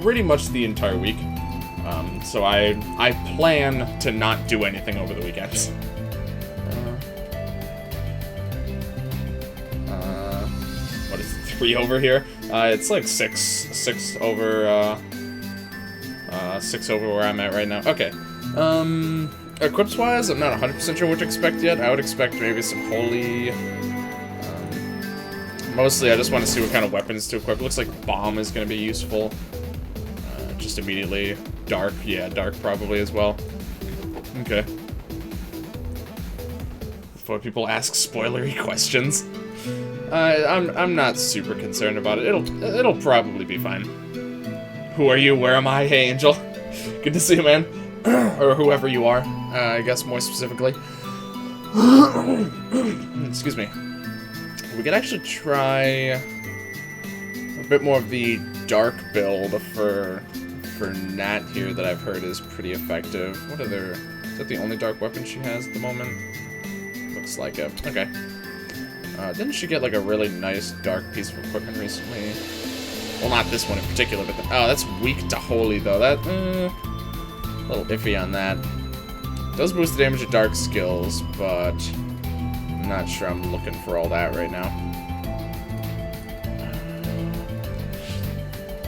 pretty much the entire week. So I plan to not do anything over the weekends. What is it, 3 over here? It's like 6 over 6 over where I'm at right now. Okay. Equips-wise, I'm not 100% sure what to expect yet. I would expect maybe some holy. Mostly, I just want to see what kind of weapons to equip. Looks like bomb is going to be useful. Just immediately. Dark, yeah, dark probably as well. Okay. Before people ask spoilery questions, I'm not super concerned about it. It'll probably be fine. Who are you? Where am I? Hey, Angel. Good to see you, man. Or whoever you are. I guess more specifically. Excuse me. We could actually try a bit more of the dark build for Nat here that I've heard is pretty effective. What other... Is that the only dark weapon she has at the moment? Looks like it. Okay. Didn't she get like a really nice dark piece of equipment recently? Well, not this one in particular, but... oh, that's weak to holy, though. That... a little iffy on that. Does boost the damage of dark skills, but... I'm not sure I'm looking for all that right now.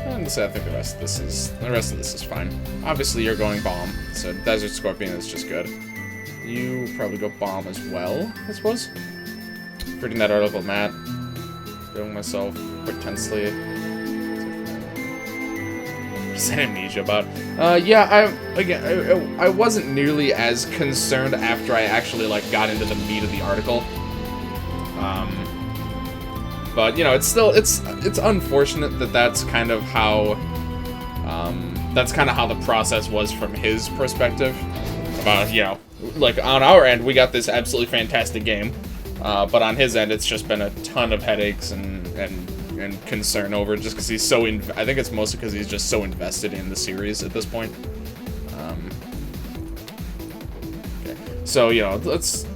And I think the rest of this is fine. Obviously, you're going bomb, so Desert Scorpion is just good. You probably go bomb as well, I suppose. Reading that article, Matt. Feeling myself quite tensely. What's amnesia about? Yeah, I wasn't nearly as concerned after I actually like got into the meat of the article. But you know, it's unfortunate that that's kind of how the process was from his perspective. About, you know, like on our end, we got this absolutely fantastic game, but on his end, it's just been a ton of headaches and concern over it, just because he's so I think it's mostly because he's just so invested in the series at this point. Okay. So, you know, it's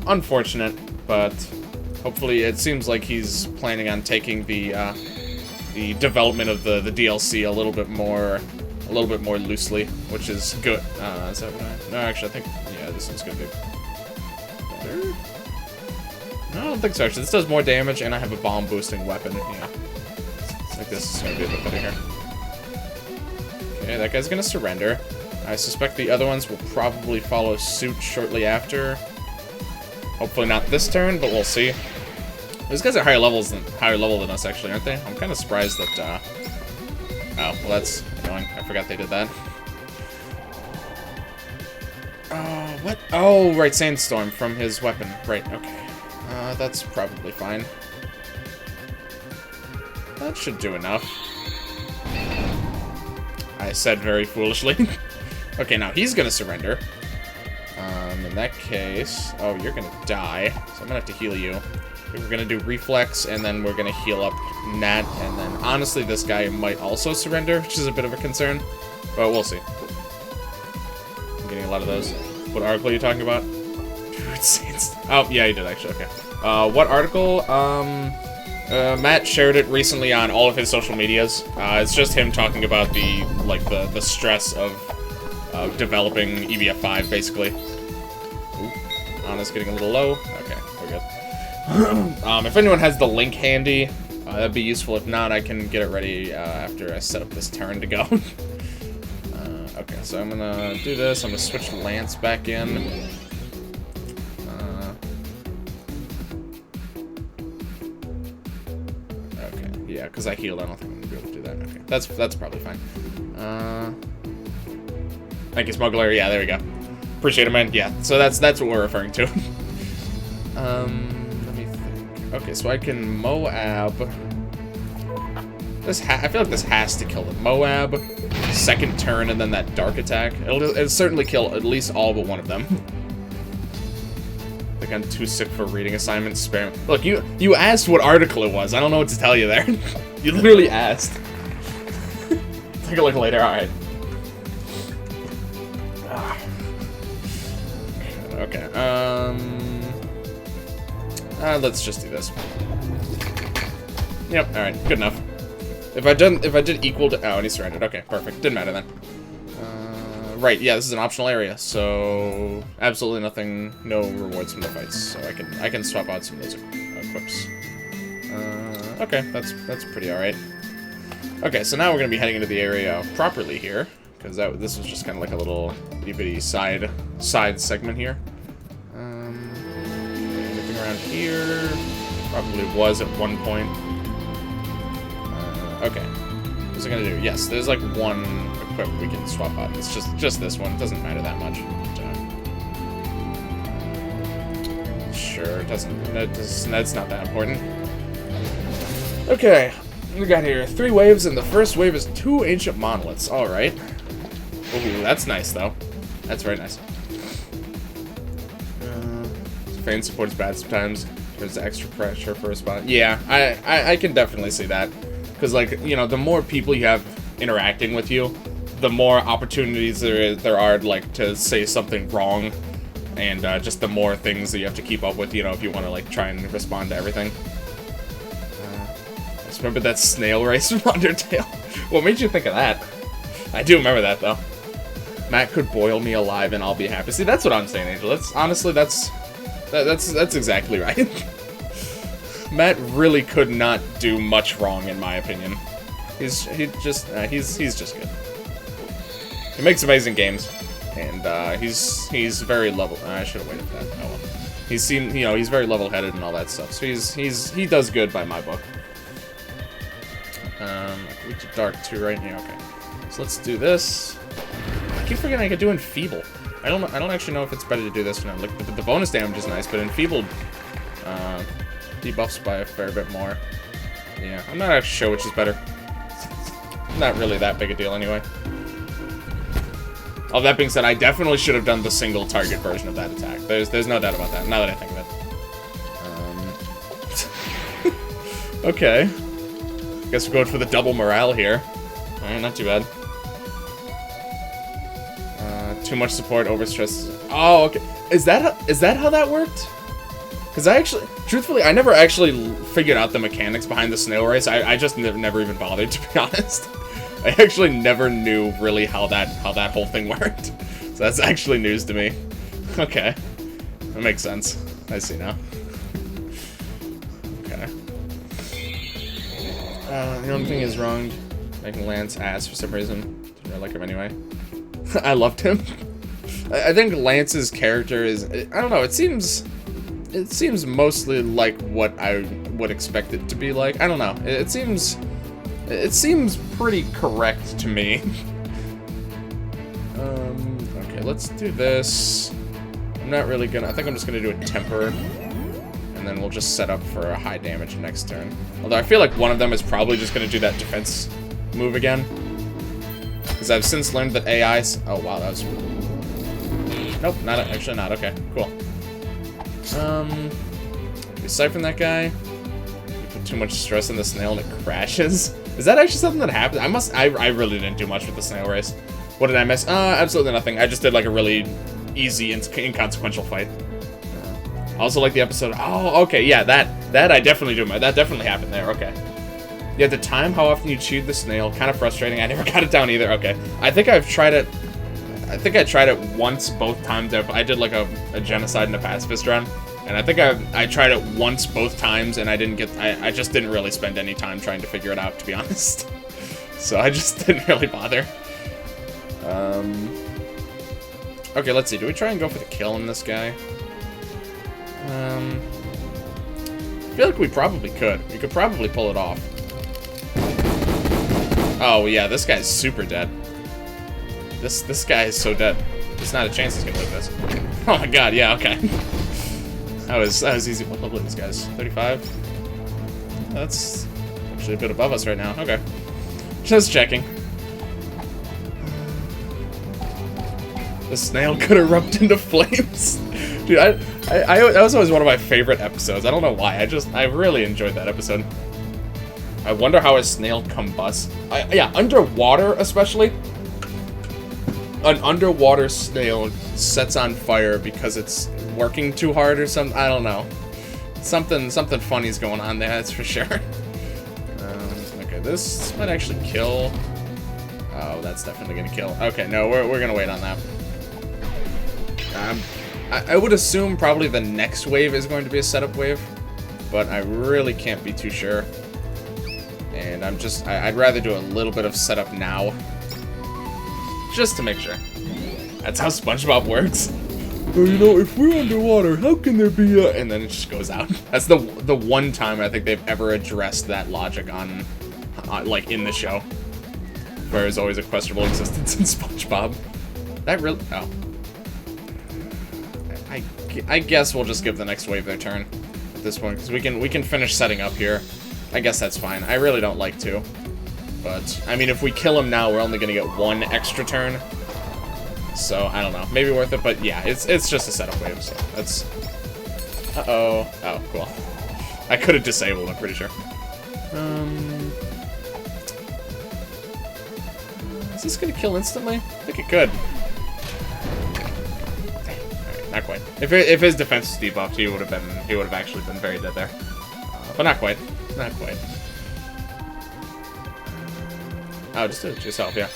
unfortunate, but hopefully it seems like he's planning on taking the development of the DLC a little bit more loosely, which is good. Is that what no, actually, I think, yeah, this one's gonna be better. No, I don't think so, actually. This does more damage, and I have a bomb-boosting weapon. Yeah. I think this is going to be a bit better here. Okay, that guy's going to surrender. I suspect the other ones will probably follow suit shortly after. Hopefully not this turn, but we'll see. These guys are higher level than us, actually, aren't they? I'm kind of surprised that, oh, well, that's annoying. I forgot they did that. Oh, what? Oh, right, Sandstorm from his weapon. Right, okay. That's probably fine. That should do enough. I said very foolishly. Okay, now he's gonna surrender. In that case... Oh, you're gonna die, so I'm gonna have to heal you. We're gonna do Reflex, and then we're gonna heal up Nat, and then honestly, this guy might also surrender, which is a bit of a concern. But we'll see. I'm getting a lot of those. What article are you talking about? Oh, yeah, he did, actually, okay. What article? Matt shared it recently on all of his social medias. It's just him talking about the stress of developing EBF5, basically. Ooh, Anna's getting a little low. Okay, we're good. If anyone has the link handy, that'd be useful. If not, I can get it ready after I set up this turn to go. Okay, so I'm gonna do this. I'm gonna switch Lance back in. Yeah, because I healed. I don't think I'm gonna be able to do that. Okay, that's probably fine. Thank you, Smuggler. Yeah, there we go. Appreciate it, man. Yeah, so that's what we're referring to. Let me think. Okay, so I can Moab. I feel like this has to kill it. Moab, second turn, and then that dark attack. It'll certainly kill at least all but one of them. I think I'm too sick for reading assignments. Spare. Look, you asked what article it was. I don't know what to tell you there. You literally asked. Take a look later. All right. Okay. Let's just do this. Yep. All right. Good enough. If I did equal to... Oh, and he surrendered. Okay, perfect. Didn't matter then. Right, yeah, this is an optional area, so absolutely nothing, no rewards from the fights. So I can swap out some of those equips. Okay, that's pretty alright. Okay, so now we're gonna be heading into the area properly here, because this was just kind of like a little bitty side segment here. Anything around here? Probably was at one point. Okay. What's it gonna do? Yes, there's like one equip we can swap out. It's just this one. It doesn't matter that much. Sure, it doesn't. That's not that important. Okay, we got here 3 waves, and the first wave is 2 ancient monoliths. All right. Ooh, that's nice though. That's very nice. Feign supports bad sometimes. There's extra pressure for a spot. Yeah, I can definitely see that. Because, like, you know, the more people you have interacting with you, the more opportunities there are, like, to say something wrong. And just the more things that you have to keep up with, you know, if you want to, like, try and respond to everything. I just remember that snail race from Undertale. What made you think of that? I do remember that, though. Matt could boil me alive and I'll be happy. See, that's what I'm saying, Angel. That's exactly right. Matt really could not do much wrong, in my opinion. He's just good. He makes amazing games, and he's very level. I should have waited for that. Oh well. He's very level-headed and all that stuff. So he does good by my book. We did Dark 2 right here. Okay, so let's do this. I keep forgetting I could do Enfeeble. I don't actually know if it's better to do this or not. Like the bonus damage is nice, but Enfeebled debuffs by a fair bit more. Yeah, I'm not actually sure which is better. Not really that big a deal anyway. All that being said, I definitely should have done the single target version of that attack. There's no doubt about that, now that I think of it. Okay. Guess we're going for the double morale here. Alright, not too bad. Too much support, overstress. Oh, okay. Is that how that worked? Because truthfully, I never actually figured out the mechanics behind the snail race. I just never even bothered, to be honest. I actually never knew really how that whole thing worked. So that's actually news to me. Okay, that makes sense. I see now. Okay. The only thing is wrong, making Lance ass for some reason. Didn't really like him anyway. I loved him. I think Lance's character is, I don't know, it seems mostly like what I would expect it to be like. I don't know. It seems pretty correct to me. Okay, let's do this. I'm not really gonna, I think I'm just gonna do a temper, and then we'll just set up for a high damage next turn. Although I feel like one of them is probably just gonna do that defense move again. Because I've since learned that AIs... Oh, wow, that was... Nope, actually not. Okay, cool. We siphon that guy. We put too much stress on the snail and it crashes. Is that actually something that happened? I really didn't do much with the snail race. What did I miss? Absolutely nothing. I just did like a really easy, inconsequential fight. I also like the episode... Oh, okay, yeah, that I definitely do. That definitely happened there, okay. Yeah, the time how often you chewed the snail, kind of frustrating. I never got it down either. Okay, I think I've tried it. I think I tried it once, both times. I did like a genocide and a pacifist run, and I think I tried it once, both times, and I just didn't really spend any time trying to figure it out, to be honest. So I just didn't really bother. Okay, let's see. Do we try and go for the kill on this guy? I feel like we probably could. We could probably pull it off. Oh, yeah, this guy's super dead. This guy is so dead. There's not a chance he's gonna live this. Oh my god, yeah, okay. that was easy. What level are these guys? 35? That's actually a bit above us right now. Okay. Just checking. The snail could erupt into flames. Dude, that was always one of my favorite episodes. I don't know why. I really enjoyed that episode. I wonder how a snail combusts. Yeah, underwater especially. An underwater snail sets on fire because it's working too hard or something. I don't know. Something funny's going on there, that's for sure. Okay, this might actually kill. Oh, that's definitely gonna kill. Okay, no, we're gonna wait on that. I would assume probably the next wave is going to be a setup wave, but I really can't be too sure. And I'd rather do a little bit of setup now, just to make sure. That's how SpongeBob works. Well, you know, if we're underwater, how can there be a... And then it just goes out. That's the one time I think they've ever addressed that logic on like, in the show. Where there's always a questionable existence in SpongeBob. That really... Oh. I guess we'll just give the next wave their turn at this point, because we can finish setting up here. I guess that's fine. I really don't like to. But, I mean, if we kill him now, we're only going to get one extra turn. So, I don't know. Maybe worth it, but yeah, it's just a setup wave, so that's... Uh-oh. Oh, cool. I could have disabled, I'm pretty sure. Is this gonna kill instantly? I think it could. Alright, not quite. If his defense was debuffed, he would have actually been very dead there. But not quite. Not quite. Oh, just do it yourself, yeah.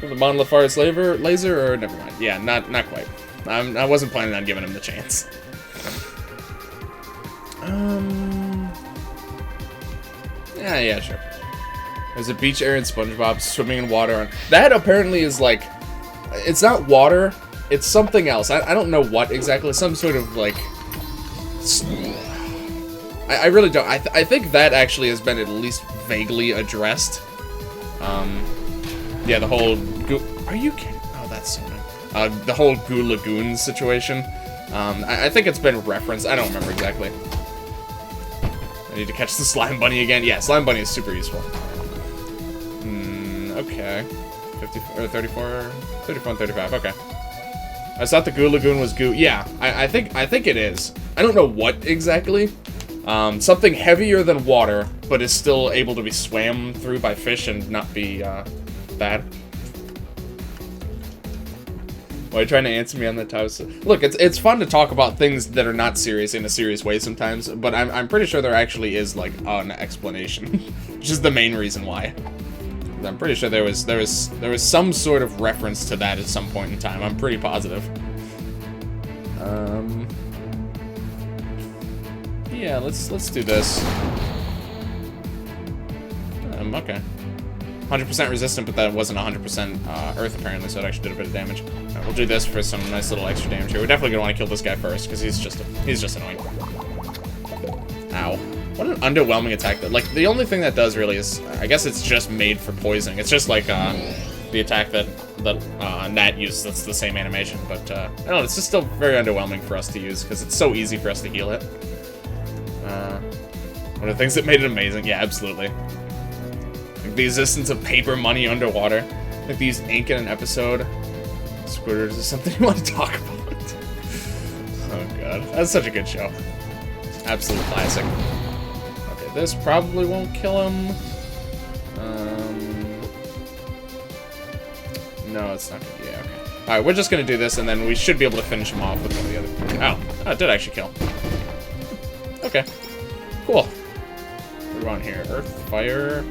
The Monolith Forest laser, or never mind. Yeah, not quite. I wasn't planning on giving him the chance. Yeah, sure. There's a beach area in SpongeBob swimming in water. That apparently is like, it's not water. It's something else. I don't know what exactly. Some sort of like. I really don't. I think that actually has been at least vaguely addressed. Yeah, the whole are you kidding? Oh, that's so nice. The whole Goo Lagoon situation. I think it's been referenced. I don't remember exactly. I need to catch the Slime Bunny again. Yeah, Slime Bunny is super useful. Okay. 34 and 35. Okay. I thought the Goo Lagoon was goo. Yeah, I think it is. I don't know what exactly. Something heavier than water, but is still able to be swam through by fish and not be bad. Why are you trying to answer me on that topic? Look, it's fun to talk about things that are not serious in a serious way sometimes, but I'm pretty sure there actually is like an explanation, which is the main reason why. I'm pretty sure there was some sort of reference to that at some point in time. I'm pretty positive. Yeah, let's do this. Okay. 100% resistant, but that wasn't 100% Earth apparently, so it actually did a bit of damage. Right, we'll do this for some nice little extra damage here. We're definitely gonna want to kill this guy first because he's just annoying. Ow. What an underwhelming attack that, like, the only thing that does really is, I guess it's just made for poisoning. It's just like the attack that Nat used. That's the same animation, but I don't know. It's just still very underwhelming for us to use because it's so easy for us to heal it. One of the things that made it amazing. Yeah, absolutely. Like the existence of paper money underwater. Like these ink in an episode. Squidders is something you want to talk about. Oh god, that's such a good show. Absolute classic. Okay, this probably won't kill him. No, it's not gonna. Yeah, okay. All right, we're just gonna do this, and then we should be able to finish him off with one of the other. Oh, it did actually kill. Okay, cool. What do we want here? Earth, fire.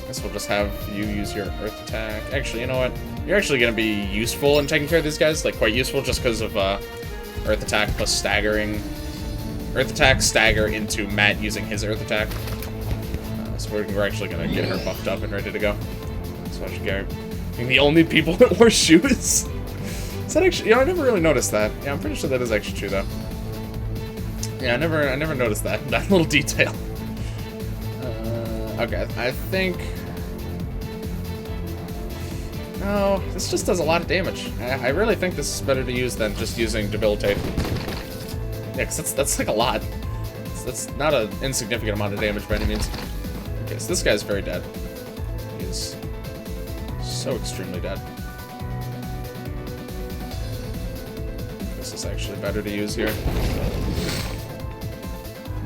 Guess we'll just have you use your earth attack. Actually, you know what? You're actually gonna be useful in taking care of these guys. Like quite useful, just because of earth attack plus staggering. Earth attack, stagger into Matt using his earth attack. So we're actually gonna get her buffed up and ready to go. So I should get being the only people that wear shoes. Is that actually? Yeah, I never really noticed that. Yeah, I'm pretty sure that is actually true though. Yeah, I never noticed that little detail. Okay, I think. No, this just does a lot of damage. I really think this is better to use than just using Debilitate. Yeah, because that's like a lot. That's not an insignificant amount of damage by any means. Okay, so this guy's very dead. He's so extremely dead. This is actually better to use here.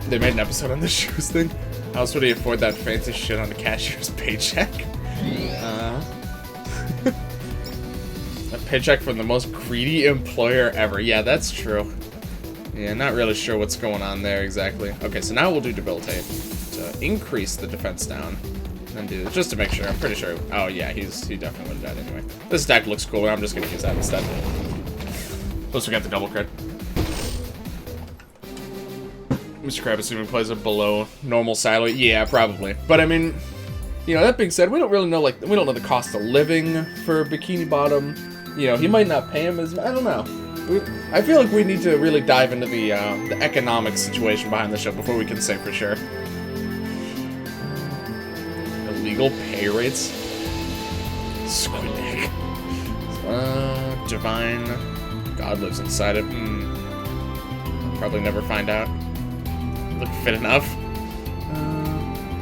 They made an episode on the shoes thing. How else would he afford that fancy shit on a cashier's paycheck? A paycheck from the most greedy employer ever. Yeah, that's true. Yeah, not really sure what's going on there exactly. Okay, so now we'll do Debilitate to increase the defense down. And do this just to make sure. I'm pretty sure. Oh, yeah, he definitely would have died anyway. This attack looks cool, and I'm just going to use that instead. Plus, we got the double crit. Mr. Crab assuming plays a below normal salary. Yeah, probably. But, I mean, you know, that being said, we don't really know, like, we don't know the cost of living for Bikini Bottom. You know, he might not pay him as... I don't know. I feel like we need to really dive into the economic situation behind the show before we can say for sure. Illegal pay rates? Squid egg. Divine. God lives inside it. Probably never find out. Look fit enough.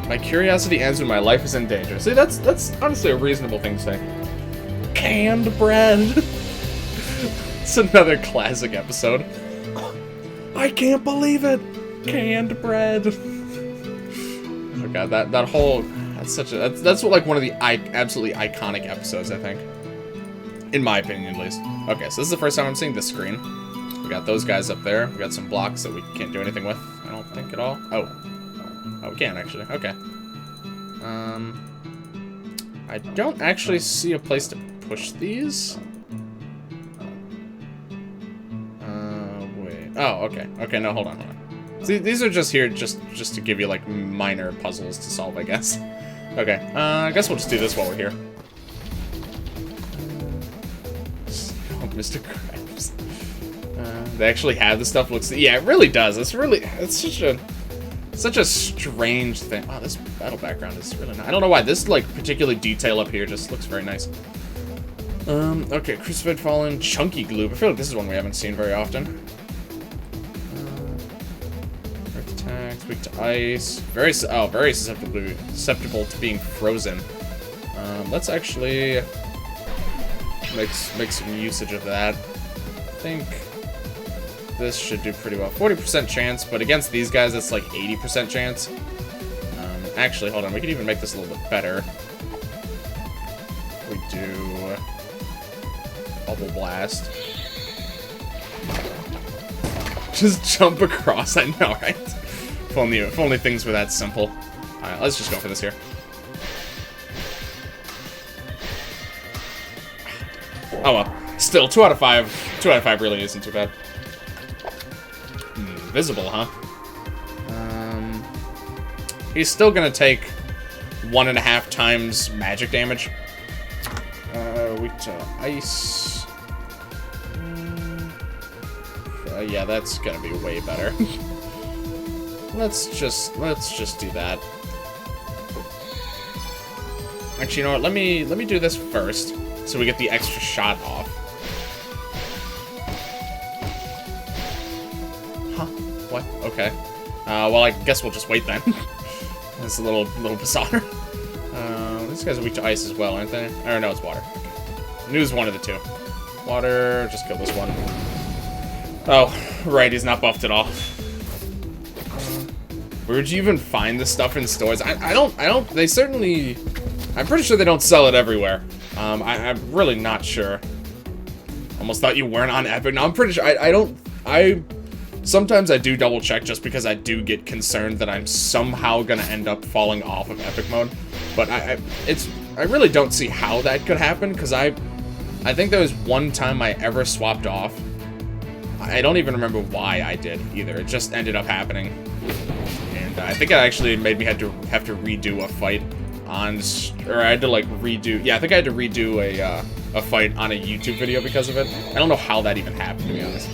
My curiosity ends when my life is in danger. See, that's honestly a reasonable thing to say. Canned bread. It's another classic episode. I can't believe it. Canned bread. Oh god, that whole that's like one of the absolutely iconic episodes, I think. In my opinion, at least. Okay, so this is the first time I'm seeing this screen. We got those guys up there. We got some blocks that we can't do anything with. I don't think at all. Oh, we can actually. Okay. I don't actually see a place to push these. Wait. Oh, okay. Okay, no, hold on. See, these are just here just to give you, like, minor puzzles to solve, I guess. Okay, I guess we'll just do this while we're here. Oh, Mr. Krabs. They actually have the stuff. Yeah, it really does. It's such a strange thing. Oh, this battle background is really nice. I don't know why this, like, particular detail up here just looks very nice. Okay, Crucified Fallen, Chunky Glue. I feel like this is one we haven't seen very often. Earth attacks, weak to ice. Very susceptible to being frozen. Let's actually make some usage of that. I think this should do pretty well. 40% chance, but against these guys, it's like 80% chance. Actually, hold on. We could even make this a little bit better. We do Bubble Blast. Just jump across. I know, right? If only things were that simple. All right, let's just go for this here. Oh well. Still, 2 out of 5. 2 out of 5 really isn't too bad. Invisible, huh? He's still gonna take 1.5 times magic damage. Weak to ice. Yeah, that's gonna be way better. Let's just do that. Actually, you know what? Let me do this first, so we get the extra shot off. Huh? What? Okay. Well, I guess we'll just wait then. That's a little bizarre. These guys are weak to ice as well, aren't they? Or no, it's water. Okay. I knew it was one of the two. Water. Just kill this one. Oh, right. He's not buffed at all. Where'd you even find this stuff in stores? I don't. They certainly. I'm pretty sure they don't sell it everywhere. I'm really not sure. Almost thought you weren't on Epic. No, I'm pretty sure. Sometimes I do double check just because I do get concerned that I'm somehow gonna end up falling off of Epic mode. But I really don't see how that could happen, because I think there was one time I ever swapped off. I don't even remember why I did either. It just ended up happening, and I think it actually made me have to redo a fight on, or I had to like redo. Yeah, I think I had to redo a fight on a YouTube video because of it. I don't know how that even happened, to be honest.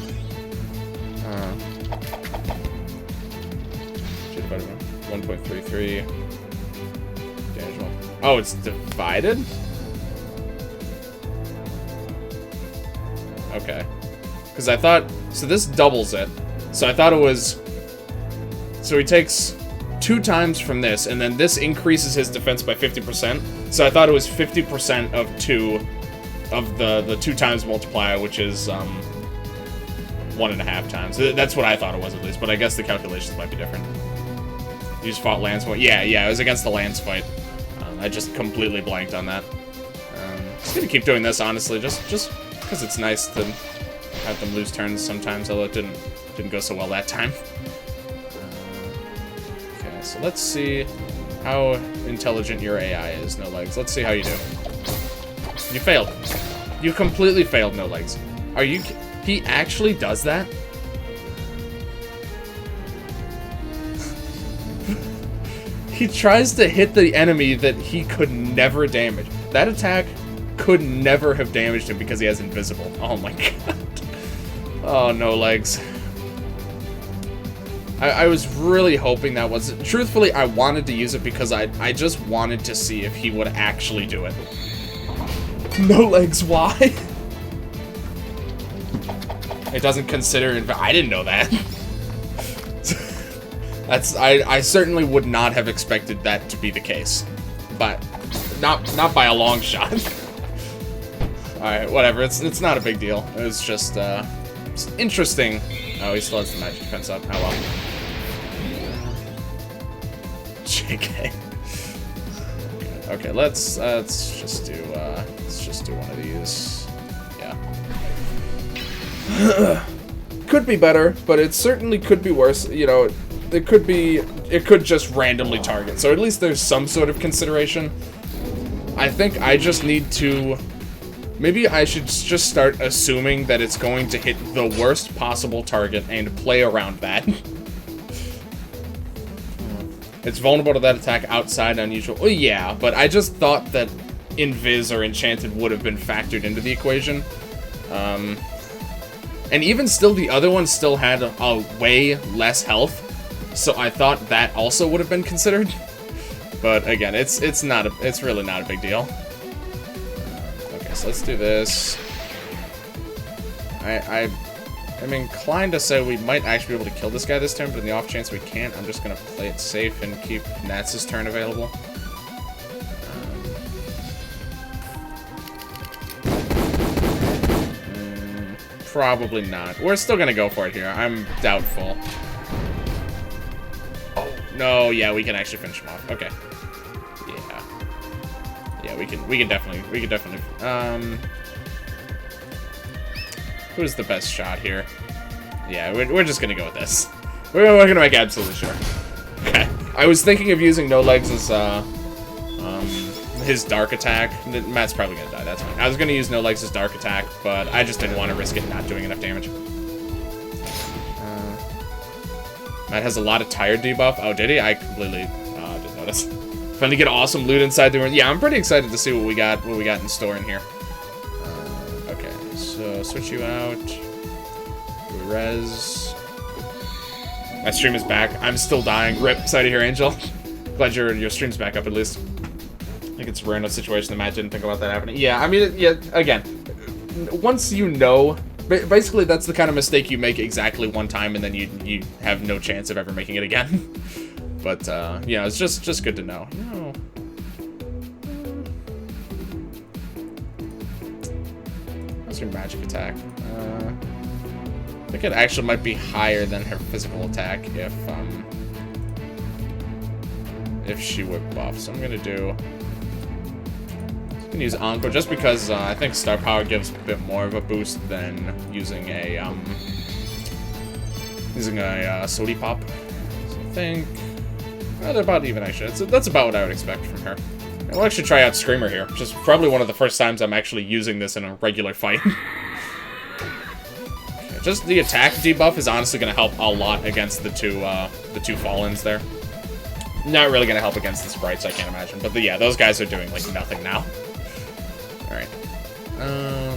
1.33 damage. Oh, it's divided? Okay. Because I thought... So this doubles it. So I thought it was... So he takes 2 times from this, and then this increases his defense by 50%. So I thought it was 50% of 2... Of the 2 times multiplier, which is 1.5 times. That's what I thought it was, at least. But I guess the calculations might be different. You just fought Lance fight. Yeah, it was against the Lance fight. I just completely blanked on that. Just gonna keep doing this, honestly, just because it's nice to have them lose turns sometimes, although it didn't Didn't go so well that time. Okay, so let's see how intelligent your AI is, No Legs. Let's see how you do. You failed. You completely failed, No Legs. Are you... He actually does that? He tries to hit the enemy that he could never damage. That attack could never have damaged him because he has invisible. Oh my god. Oh, No Legs. I was really hoping that was... Truthfully, I wanted to use it because I just wanted to see if he would actually do it. No Legs, why? It doesn't consider... I didn't know that. I certainly would not have expected that to be the case. But not by a long shot. Alright, whatever. It's not a big deal. It was just it's interesting. Oh, he still has the magic defense up. Oh well. JK. Okay, let's just do one of these. Yeah. Could be better, but it certainly could be worse. You know, it could just randomly target. So at least there's some sort of consideration. I think I just need to... Maybe I should just start assuming that it's going to hit the worst possible target and play around that. It's vulnerable to that attack outside unusual. Oh, yeah, but I just thought that Invis or Enchanted would have been factored into the equation. And even still, the other one still had a way less health. So I thought that also would have been considered. But again, it's really not a big deal. Okay, so let's do this. I'm inclined to say we might actually be able to kill this guy this turn, but in the off chance we can't, I'm just gonna play it safe and keep Nats' turn available. Probably not. We're still gonna go for it here. I'm doubtful. Oh no, yeah, we can actually finish him off. Okay. Yeah, we can definitely. Who's the best shot here? Yeah, we're just gonna go with this. We're gonna make absolutely sure. Okay. I was thinking of using No Legs as his dark attack. Matt's probably gonna die. That's fine. I was gonna use No Legs as dark attack, but I just didn't want to risk it not doing enough damage. Matt has a lot of tired debuff. Oh, did he? I completely didn't notice. Finally get awesome loot inside the room. Yeah, I'm pretty excited to see what we got in store in here. Okay, so switch you out. Res. My stream is back. I'm still dying. Rip. Sorry to hear, Angel. Glad your stream's back up at least. I think it's a random situation that Matt didn't think about that happening. Yeah, I mean, yeah, again, once you know, basically that's the kind of mistake you make exactly one time and then you have no chance of ever making it again. But, yeah, it's just good to know. No. What's your magic attack? I think it actually might be higher than her physical attack if she would buff. So I'm gonna do... I'm gonna use Encore just because I think Star Power gives a bit more of a boost than using a Soli Pop. So I think they're about even actually. That's about what I would expect from her. I'll actually try out Screamer here, which is probably one of the first times I'm actually using this in a regular fight. Okay, just the attack debuff is honestly gonna help a lot against the two Fallens there. Not really gonna help against the sprites, I can't imagine. But yeah, those guys are doing like nothing now. Alright.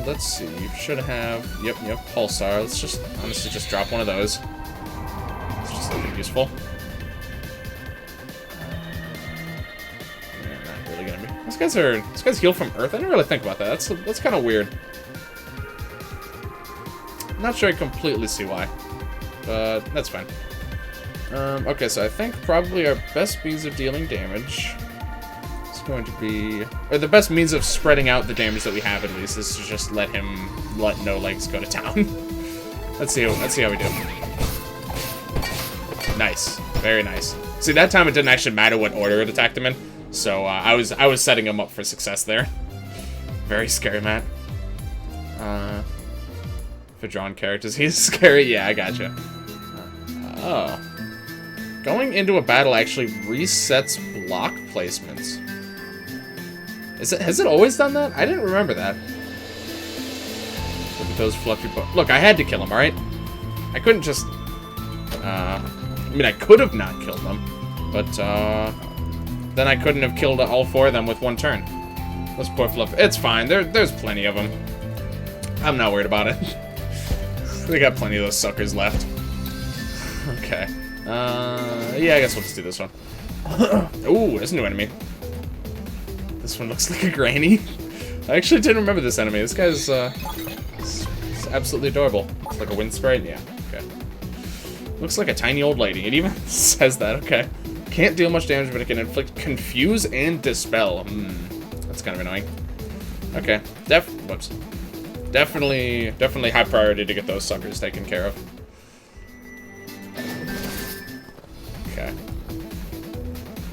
Let's see. You should have... Yep, Pulsar. Let's just honestly just drop one of those. It's just looking useful. Yeah, not really gonna be... These guys heal from Earth? I didn't really think about that. That's kind of weird. I'm not sure I completely see why. But that's fine. Okay, so I think probably our best means of dealing damage is going to be... Or the best means of spreading out the damage that we have, at least, is to just let No Legs go to town. Let's see how we do. Nice. Very nice. See, that time it didn't actually matter what order it attacked him in, so I was setting him up for success there. Very scary, Matt. For drawn characters, he's scary. Yeah, I gotcha. Oh. Going into a battle actually resets block placements. Has it always done that? I didn't remember that. Look at those fluffy Look, I had to kill him, alright? I couldn't just... I mean, I could have not killed them. But, then I couldn't have killed all 4 of them with 1 turn. Those poor fluff. It's fine. There's plenty of them. I'm not worried about it. We got plenty of those suckers left. Okay. Yeah, I guess we'll just do this one. Ooh, there's a new enemy. This one looks like a granny. I actually didn't remember this enemy. This guy's, it's absolutely adorable. It's like a wind sprite? Yeah, okay. Looks like a tiny old lady. It even says that, okay. Can't deal much damage, but it can inflict confuse and dispel. That's kind of annoying. Okay. Whoops. Definitely high priority to get those suckers taken care of. Okay.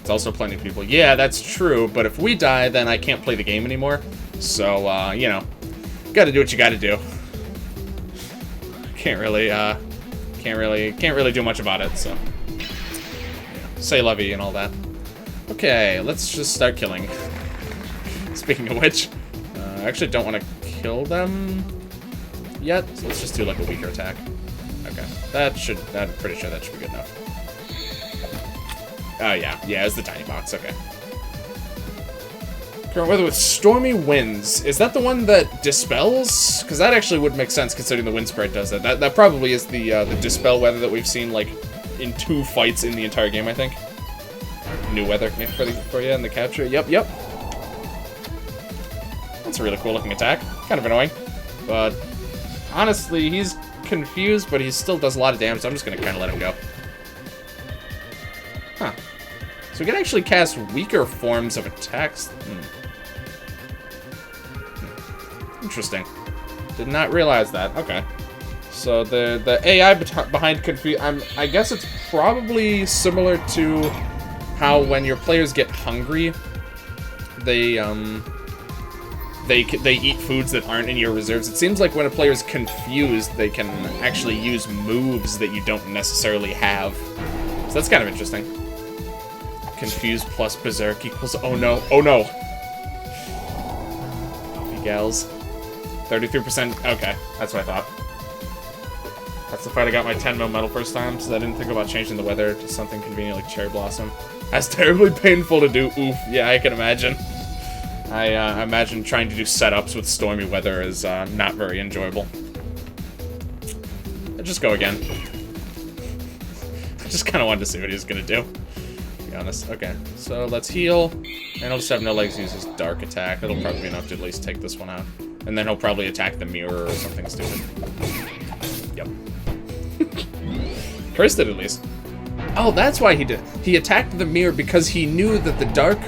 It's also plenty of people. Yeah, that's true, but if we die, then I can't play the game anymore. So, you know, gotta do what you gotta do. Can't really do much about it, so. Say lovey and all that. Okay, let's just start killing. Speaking of which, I actually don't want to kill them yet, so let's just do like a weaker attack. Okay, I'm pretty sure that should be good enough. Oh yeah, it's the tiny box, okay. Current weather with stormy winds. Is that the one that dispels? Because that actually would make sense considering the wind sprite does that. That probably is the dispel weather that we've seen like in 2 fights in the entire game, I think. New weather for you in the capture. Yep. That's a really cool looking attack. Kind of annoying. But honestly, he's confused, but he still does a lot of damage, so I'm just going to kind of let him go. Huh. So we can actually cast weaker forms of attacks. Interesting. Did not realize that. Okay. So the AI behind Confuse, I guess it's probably similar to how when your players get hungry, they eat foods that aren't in your reserves. It seems like when a player's confused, they can actually use moves that you don't necessarily have. So that's kind of interesting. Confuse plus Berserk equals oh no. Puppy gals. 33%. Okay, that's what I thought. That's the fight I got my 10 mil medal first time, so I didn't think about changing the weather to something convenient like Cherry Blossom. That's terribly painful to do. Oof. Yeah, I can imagine. I imagine trying to do setups with stormy weather is not very enjoyable. I'll just go again. I just kind of wanted to see what he was going to do, to be honest. Okay, so let's heal. And I'll just have no legs use his dark attack. That'll probably be enough to at least take this one out. And then he'll probably attack the mirror or something stupid. Yep. Cursed it, at least. Oh, that's why he did. He attacked the mirror because he knew that the dark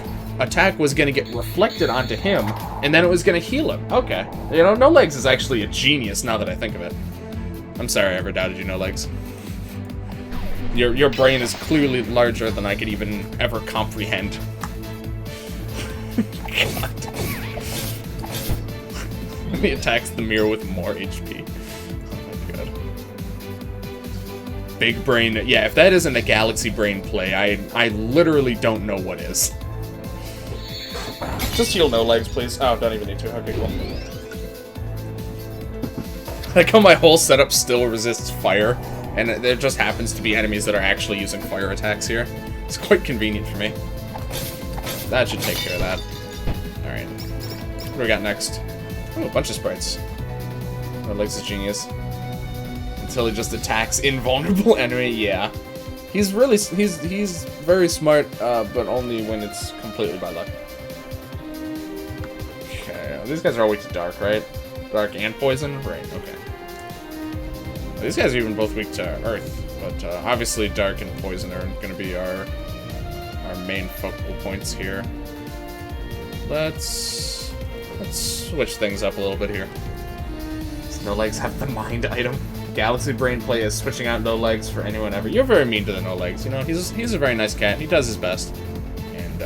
attack was going to get reflected onto him, and then it was going to heal him. Okay. You know, No Legs is actually a genius now that I think of it. I'm sorry I ever doubted you, No Legs. Your brain is clearly larger than I could even ever comprehend. God. He attacks the mirror with more HP. Oh my god. Big brain. Yeah, if that isn't a galaxy brain play, I literally don't know what is. Just heal No Legs, please. Oh, don't even need to. Okay, cool. Like how my whole setup still resists fire, and there just happens to be enemies that are actually using fire attacks here. It's quite convenient for me. That should take care of that. Alright. What do we got next? Oh, a bunch of sprites. No Legs is genius. Until he just attacks invulnerable enemy, yeah. He's very smart, but only when it's completely by luck. Okay, these guys are all weak to dark, right? Dark and poison? Right, okay. These guys are even both weak to earth, but obviously dark and poison are going to be our main focal points here. Let's switch things up a little bit here. So No Legs have the mind item. Galaxy Brain play is switching out No Legs for anyone ever. You're very mean to the No Legs, you know. He's a very nice cat. He does his best, and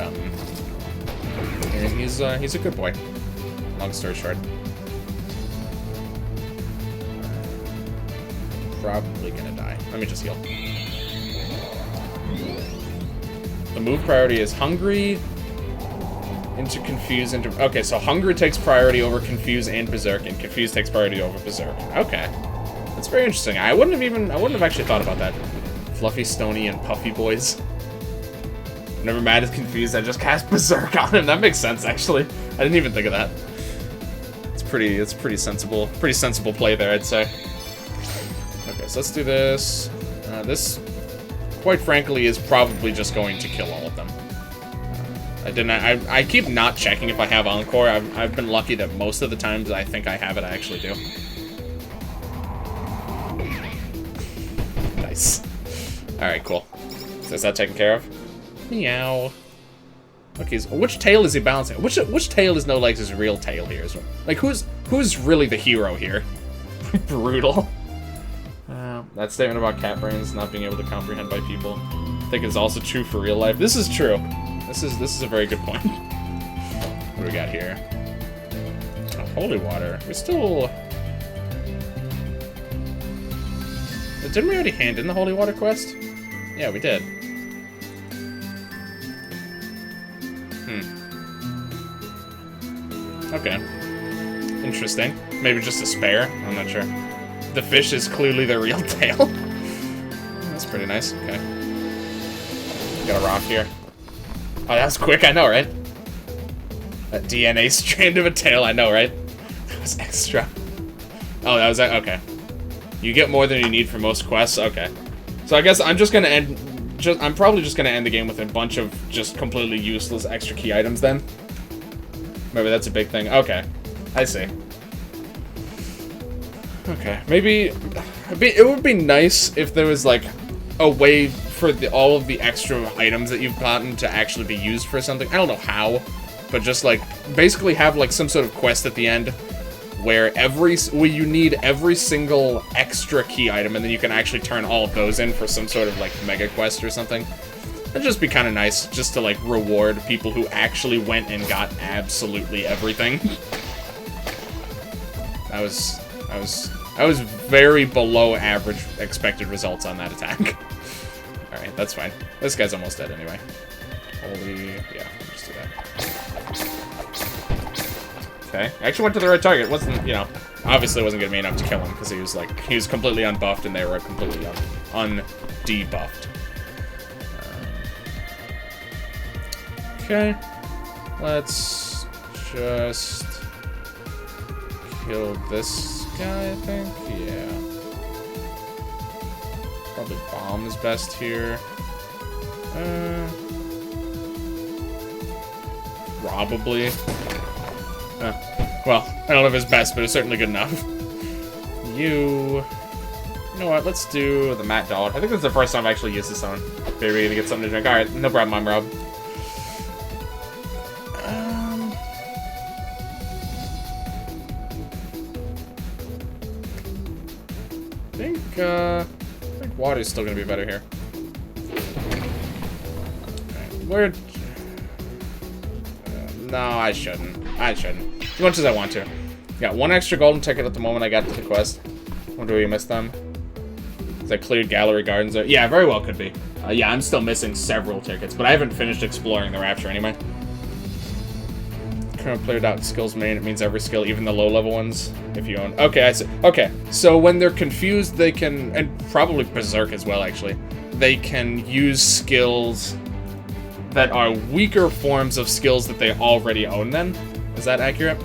he's a good boy. Long story short. Probably gonna die. Let me just heal. The move priority is Hungry into Confuse into... Okay, so Hungry takes priority over Confuse and Berserk, and Confuse takes priority over Berserk. Okay. That's very interesting. I wouldn't have actually thought about that. Fluffy, Stony, and Puffy boys. Whenever Matt is confused, I just cast Berserk on him. That makes sense, actually. I didn't even think of that. It's pretty sensible. Pretty sensible play there, I'd say. Okay, so let's do this. This, quite frankly, is probably just going to kill all of them. I keep not checking if I have Encore. I've been lucky that most of the times I think I have it, I actually do. Nice. Alright, cool. So is that taken care of? Meow. Okay, so which tail is he balancing? Which tail is No Legs' real tail here? Like, who's really the hero here? Brutal. That statement about cat brains not being able to comprehend by people, I think is also true for real life. This is true. This is a very good point. What do we got here? Oh, holy water. We still... Didn't we already hand in the holy water quest? Yeah, we did. Okay. Interesting. Maybe just a spare? I'm not sure. The fish is clearly the real tail. That's pretty nice. Okay. Got a rock here. Oh, that was quick. I know, right? That DNA strand of a tail. I know, right? That was extra. Oh, that was... Okay. You get more than you need for most quests? Okay. So I guess I'm just gonna end... I'm probably just gonna end the game with a bunch of just completely useless extra key items then. Maybe that's a big thing. Okay. I see. Okay. Maybe... It would be nice if there was, like, a way for all of the extra items that you've gotten to actually be used for something. I don't know how, but just, like, basically have, like, some sort of quest at the end where you need every single extra key item, and then you can actually turn all of those in for some sort of, like, mega quest or something. That'd just be kind of nice, just to, like, reward people who actually went and got absolutely everything. I was very below average expected results on that attack. Alright, that's fine. This guy's almost dead anyway. Holy... Yeah, just do that. Okay. I actually went to the right target. Wasn't, you know... Obviously wasn't gonna be enough to kill him, because he was, like... He was completely unbuffed, and they were completely undebuffed. Okay. Let's just... kill this guy, I think? Yeah. Probably bomb is best here. Probably. Well, I don't know if it's best, but it's certainly good enough. You know what? Let's do the Matt Dog. I think this is the first time I've actually used this on. Maybe to get something to drink. Alright, no problem, I'm Rob. I think water's still gonna be better here. Where? No, I shouldn't. As much as I want to. Got one extra golden ticket at the moment I got to the quest. Wonder where you missed them. Is that cleared gallery gardens? Yeah, very well could be. Yeah, I'm still missing several tickets, but I haven't finished exploring the Rapture anyway. Current player out skills main, it means every skill, even the low-level ones, if you own... Okay, I see. Okay, so when they're confused, they can... And probably Berserk as well, actually. They can use skills that are weaker forms of skills that they already own then. Is that accurate?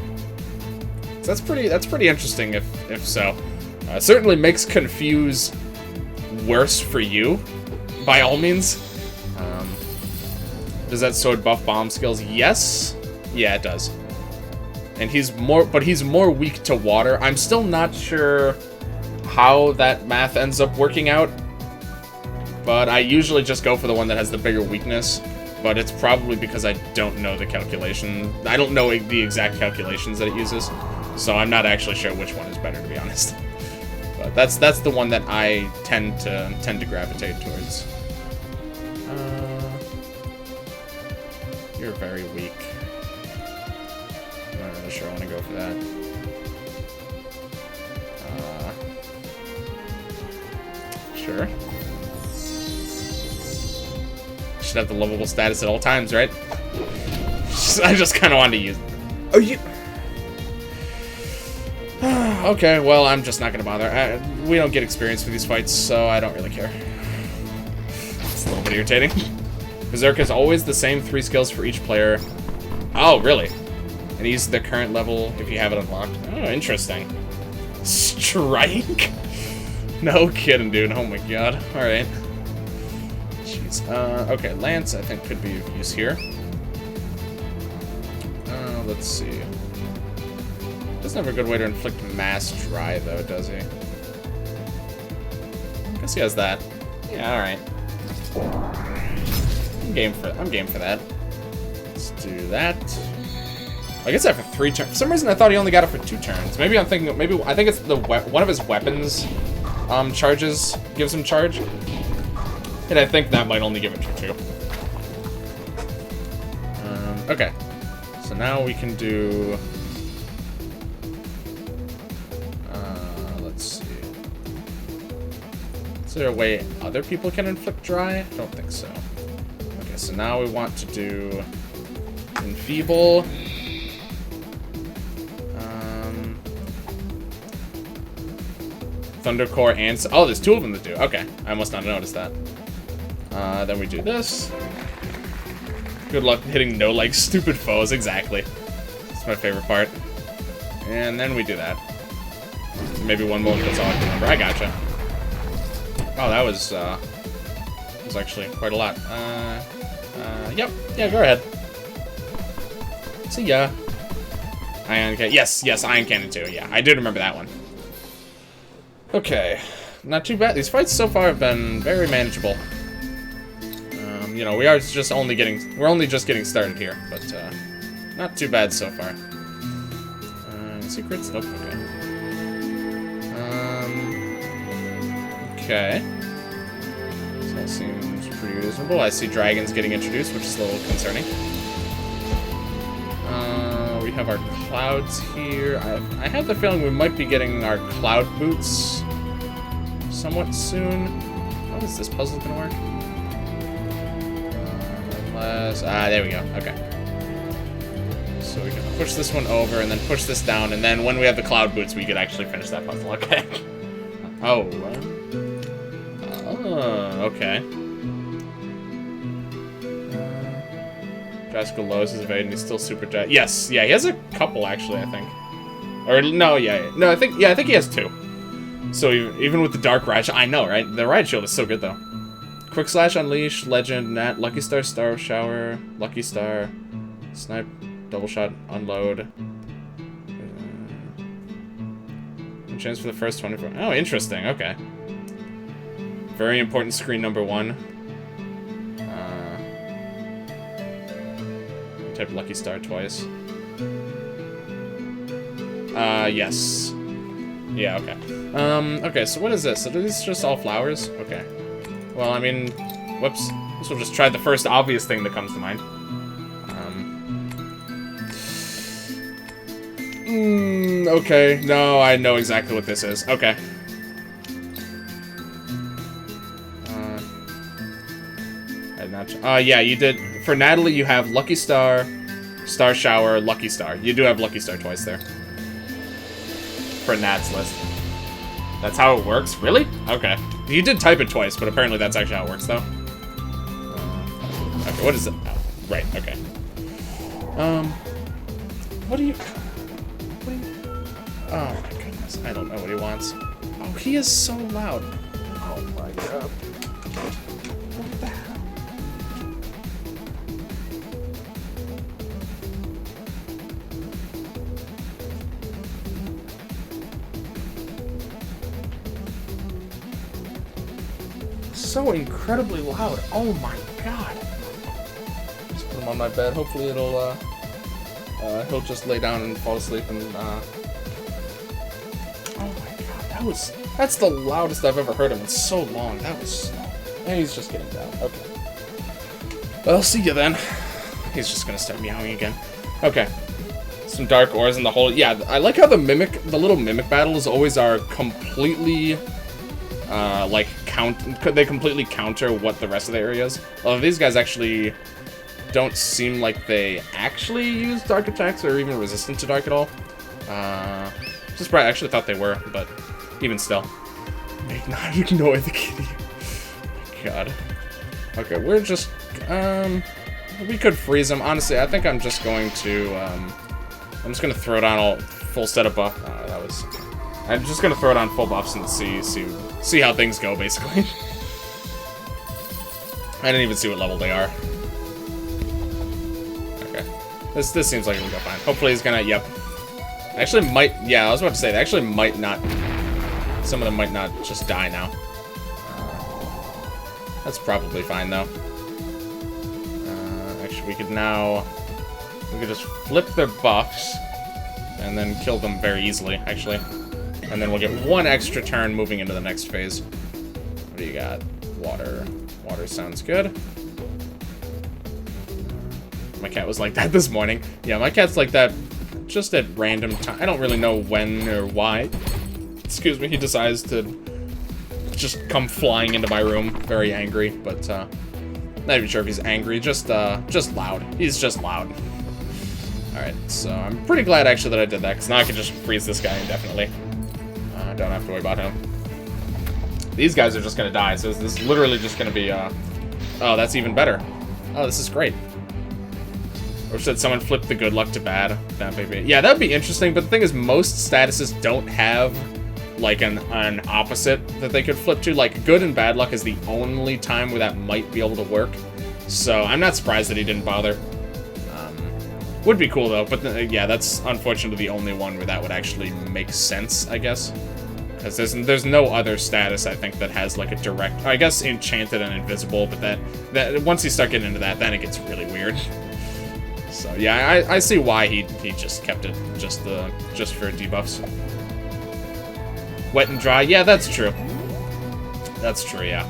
So that's pretty interesting if so. Certainly makes Confuse worse for you, by all means. Does that sword buff bomb skills? Yes. Yeah, it does. And he's more weak to water. I'm still not sure how that math ends up working out, but I usually just go for the one that has the bigger weakness. But it's probably because I don't know the calculation. I don't know the exact calculations that it uses, so I'm not actually sure which one is better, to be honest. But that's the one that I tend to gravitate towards. You're very weak. I'm not really sure I want to go for that. Sure. should have the lovable status at all times, right? I just kind of wanted to use it. Oh, you... Okay, well, I'm just not going to bother. We don't get experience for these fights, so I don't really care. It's a little bit irritating. Berserk is always the same 3 skills for each player. Oh, really? And he's the current level if you have it unlocked. Oh, interesting. Strike? No kidding, dude. Oh my god. Alright. Jeez. Okay, Lance, I think, could be of use here. Let's see. Doesn't have a good way to inflict mass dry, though, does he? I guess he has that. Yeah, alright. I'm game for that. Let's do that. I guess after 3 turns. For some reason, I thought he only got it for 2 turns. Maybe I'm thinking. Maybe I think it's the one of his weapons charges gives him charge, and I think that might only give it for 2. Okay. So now we can do. Let's see. Is there a way other people can inflict dry? I don't think so. Okay, so now we want to do enfeeble. Thundercore and... Oh, there's 2 of them to do. Okay, I must not have noticed that. Then we do this. Good luck hitting no, like, stupid foes. Exactly. That's my favorite part. And then we do that. Maybe one more, that's all I can remember. I gotcha. Oh, that was actually quite a lot. Yep. Yeah, go ahead. See ya. Ion Cannon. Yes, Ion Cannon too. Yeah, I did remember that one. Okay. Not too bad. These fights so far have been very manageable. You know, we're only just getting started here, but not too bad so far. Secrets? Oh, okay. Okay. So that seems pretty reasonable. I see dragons getting introduced, which is a little concerning. We have our clouds here. I have the feeling we might be getting our cloud boots somewhat soon. How is this puzzle gonna work? There we go. Okay. So we can push this one over and then push this down, and then when we have the cloud boots, we could actually finish that puzzle. Okay. Oh. Okay. Drastical Lows is evading. He's still super jet. Yes. Yeah, he has a couple, actually, I think. Or, no, yeah. No, I think he has 2. So even with the Dark Ride, I know, right? The Ride Shield is so good, though. Quick Slash, Unleash, Legend, Nat, Lucky Star, Star Shower, Lucky Star, Snipe, Double Shot, Unload. Chance for the first 24. Oh, interesting. Okay. Very important screen number 1. Type Lucky Star twice. Yes. Yeah, okay. Okay, so what is this? So are these just all flowers? Okay. Well, I mean, whoops. This will just try the first obvious thing that comes to mind. Okay. No, I know exactly what this is. Okay. Yeah, you did. For Natalie, you have Lucky Star, Star Shower, Lucky Star. You do have Lucky Star twice there. For Nat's list. That's how it works? Really? Okay. You did type it twice, but apparently that's actually how it works, though. Okay, what is it? Oh, right, okay. What do you... Oh my goodness, I don't know what he wants. Oh, he is so loud. Oh my god. What the hell? So incredibly loud. Oh my god. Just put him on my bed. Hopefully it'll, he'll just lay down and fall asleep and, oh my god, that's the loudest I've ever heard him in so long. That was, and he's just getting down. Okay. Well, see you then. He's just gonna start meowing again. Okay. Some dark ores in the hole. Yeah, I like how the little mimic battles always are completely, like, they completely counter what the rest of the area is. Although these guys actually don't seem like they actually use dark attacks or even resistant to dark at all. Just I actually thought they were, but even still. Make not ignore the kitty. Oh my god. Okay, we're just, we could freeze them. Honestly, I think I'm just going to, I'm just gonna throw down all full set of buff. I'm just gonna throw down full buffs and see how things go, basically. I didn't even see what level they are. Okay. This seems like it'll go fine. Hopefully he's gonna, yep. Actually might, yeah, I was about to say, they actually might not, some of them might not just die now. That's probably fine, though. Actually, we could just flip their buffs, and then kill them very easily, actually. And then we'll get one extra turn moving into the next phase. What do you got? Water. Water sounds good. My cat was like that this morning. Yeah, my cat's like that just at random time. I don't really know when or why. Excuse me, he decides to just come flying into my room, very angry, but not even sure if he's angry, just loud. He's just loud. Alright, so I'm pretty glad actually that I did that, because now I can just freeze this guy indefinitely. Don't have to worry about him. These guys are just gonna die, so this is literally just gonna be, oh, that's even better. Oh, this is great. Or should someone flip the good luck to bad? That may be, yeah, that would be interesting, but the thing is, most statuses don't have like an opposite that they could flip to. Like, good and bad luck is the only time where that might be able to work. So I'm not surprised that he didn't bother. Would be cool though, but yeah, that's unfortunately the only one where that would actually make sense, I guess. Because there's no other status, I think, that has like a direct, I guess enchanted and invisible, but that once you start getting into that, then it gets really weird. So yeah, I see why he just kept it just for debuffs. Wet and dry, yeah, that's true. That's true, yeah.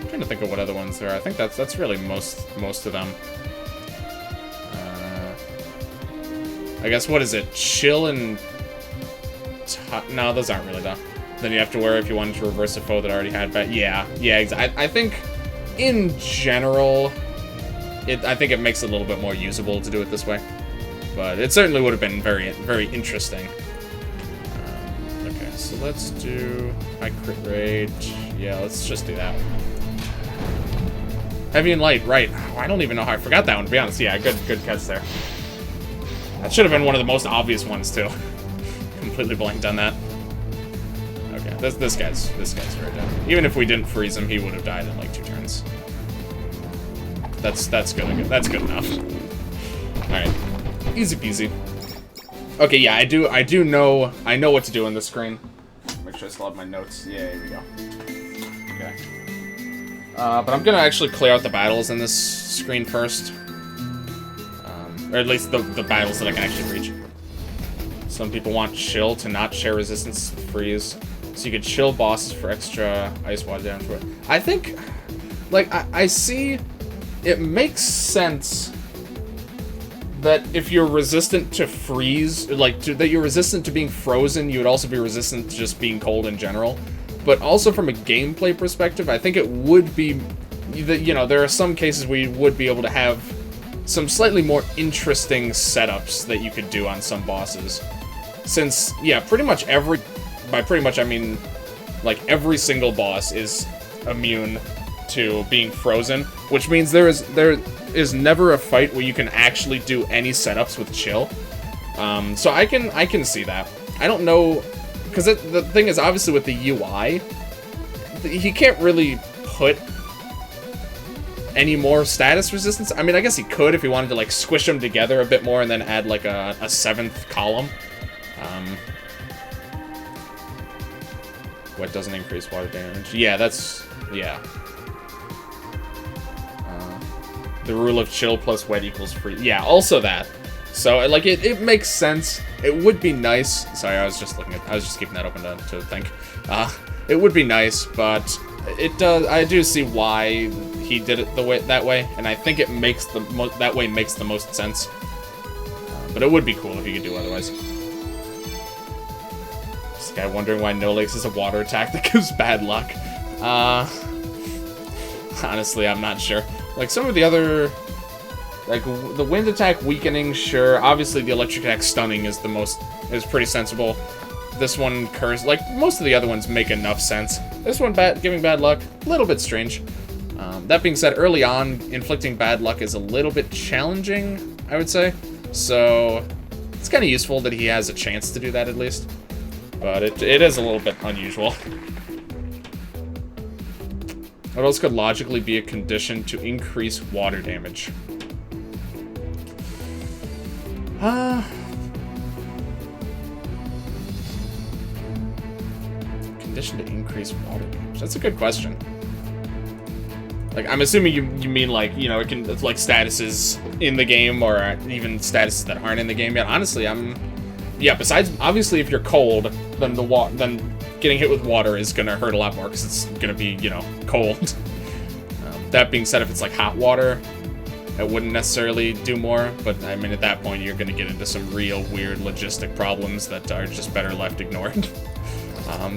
I'm trying to think of what other ones there are. I think that's really most of them. I guess, what is it? Chill and... No, those aren't really tough. Then you have to worry if you wanted to reverse a foe that already had bad. Yeah, exactly. I think, in general, I think it makes it a little bit more usable to do it this way. But it certainly would have been very, very interesting. Okay, so let's do high crit rate. Yeah, let's just do that. Heavy and light, right. Oh, I don't even know how I forgot that one, to be honest. Yeah, good catch there. That should have been one of the most obvious ones, too. Completely blanked on that. Okay, this guy's very dead. Even if we didn't freeze him, he would have died in like 2 turns. That's good. That's good enough. All right, easy peasy. Okay, yeah, I know what to do on this screen. Make sure I still have my notes. Yeah, here we go. Okay. But I'm gonna actually clear out the battles in this screen first. Or at least the battles that I can actually reach. Some people want chill to not share resistance to freeze. So you could chill bosses for extra ice water damage. I think, like, I see it makes sense that if you're resistant to freeze, like, that you're resistant to being frozen, you would also be resistant to just being cold in general. But also from a gameplay perspective, I think it would be, you know, there are some cases where you would be able to have some slightly more interesting setups that you could do on some bosses. Since, yeah, pretty much by pretty much I mean, like, every single boss is immune to being frozen, which means there is never a fight where you can actually do any setups with chill. So I can see that. I don't know, because the thing is, obviously with the UI, he can't really put any more status resistance. I mean, I guess he could if he wanted to, like, squish them together a bit more and then add, like, a 7th column. Wet doesn't increase water damage. Yeah, that's... yeah. The rule of chill plus wet equals free. Yeah, also that. So, like, it makes sense. It would be nice... Sorry, I was just keeping that open to think. It would be nice, but it does... I do see why he did it that way, and I think it makes that way makes the most sense. But it would be cool if he could do otherwise. This guy wondering why No Lakes is a water attack that gives bad luck. Honestly, I'm not sure. Like, some of the other... Like, the wind attack weakening, sure. Obviously, the electric attack stunning is is pretty sensible. This one, curse... Like, most of the other ones make enough sense. This one, giving bad luck, a little bit strange. That being said, early on, inflicting bad luck is a little bit challenging, I would say. So, it's kind of useful that he has a chance to do that, at least. But it is a little bit unusual. What else could logically be a condition to increase water damage? Condition to increase water damage. That's a good question. Like, I'm assuming you mean, like, you know, it's like statuses in the game, or even statuses that aren't in the game yet. Honestly, yeah, besides, obviously, if you're cold, then then getting hit with water is gonna hurt a lot more, because it's gonna be, you know, cold. That being said, if it's like hot water, it wouldn't necessarily do more, but I mean, at that point, you're gonna get into some real weird logistic problems that are just better left ignored.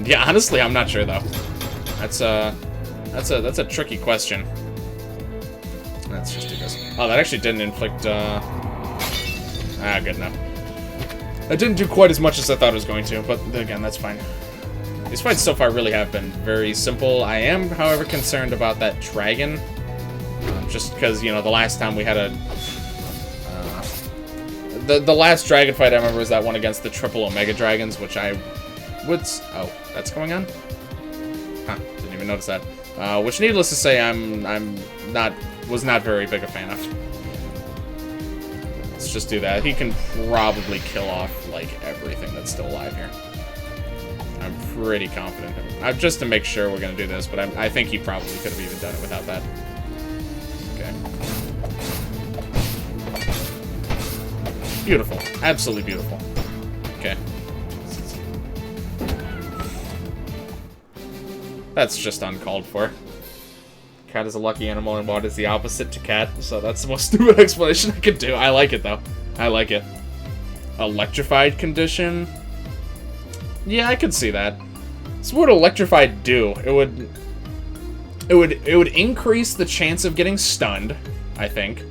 Yeah, honestly, I'm not sure, though. That's a tricky question. Let's just do this. Oh, that actually didn't inflict, good enough. It didn't do quite as much as I thought it was going to, but again, that's fine. These fights so far really have been very simple. I am, however, concerned about that dragon. Just because, you know, the last time we had a... the last dragon fight I remember was that one against the triple Omega Dragons, which I would... Oh, that's going on? Huh, didn't even notice that. Which, needless to say, was not very big a fan of. Let's just do that. He can probably kill off, like, everything that's still alive here. I'm pretty confident. Just to make sure we're gonna do this, but I think he probably could have even done it without that. Okay. Beautiful. Absolutely beautiful. Okay. That's just uncalled for. Cat is a lucky animal, and what is the opposite to cat? So that's the most stupid explanation I could do. I like it, though. I like it. Electrified condition? Yeah, I could see that. So what would electrified do? It would increase the chance of getting stunned, I think.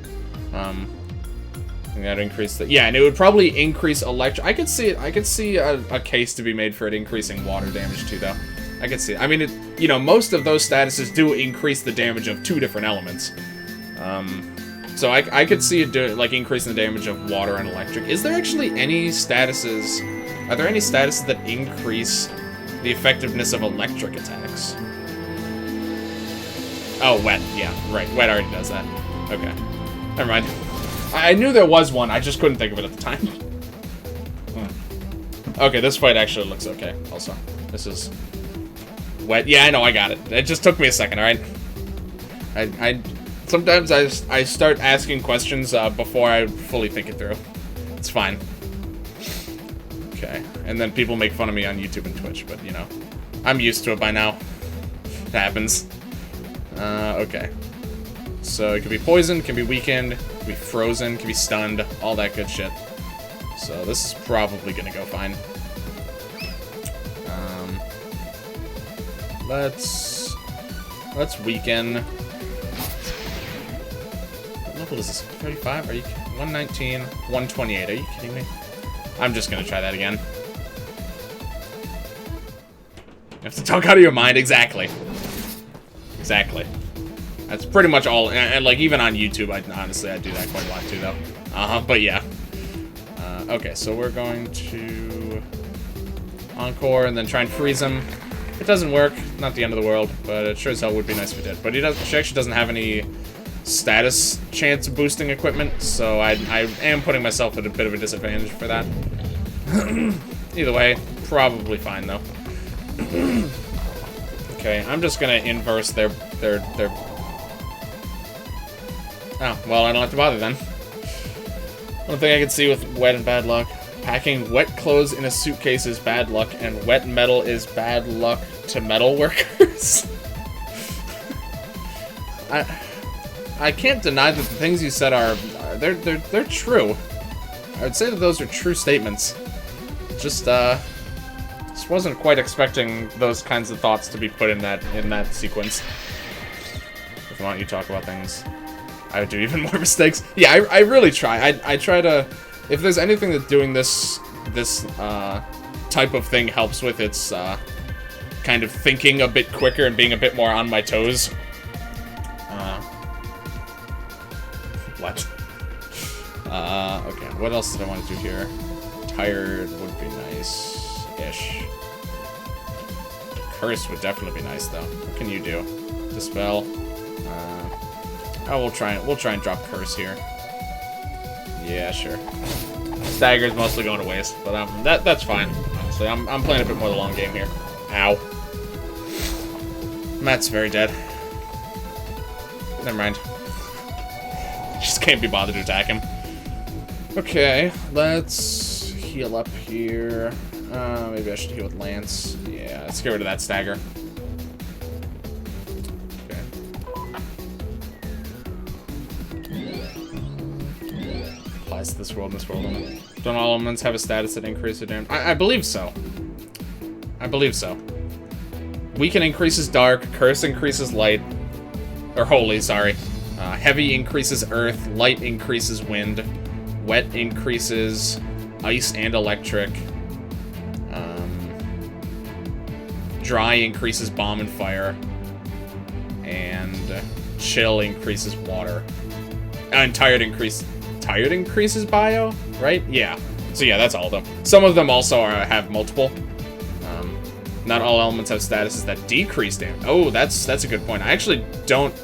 That'd increase the... Yeah, and it would probably increase I could see a case to be made for it increasing water damage, too, though. I could see it. I mean, you know, most of those statuses do increase the damage of 2 different elements. So I could see it like increasing the damage of water and electric. Is there actually any statuses? Are there any statuses that increase the effectiveness of electric attacks? Oh, wet. Yeah, right. Wet already does that. Okay. Never mind. I knew there was one. I just couldn't think of it at the time. Okay, this fight actually looks okay. Also, this is wet. Yeah, I know. I got it. It just took me a second. All right. Sometimes I start asking questions before I fully think it through. It's fine. Okay, and then people make fun of me on YouTube and Twitch, but, you know, I'm used to it by now. It happens. Okay. So it could be poisoned, can be weakened, can be frozen, can be stunned, all that good shit. So this is probably gonna go fine. Let's weaken. What level is this? 35? Are you 119? 128? Are you kidding me? I'm just gonna try that again. You have to talk out of your mind. Exactly. Exactly. That's pretty much all. And like, even on YouTube, honestly, I do that quite a lot too, though. But yeah. Okay, so we're going to Encore and then try and freeze him. If it doesn't work, not the end of the world, but it sure as hell would be nice if it did. But she actually doesn't have any status chance boosting equipment, so I am putting myself at a bit of a disadvantage for that. Either way, probably fine though. Okay, I'm just gonna inverse their... Oh, well, I don't have to bother then. One thing I can see with wet and bad luck. Packing wet clothes in a suitcase is bad luck, and wet metal is bad luck to metal workers. I can't deny that the things you said are... They're true. I would say that those are true statements. Just, Just wasn't quite expecting those kinds of thoughts to be put in that sequence. If I want you to talk about things, I would do even more mistakes. Yeah, I really try. I try to... If there's anything that doing this type of thing helps with, it's kind of thinking a bit quicker and being a bit more on my toes. What? Okay, what else did I want to do here? Tired would be nice-ish. Curse would definitely be nice, though. What can you do? Dispel. Oh, we'll try and drop Curse here. Yeah, sure. Stagger's mostly going to waste, but that's fine. Honestly, I'm playing a bit more the long game here. Ow. Matt's very dead. Never mind. Just can't be bothered to attack him. Okay, let's heal up here. Maybe I should heal with Lance. Yeah, let's get rid of that stagger. Okay. Applies to this world and this world. Don't all elements have a status that increases the damage? I believe so. I believe so. Weaken increases dark, curse increases light. Or holy, sorry. Heavy increases earth, light increases wind, wet increases ice and electric. Dry increases bomb and fire. And chill increases water. And tired increases bio, right? Yeah. So yeah, that's all of them. Some of them also have multiple. Not all elements have statuses that decrease damage. Oh, that's a good point. I actually don't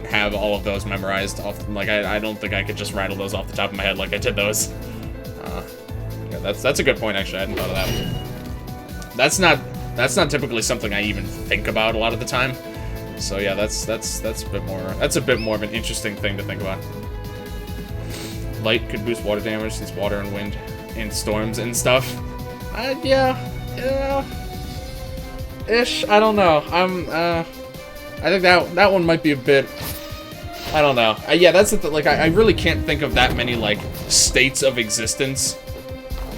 have all of those memorized off. Like I don't think I could just rattle those off the top of my head like I did those. Yeah, that's a good point. Actually, I hadn't thought of that. That's not typically something I even think about a lot of the time. So yeah, that's a bit more of an interesting thing to think about. Light could boost water damage since water and wind in storms and stuff. Yeah, ish. I don't know. I think that one might be a bit. I don't know. Yeah, that's the thing. Like I really can't think of that many like states of existence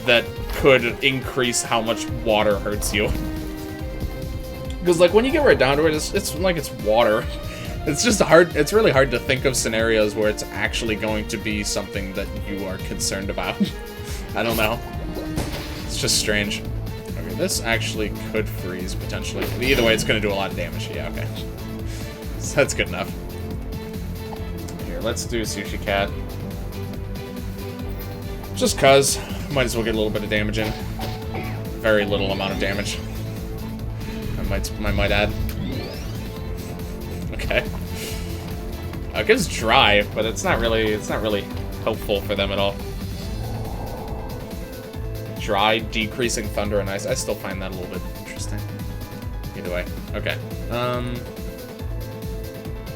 that could increase how much water hurts you. Because like when you get right down to it, it's like it's water. It's just hard. It's really hard to think of scenarios where it's actually going to be something that you are concerned about. I don't know. It's just strange. Okay, this actually could freeze potentially. Either way, it's going to do a lot of damage. Yeah, okay. So that's good enough. Here, let's do Sushi Cat. Just cause. Might as well get a little bit of damage in. Very little amount of damage. I might add. Okay. It gives dry, but it's not really helpful for them at all. Dry, decreasing thunder and ice. I still find that a little bit interesting. Either way. Okay.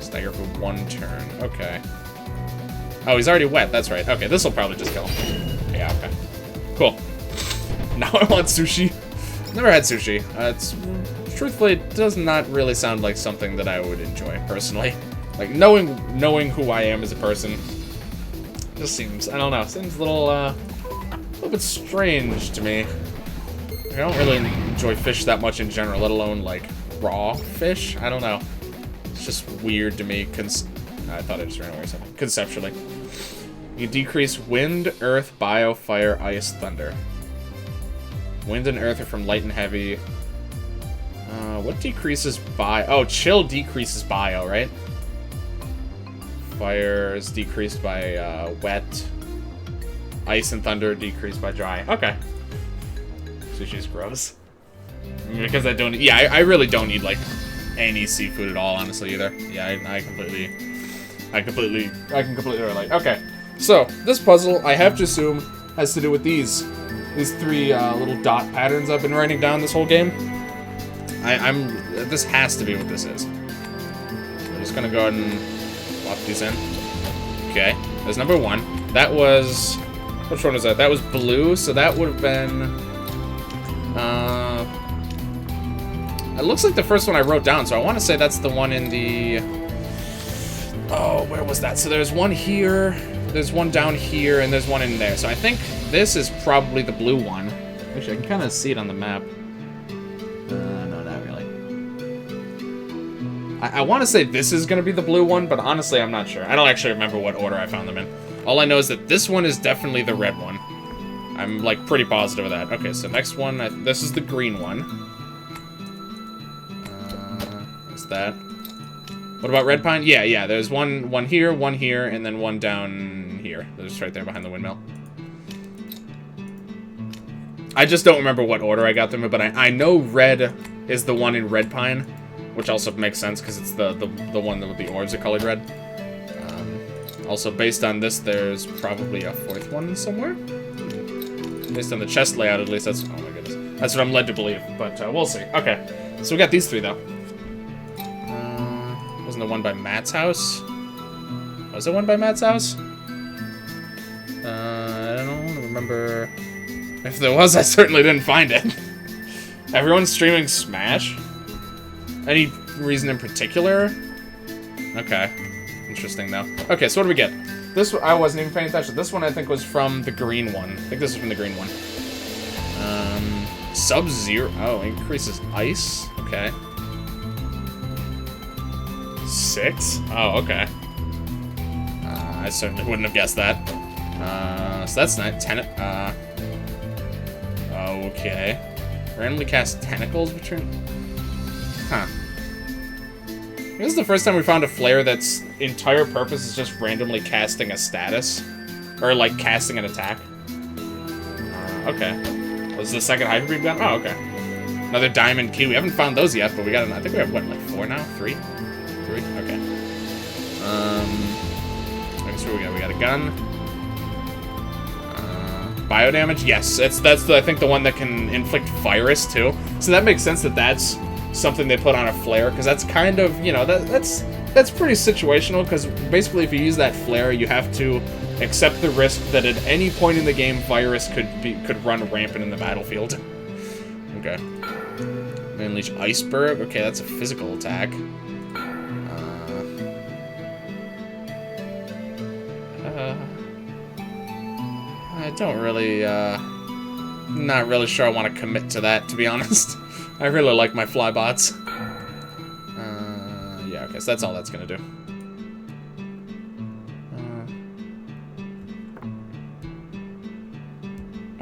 Stagger for 1 turn. Okay. Oh, he's already wet. That's right. Okay, this will probably just kill him. Yeah, okay. Cool. Now I want sushi. Never had sushi. Truthfully, it does not really sound like something that I would enjoy, personally. Like, knowing who I am as a person, just seems, I don't know, seems a little bit strange to me. I don't really enjoy fish that much in general, let alone, like, raw fish. I don't know. It's just weird to me, I thought I just ran away or something. Conceptually. You decrease wind, earth, bio, fire, ice, thunder. Wind and earth are from light and heavy. What decreases bio? Oh, chill decreases bio, right? Fire is decreased by wet. Ice and thunder decreased by dry. Okay. Sushi's gross. Because I don't. Yeah, I really don't need like any seafood at all, honestly, either. Yeah, I can completely relate. Okay, so this puzzle I have to assume has to do with these 3 little dot patterns I've been writing down this whole game. This has to be what this is. I'm just gonna go ahead and plop these in. Okay, there's number 1. That was, which one was that? That was blue, so that would have been, it looks like the first one I wrote down, so I want to say that's the one in the, oh, where was that? So there's one here, there's one down here, and there's one in there. So I think this is probably the blue one. Actually, I can kind of see it on the map. No, not really. I want to say this is going to be the blue one, but honestly, I'm not sure. I don't actually remember what order I found them in. All I know is that this one is definitely the red one. I'm, like, pretty positive of that. Okay, so next one, this is the green one. What's that? What about red pine? Yeah, there's one here, and then one down here. They're just right there behind the windmill. I just don't remember what order I got them in, but I know red is the one in red pine, which also makes sense because it's the one with the orbs are colored red. Also, based on this, there's probably a fourth one somewhere. Based on the chest layout, at least, that's... Oh my goodness. That's what I'm led to believe, but we'll see. Okay, so we got these three, though. Wasn't the one by Matt's house? Was it one by Matt's house? I don't remember... If there was, I certainly didn't find it. Everyone's streaming Smash? Any reason in particular? Okay. Interesting, though. Okay, so what do we get? This one, I wasn't even paying attention. This one, I think, was from the green one. I think this is from the green one. Sub-Zero. Oh, increases ice. Okay. 6? Oh, okay. I certainly wouldn't have guessed that. So that's not 10. Okay. Randomly cast tentacles between... Huh. This is the first time we found a flare that's entire purpose is just randomly casting a status. Or, like, casting an attack. Okay. Was the second Hyper Beam gun? Oh, okay. Another diamond key. We haven't found those yet, but we got... I think we have, what, like 4 now? 3? 3? Okay. I guess what we got? We got a gun. Bio damage? Yes. That's I think the one that can inflict virus, too. So that makes sense that that's something they put on a flare, because that's kind of, you know, that's pretty situational, because basically if you use that flare, you have to accept the risk that at any point in the game, virus could run rampant in the battlefield. Okay. Unleash Iceberg. Okay, that's a physical attack. I don't really, not really sure I want to commit to that, to be honest. I really like my flybots. Yeah, okay, so that's all that's gonna do.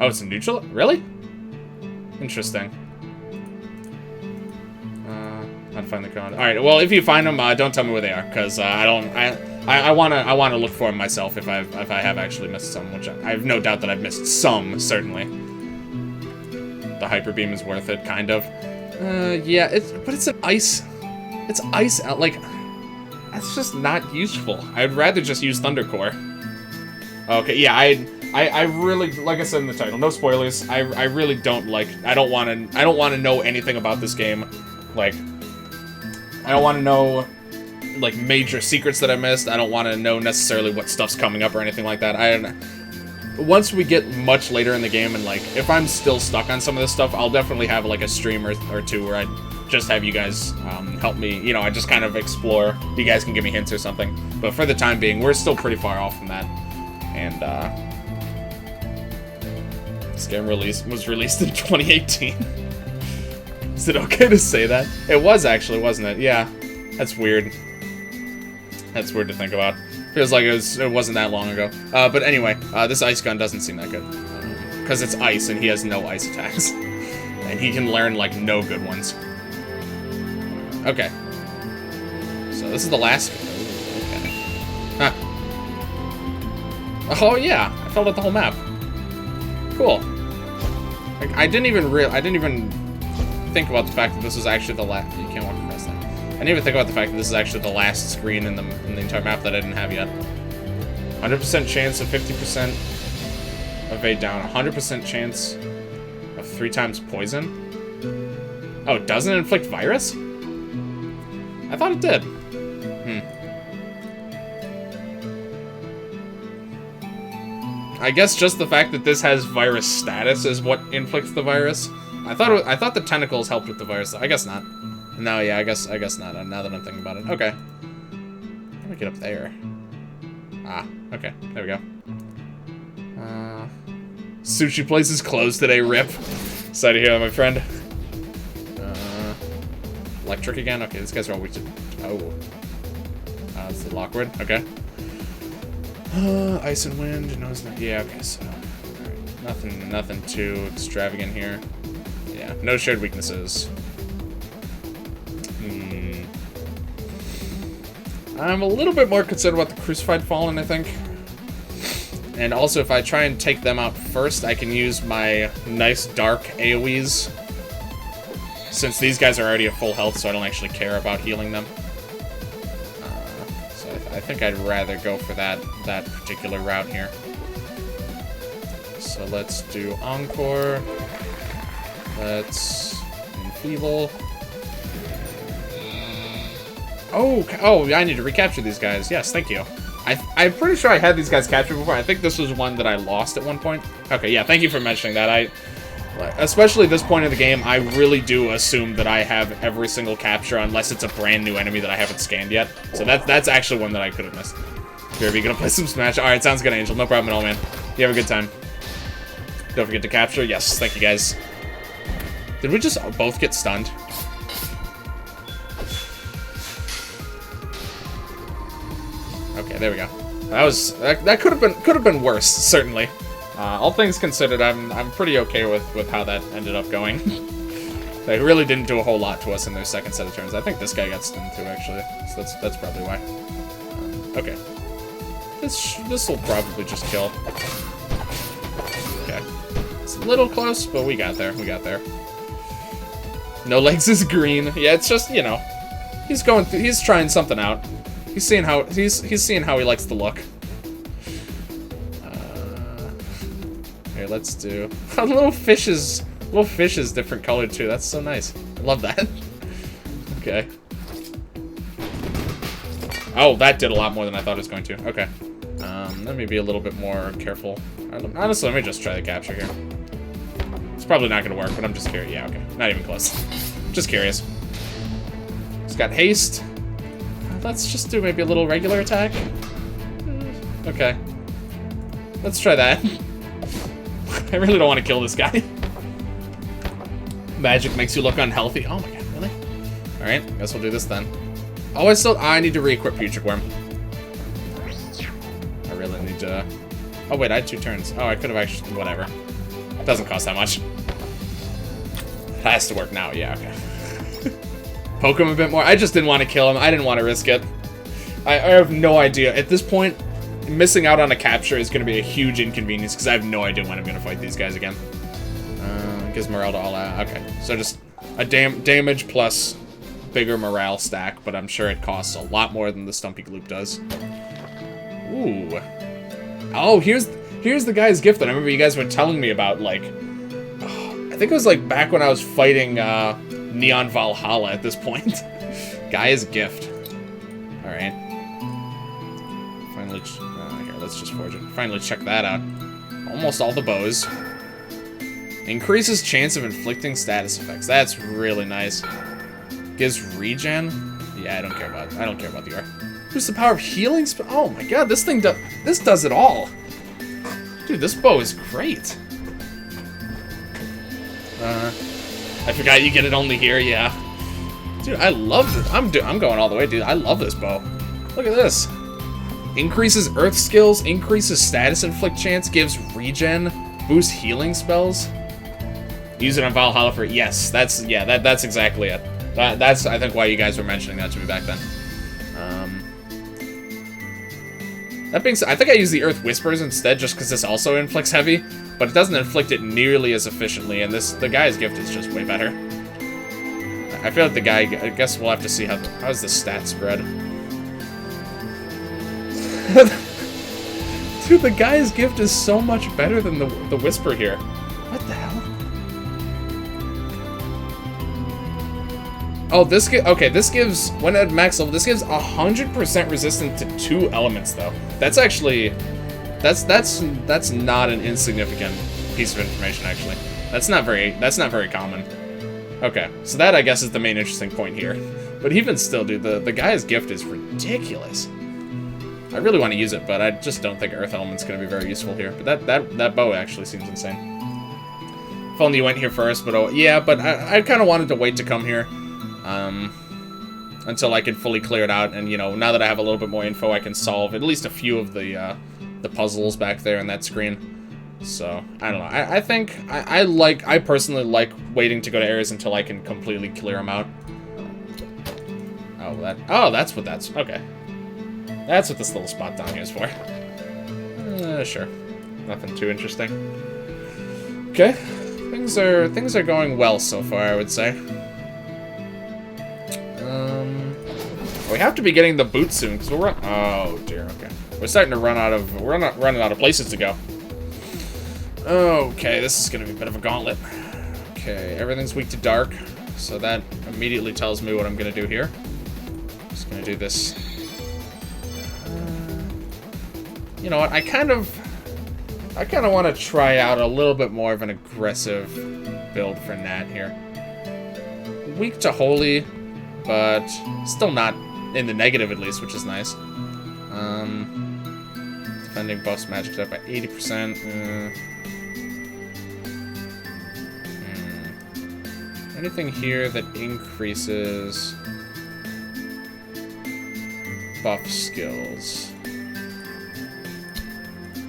Oh, it's a neutral? Really? Interesting. I'd find the code. Alright, well, if you find them, don't tell me where they are, because I wanna look for them myself if I have actually missed some, which I have no doubt that I've missed some, certainly. The Hyper Beam is worth it, kind of. Yeah, but it's an ice. It's ice out, like, that's just not useful. I'd rather just use Thunder Core. Okay, yeah, I really, like I said in the title, no spoilers. I really don't like. I don't want to know anything about this game. Like, I don't want to know, like, major secrets that I missed. I don't want to know necessarily what stuff's coming up or anything like that. Once we get much later in the game, and, like, if I'm still stuck on some of this stuff, I'll definitely have, like, a stream or two where I just have you guys help me. You know, I just kind of explore. You guys can give me hints or something. But for the time being, we're still pretty far off from that. And, this game was released in 2018. Is it okay to say that? It was, actually, wasn't it? Yeah. That's weird. That's weird to think about. Feels like it wasn't that long ago. But anyway, this ice gun doesn't seem that good. Because it's ice, and he has no ice attacks. And he can learn, like, no good ones. Okay. So this is the last... Okay. Huh. Oh, yeah. I filled out the whole map. Cool. Like, I didn't even think about the fact that this was actually the last... You can't walk across that. I didn't even think about the fact that this is actually the last screen in the entire map that I didn't have yet. 100% chance of 50% evade down. 100% chance of 3 times poison. Oh, it doesn't inflict virus? I thought it did. I guess just the fact that this has virus status is what inflicts the virus. I thought the tentacles helped with the virus. I guess not. No, yeah, I guess not. Now that I'm thinking about it. Okay. How do I get up there? Ah, okay. There we go. Sushi place is closed today, rip. Sorry to hear that, my friend. Electric again? Okay, these guys are all weak to... Oh. It's the Lockwood. Okay. Ice and wind. No, it's not... Yeah, okay, so... Alright. Nothing too extravagant here. Yeah, no shared weaknesses. I'm a little bit more concerned about the Crucified Fallen, I think. And also, if I try and take them out first, I can use my nice dark AoEs. Since these guys are already at full health, so I don't actually care about healing them. So I think I'd rather go for that particular route here. So let's do Encore. Let's Enfeeble. Oh, I need to recapture these guys. Yes, thank you. I'm pretty sure I had these guys captured before. I think this was one that I lost at one point. Okay, yeah, thank you for mentioning that. Especially at this point in the game, I really do assume that I have every single capture unless it's a brand new enemy that I haven't scanned yet. So that's actually one that I could have missed. Here, you gonna play some Smash? Alright, sounds good, Angel. No problem at all, man. You have a good time. Don't forget to capture. Yes, thank you, guys. Did we just both get stunned? Okay, there we go. That could have been worse, certainly. All things considered, I'm pretty okay with how that ended up going. They really didn't do a whole lot to us in their second set of turns. I think this guy got stunned too, actually. So that's probably why. Okay. This will probably just kill. Okay. It's a little close, but we got there. We got there. No legs is green. Yeah, it's just, you know, he's trying something out. He's seeing how he likes to look. Here, let's do a little fish is different colored too. That's so nice. I love that. Okay. Oh, that did a lot more than I thought it was going to. Okay. Let me be a little bit more careful. Honestly, let me just try the capture here. It's probably not gonna work, but I'm just curious. Yeah, okay. Not even close. Just curious. It's got haste. Let's just do maybe a little regular attack. Okay. Let's try that. I really don't want to kill this guy. Magic makes you look unhealthy. Oh my god, really? Alright, guess we'll do this then. Oh, I need to re-equip Putrid Worm. I really need to... Oh wait, I had 2 turns. Oh, I could have actually... Whatever. It doesn't cost that much. It has to work now, yeah, okay. Poke him a bit more. I just didn't want to kill him. I didn't want to risk it. I have no idea. At this point, missing out on a capture is going to be a huge inconvenience because I have no idea when I'm going to fight these guys again. Gives morale to all out. Okay, so just a damage plus bigger morale stack, but I'm sure it costs a lot more than the Stumpy Gloop does. Ooh. Oh, here's the guy's gift that I remember you guys were telling me about, like... I think it was, like, back when I was fighting, Neon Valhalla at this point. Guy's gift. Alright. Finally, here, let's just forge it. Finally check that out. Almost all the bows. Increases chance of inflicting status effects. That's really nice. Gives regen. Yeah, I don't care about the R. Boosts the power of healing. Oh my god, this thing does it all. Dude, this bow is great. I forgot you get it only here. Yeah. Dude, I love this. I'm going all the way, dude. I love this bow. Look at this. Increases earth skills, increases status inflict chance, gives regen, boosts healing spells. Use it on Valhalla for... Yes, that's exactly it. That's, I think, why you guys were mentioning that to me back then. That being said, I think I use the Earth Whispers instead just because this also inflicts heavy, but it doesn't inflict it nearly as efficiently, and the guy's gift is just way better. I feel like the guy... I guess we'll have to see how's the stat spread. Dude, the guy's gift is so much better than the Whisper here. What the hell? Oh, this gives, when at max level, this gives 100% resistance to 2 elements, though. That's actually, that's not an insignificant piece of information, actually. That's not very common. Okay, so that, I guess, is the main interesting point here. But even still, dude, the guy's gift is ridiculous. I really want to use it, but I just don't think Earth Element's going to be very useful here. But that bow actually seems insane. If only you went here first, but oh, yeah, but I kind of wanted to wait to come here. Until I could fully clear it out, and, you know, now that I have a little bit more info, I can solve at least a few of the puzzles back there on that screen. So, I don't know. I think, I personally like waiting to go to areas until I can completely clear them out. Oh, that's what that's, okay. That's what this little spot down here is for. Sure. Nothing too interesting. Okay. Things are going well so far, I would say. We have to be getting the boot soon, because we're oh dear, okay. We're starting to run out of, we're not running out of places to go. Okay, this is gonna be a bit of a gauntlet. Okay, everything's weak to dark, so that immediately tells me what I'm gonna do here. Just gonna do this. You know what, I kind of want to try out a little bit more of an aggressive build for Nat here. Weak to holy, but still not in the negative at least, which is nice. Defending buffs magic up by 80%. Anything here that increases buff skills?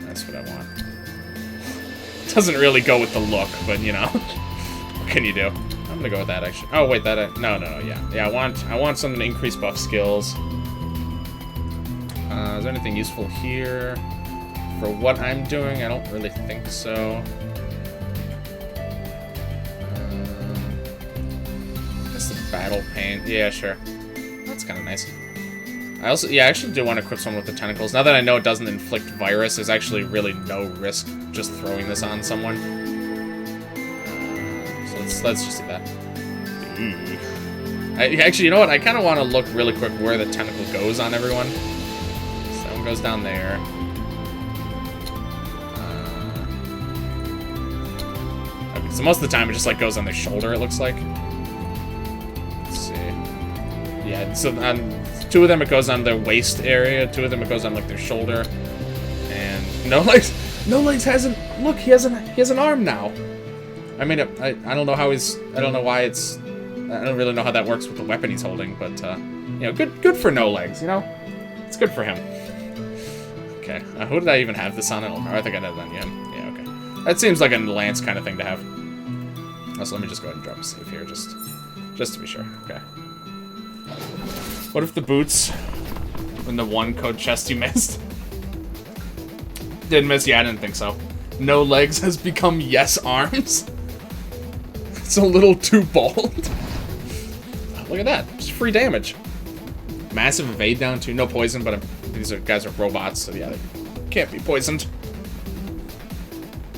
That's what I want. Doesn't really go with the look, but you know, what can you do? I'm gonna go with that actually. Oh wait, that no, yeah. I want something to increase buff skills. Is there anything useful here for what I'm doing? I don't really think so. That's the battle paint. Yeah, sure. That's kind of nice. I actually do want to equip someone with the tentacles. Now that I know it doesn't inflict virus, there's actually really no risk just throwing this on someone. So let's just do that. Actually, you know what? I kind of want to look really quick where the tentacle goes on everyone. So that one goes down there. Okay, so most of the time it just like goes on their shoulder, it looks like. Let's see. Yeah, so on 2 of them it goes on their waist area, 2 of them it goes on like their shoulder, and no legs. No legs hasn't. Look, he has an arm now. I mean, I don't know how he's. I don't know why it's. I don't really know how that works with the weapon he's holding, but you know, good for no legs. You know, it's good for him. Okay, who did I even have this on? I don't remember. I think I had it on him. Yeah, okay. That seems like a lance kind of thing to have. Also, let me just go ahead and drop a save here, just to be sure. Okay. What if the boots in the one code chest you missed? Didn't miss? Yeah, I didn't think so. No legs has become yes arms. It's a little too bold. Look at that. Just free damage. Massive evade down to no poison, but these guys are robots, so yeah, they can't be poisoned.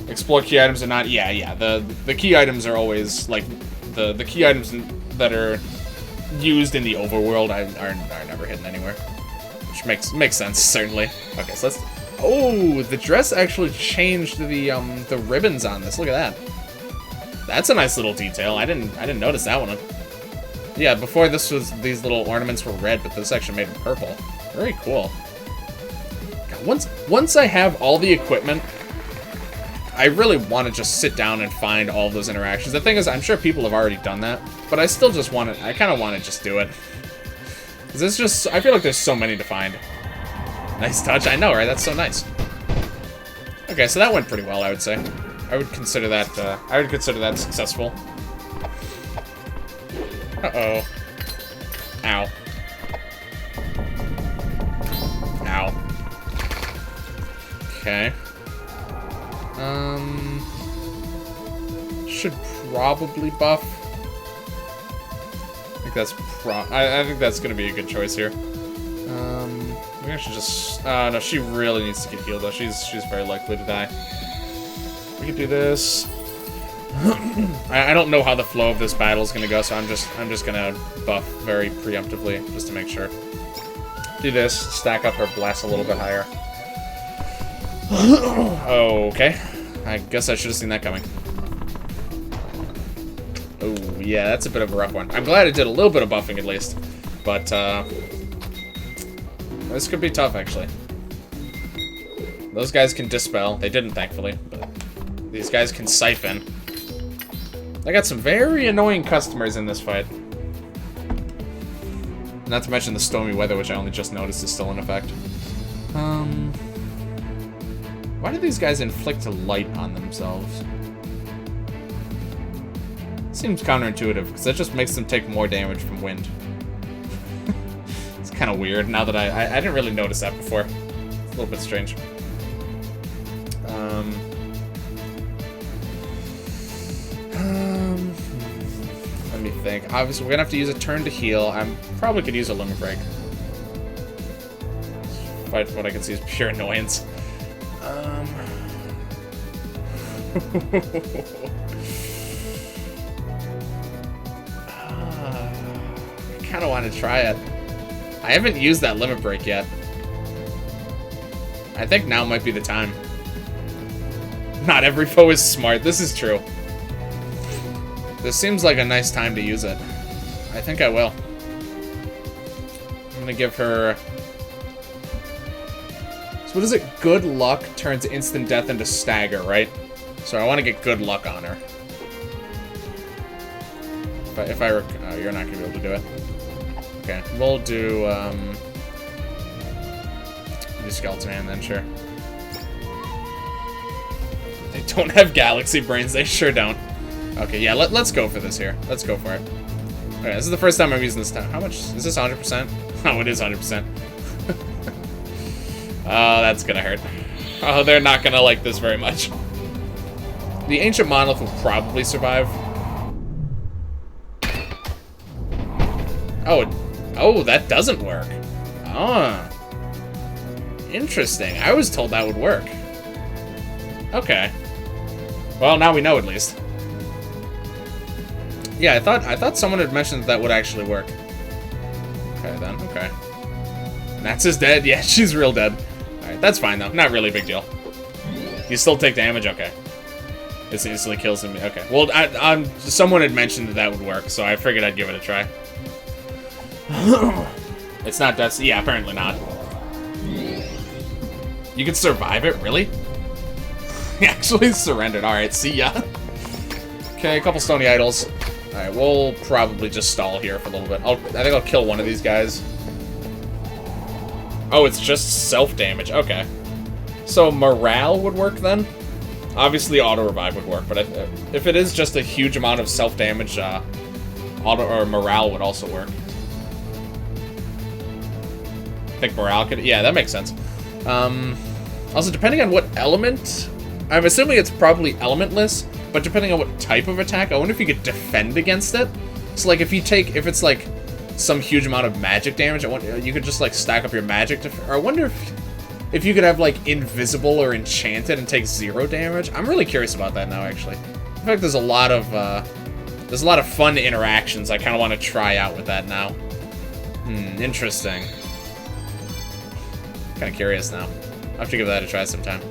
Explore key items are not. Yeah. The key items are always like the key items that are used in the overworld are never hidden anywhere, which makes sense certainly. Okay, so let's. Oh, the dress actually changed the ribbons on this. Look at that. That's a nice little detail. I didn't notice that one. Yeah, before these little ornaments were red, but this actually made them purple. Very cool. God, once I have all the equipment, I really want to just sit down and find all of those interactions. The thing is, I'm sure people have already done that, but I still just want to. I kind of want to just do it. Cause it's just. I feel like there's so many to find. Nice touch. I know, right? That's so nice. Okay, so that went pretty well, I would say. I would consider that. I would consider that successful. Uh-oh. Ow. Ow. Okay. Should probably buff. I think that's gonna be a good choice here. Maybe I should just. No, she really needs to get healed though. She's very likely to die. We can do this. I don't know how the flow of this battle is gonna go, so I'm just gonna buff very preemptively just to make sure. Do this, stack up her blast a little bit higher. Okay, I guess I should have seen that coming. Oh yeah, that's a bit of a rough one. I'm glad it did a little bit of buffing at least, but this could be tough actually. Those guys can dispel. They didn't, thankfully, but these guys can siphon. I got some very annoying customers in this fight. Not to mention the stormy weather, which I only just noticed is still in effect. Why do these guys inflict light on themselves? Seems counterintuitive, because that just makes them take more damage from wind. It's kind of weird, now that I didn't really notice that before. It's a little bit strange. Let me think. Obviously, we're gonna have to use a turn to heal. I'm probably could use a limit break. Fight, what I can see is pure annoyance. I kind of want to try it. I haven't used that limit break yet. I think now might be the time. Not every foe is smart. This is true. This seems like a nice time to use it. I think I will. I'm gonna give her... So what is it? Good luck turns instant death into stagger, right? So I want to get good luck on her. If I oh, you're not gonna be able to do it. Okay, we'll do Skeleton Hand then, sure. They don't have galaxy brains. They sure don't. Okay, yeah, let's go for this here. Let's go for it. Okay, this is the first time I'm using this time. How much? Is this 100%? Oh, it is 100%. Oh, that's gonna hurt. Oh, they're not gonna like this very much. The Ancient Monolith will probably survive. Oh, that doesn't work. Ah. Interesting. I was told that would work. Okay. Well, now we know at least. Yeah, I thought someone had mentioned that would actually work. Okay, then. Okay. Nats is dead. Yeah, she's real dead. Alright, that's fine, though. Not really a big deal. You still take damage? Okay. This instantly kills him. Okay. Well, someone had mentioned that would work, so I figured I'd give it a try. It's not death. Yeah, apparently not. You can survive it? Really? He actually surrendered. Alright, see ya. Okay, a couple stony idols. Alright, we'll probably just stall here for a little bit. I think I'll kill one of these guys. Oh, it's just self-damage. Okay. So morale would work then? Obviously auto-revive would work, but if it is just a huge amount of self-damage, auto or morale would also work. I think morale could... Yeah, that makes sense. Also, depending on what element... I'm assuming it's probably elementless, but depending on what type of attack, I wonder if you could defend against it. So, like, if it's, like, some huge amount of magic damage, you could just, like, stack up your magic... Or I wonder if you could have, like, invisible or enchanted and take 0 damage. I'm really curious about that now, actually. In fact, there's a lot of fun interactions I kind of want to try out with that now. Interesting. Kind of curious now. I'll have to give that a try sometime.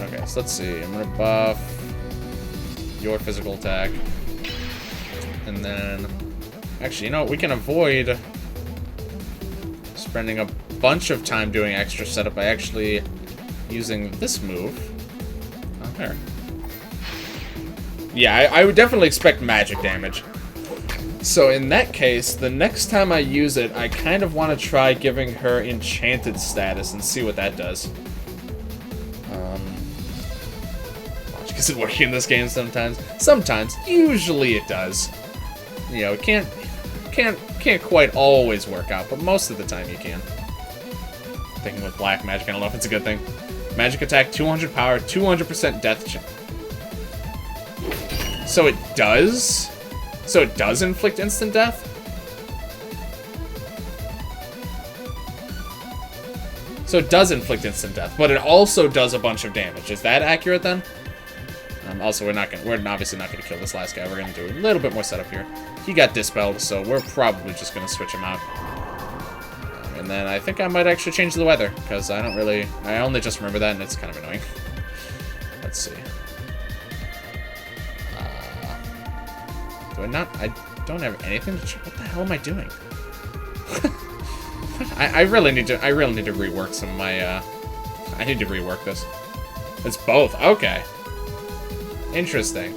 Okay, so let's see. I'm gonna buff your physical attack. And then... Actually, you know what? We can avoid spending a bunch of time doing extra setup by actually using this move. Oh, there. Yeah, I would definitely expect magic damage. So in that case, the next time I use it, I kind of want to try giving her enchanted status and see what that does. Is it working in this game sometimes? Sometimes. Usually it does. You know, it can't quite always work out, but most of the time you can. Thinking with black magic, I don't know if it's a good thing. Magic attack, 200 power, 200% death chance. So it does? So it does inflict instant death? So it does inflict instant death, but it also does a bunch of damage. Is that accurate then? Also, we're obviously not gonna kill this last guy. We're gonna do a little bit more setup here. He got dispelled, so we're probably just gonna switch him out. And then I think I might actually change the weather, because I only just remember that, and it's kind of annoying. Let's see. I don't have anything to... What the hell am I doing? I really need to rework some of my, I need to rework this. It's both. Okay. Interesting.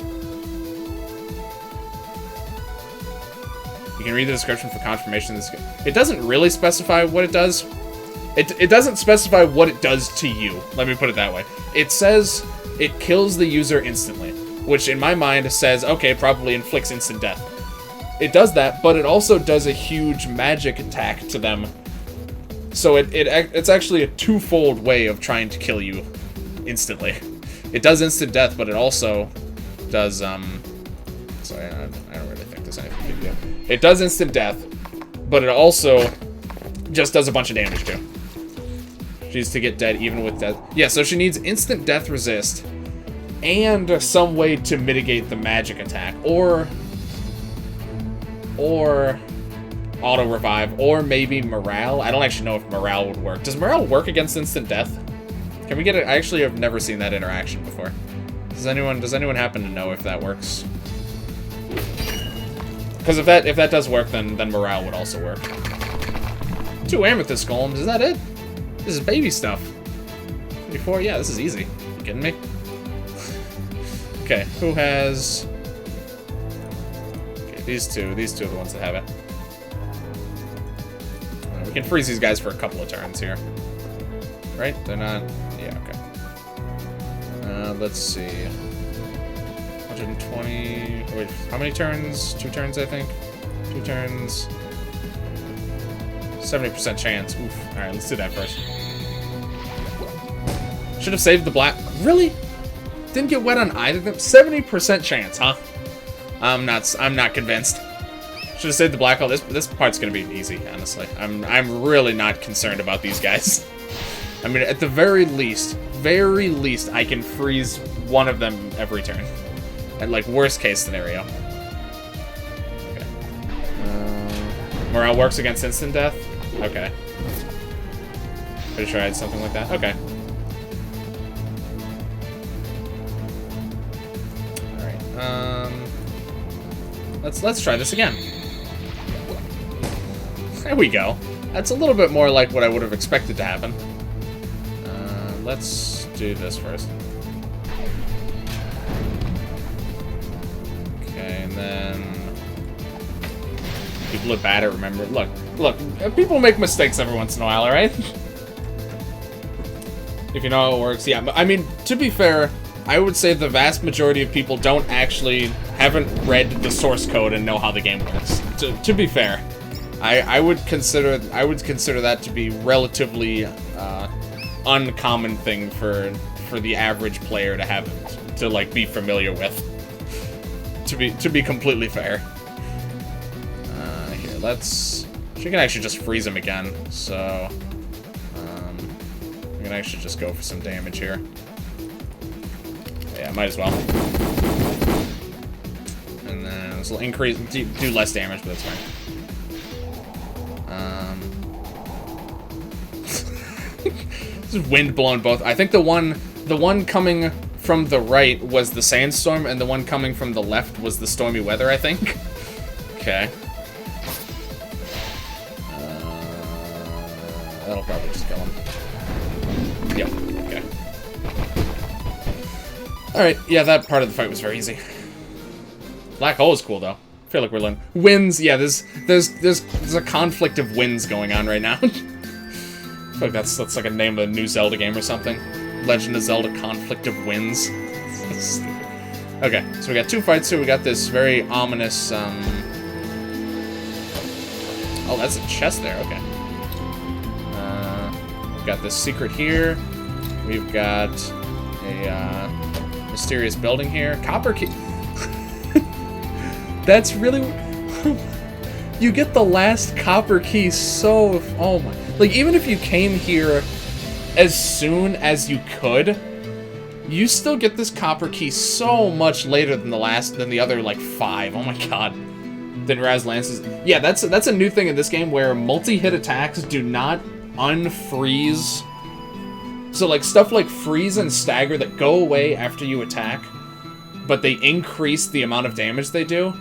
You can read the description for confirmation. It doesn't really specify what it does. It doesn't specify what it does to you. Let me put it that way. It says it kills the user instantly, which in my mind says, okay, probably inflicts instant death. It does that, but it also does a huge magic attack to them. So it's actually a twofold way of trying to kill you instantly. It does instant death, but it also does, sorry, I don't really think there's anything you can do. It does instant death, but it also just does a bunch of damage too. She needs to get dead even with death. Yeah, so she needs instant death resist and some way to mitigate the magic attack, or auto revive, or maybe morale. I don't actually know if morale would work. Does morale work against instant death? Can we get it? I actually have never seen that interaction before. Does anyone happen to know if that works? Because if that does work, then morale would also work. 2 amethyst golems, is that it? This is baby stuff. 24, yeah, this is easy. You kidding me? Okay, who has... Okay, these two are the ones that have it. We can freeze these guys for a couple of turns here. Right? They're not... Yeah, okay. Let's see. 120... Wait, how many turns? 2 turns, I think? 2 turns. 70% chance. Oof. Alright, let's do that first. Should have saved the black... Really? Didn't get wet on either of them? 70% chance, huh? I'm not convinced. Should have saved the black hole. This part's gonna be easy, honestly. I'm really not concerned about these guys. I mean, at the very least, I can freeze one of them every turn. At, like, worst case scenario. Okay. Morale works against instant death? Okay. Pretty sure I had something like that. Okay. Alright, let's try this again. There we go. That's a little bit more like what I would have expected to happen. Let's do this first. Okay, and then... People are bad at remember. Look, people make mistakes every once in a while, alright? If you know how it works, yeah. But I mean, to be fair, I would say the vast majority of people haven't read the source code and know how the game works. To be fair. I would consider that to be relatively uncommon thing for the average player to have to like be familiar with. To be completely fair. Here, she can actually just freeze him again. So we can actually just go for some damage here. Yeah, might as well. And then this will increase, do less damage, but that's fine. This is wind blowing both. I think the one coming from the right was the sandstorm, and the one coming from the left was the stormy weather, I think. Okay. That'll probably just kill him. Yep. Okay. Alright, yeah, that part of the fight was very easy. Black hole is cool, though. I feel like we're learning. Winds, yeah, there's a conflict of winds going on right now. I feel like that's like a name of a new Zelda game or something. Legend of Zelda Conflict of Winds. Okay, so we got 2 fights here. We got this very ominous, Oh, that's a chest there, okay. We've got this secret here. We've got a, mysterious building here. Copper key. That's really... You get the last copper key so... Oh my... Like, even if you came here as soon as you could, you still get this copper key so much later than the other, like, 5. Oh my god. Than Raz Lance's... Yeah, that's a new thing in this game where multi-hit attacks do not unfreeze. So, like, stuff like freeze and stagger that go away after you attack, but they increase the amount of damage they do.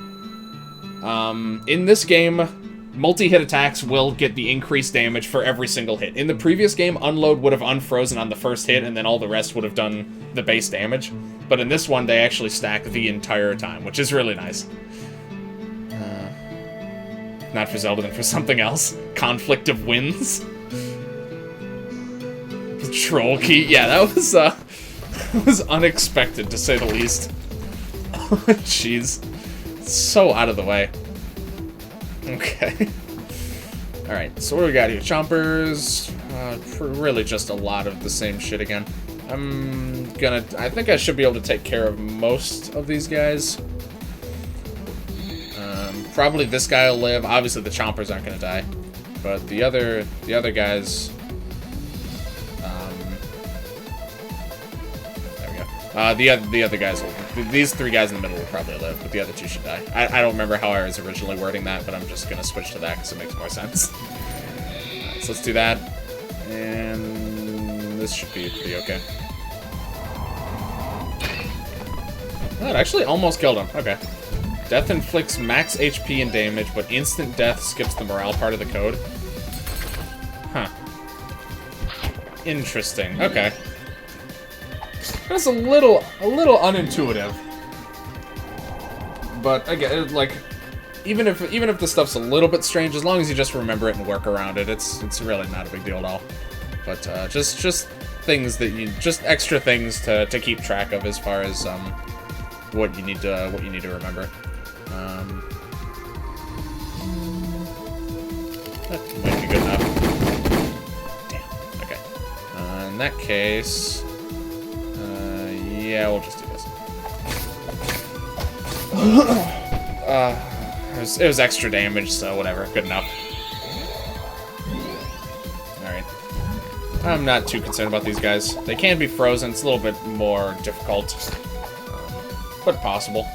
In this game, multi-hit attacks will get the increased damage for every single hit. In the previous game, Unload would have unfrozen on the first hit, and then all the rest would have done the base damage. But in this one, they actually stack the entire time, which is really nice. Not for Zelda, then for something else. Conflict of Winds. The troll key. Yeah, that was, was unexpected, to say the least. Jeez. So out of the way. Okay. Alright, so what do we got here? Chompers. Really just a lot of the same shit again. I think I should be able to take care of most of these guys. Probably this guy will live. Obviously the Chompers aren't gonna die. But the other guys... there we go. The other guys will... These 3 guys in the middle will probably live, but the other 2 should die. I don't remember how I was originally wording that, but I'm just gonna switch to that because it makes more sense. Alright, so let's do that. And... this should be pretty okay. That actually almost killed him. Okay. Death inflicts max HP and damage, but instant death skips the morale part of the code. Huh. Interesting. Okay. That's a little unintuitive. But again, like, even if the stuff's a little bit strange, as long as you just remember it and work around it, it's really not a big deal at all. But just things that just extra things to keep track of as far as what you need to remember. That might be good enough. Damn. Okay. In that case, yeah, we'll just do this. It was extra damage, so whatever. Good enough. Alright. I'm not too concerned about these guys. They can be frozen. It's a little bit more difficult, but possible.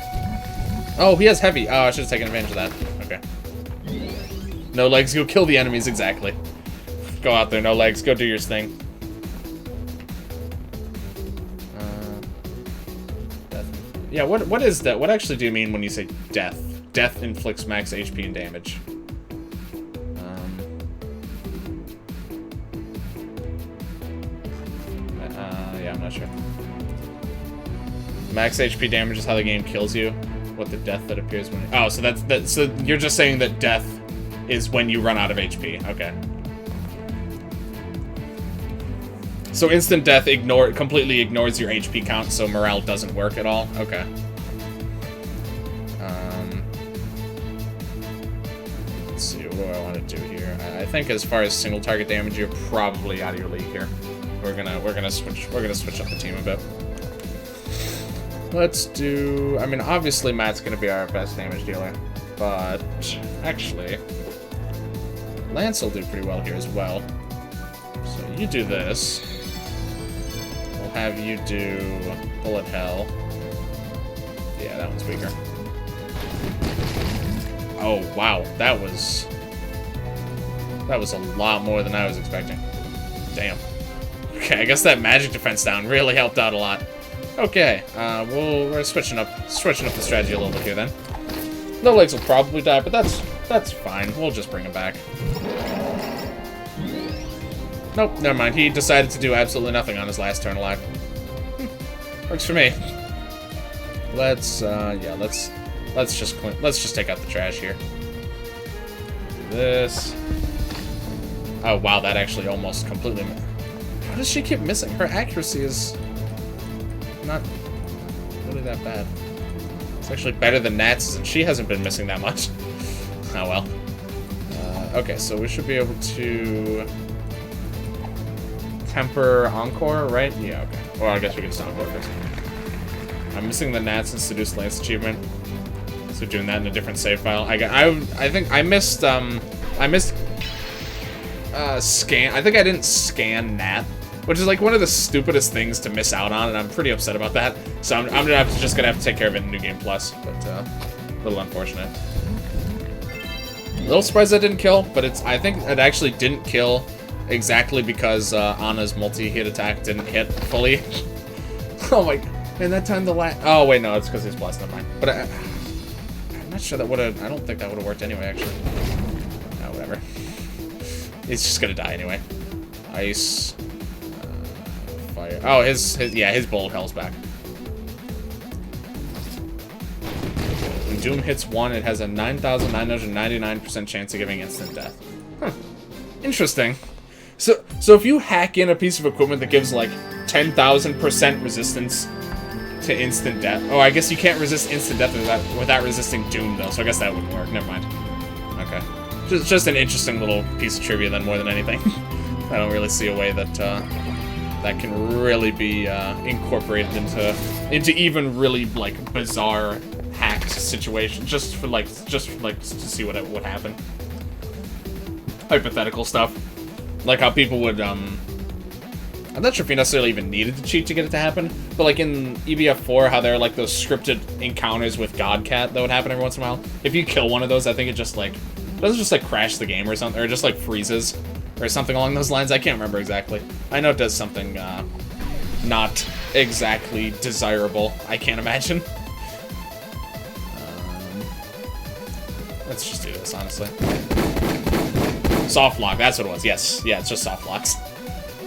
Oh, he has heavy. Oh, I should have taken advantage of that. Okay. No legs, go kill the enemies, exactly. Go out there, no legs, go do your thing. Yeah, what is that? What actually do you mean when you say death? Death inflicts max HP and damage. Yeah, I'm not sure. Max HP damage is how the game kills you. What the death that appears when... Oh, so that's so you're just saying that death is when you run out of HP. Okay. So instant death completely ignores your HP count, so morale doesn't work at all? Okay. Let's see, what do I want to do here? I think as far as single target damage, you're probably out of your league here. We're gonna switch up the team a bit. Let's do... I mean, obviously Matt's gonna be our best damage dealer, but actually, Lance will do pretty well here as well. So you do this. We'll have you do Bullet Hell. Yeah, that one's weaker. Oh, wow. That was a lot more than I was expecting. Damn. Okay, I guess that magic defense down really helped out a lot. Okay, we're switching up the strategy a little bit here then. No legs will probably die, but that's fine. We'll just bring him back. Nope, never mind. He decided to do absolutely nothing on his last turn alive. Works for me. Let's just take out the trash here. Do this. Oh wow, that actually almost completely. How does she keep missing? Her accuracy is not really that bad. It's actually better than Nat's, and she hasn't been missing that much. Oh well. Okay, so we should be able to temper Encore, right? Yeah, okay. Well, I guess we can just Encore first. I'm missing the Nats and Seduce Lance achievement, so doing that in a different save file. I think I missed scan. I think I didn't scan Nat, which is like one of the stupidest things to miss out on, and I'm pretty upset about that. So I'm just gonna have to take care of it in New Game Plus, but a little unfortunate. A little surprised I didn't kill, but I think it actually didn't kill exactly because Anna's multi-hit attack didn't hit fully. Oh my! And that time the last. Oh wait, no, it's because he's plus. Never mind. But I'm not sure that would have. I don't think that would have worked anyway. Actually, no, whatever. He's just gonna die anyway. Ice. Fire. Oh, his bullet hell's back. Doom hits one, it has a 9,999% chance of giving instant death. Huh. Interesting. So if you hack in a piece of equipment that gives, like, 10,000% resistance to instant death... Oh, I guess you can't resist instant death without resisting Doom, though, so I guess that wouldn't work. Never mind. Okay. Just an interesting little piece of trivia, then, more than anything. I don't really see a way that, that can really be, incorporated into even really, like, bizarre hacked situation, just to see what would happen. Hypothetical stuff. Like how people would, I'm not sure if you necessarily even needed to cheat to get it to happen, but like in EBF5, how there are like those scripted encounters with Godcat that would happen every once in a while. If you kill one of those, I think it just like, doesn't just like crash the game or something, or just like freezes, or something along those lines. I can't remember exactly. I know it does something, not exactly desirable, I can't imagine. Let's just do this, honestly. Soft lock, that's what it was. Yes, yeah, it's just soft locks.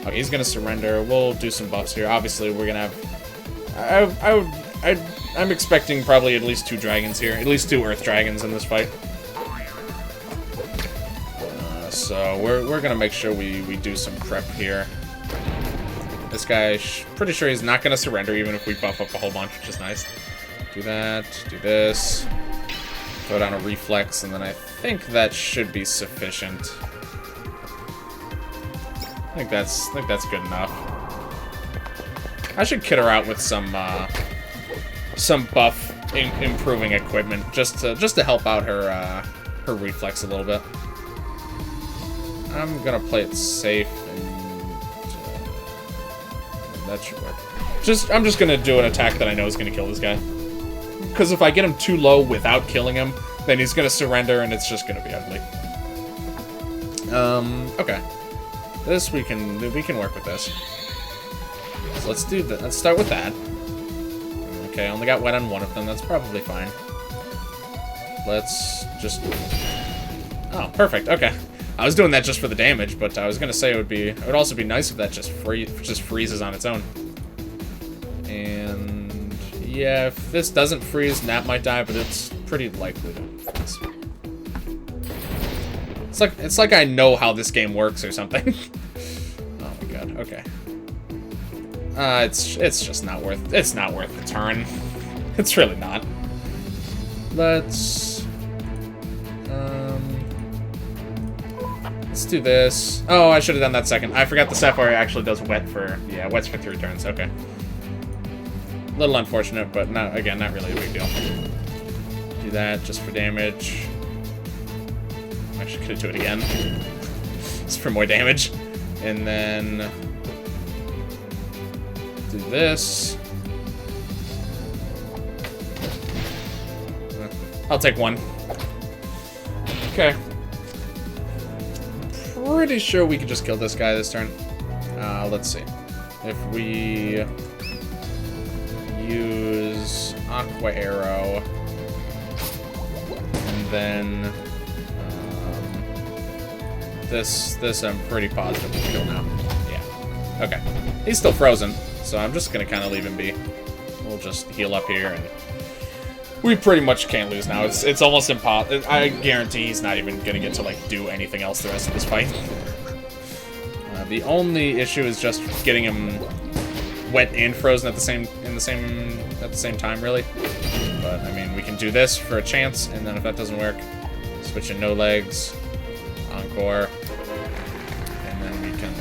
Okay, he's gonna surrender. We'll do some buffs here. Obviously, we're gonna have... I'm expecting probably at least 2 dragons here. At least 2 earth dragons in this fight. So we're gonna make sure we do some prep here. This guy, pretty sure he's not gonna surrender even if we buff up a whole bunch, which is nice. Do that, do this. Throw down a reflex, and then I think that should be sufficient. I think that's good enough. I should kit her out with some buff improving equipment just to help out her her reflex a little bit. I'm gonna play it safe, and that should work. I'm just gonna do an attack that I know is gonna kill this guy. Because if I get him too low without killing him, then he's gonna surrender, and it's just gonna be ugly. Okay. This we can work with this. So let's do that. Let's start with that. Okay, I only got wet on one of them. That's probably fine. Let's just... Oh, perfect. Okay. I was doing that just for the damage, but I was gonna say it would also be nice if that just freezes on its own. And yeah, if this doesn't freeze, Nat might die, but it's pretty likely to freeze. It's like I know how this game works or something. Oh my god. Okay. It's just not worth the turn. It's really not. Let's do this. Oh, I should have done that second. I forgot the Sapphire actually does wets for 3 turns. Okay. A little unfortunate, but again, not really a big deal. Do that just for damage. Actually, could do it again. Just for more damage. And then do this. I'll take 1. Okay. Pretty sure we can just kill this guy this turn. Let's see. If we use Aqua Arrow, and then this I'm pretty positive will kill now. Yeah. Okay. He's still frozen, so I'm just gonna kind of leave him be. We'll just heal up here, and we pretty much can't lose now. It's almost impossible. I guarantee he's not even gonna get to like do anything else the rest of this fight. The only issue is just getting him wet and frozen at the same time, really. But I mean, we can do this for a chance, and then if that doesn't work, switch in no legs, encore, and then we can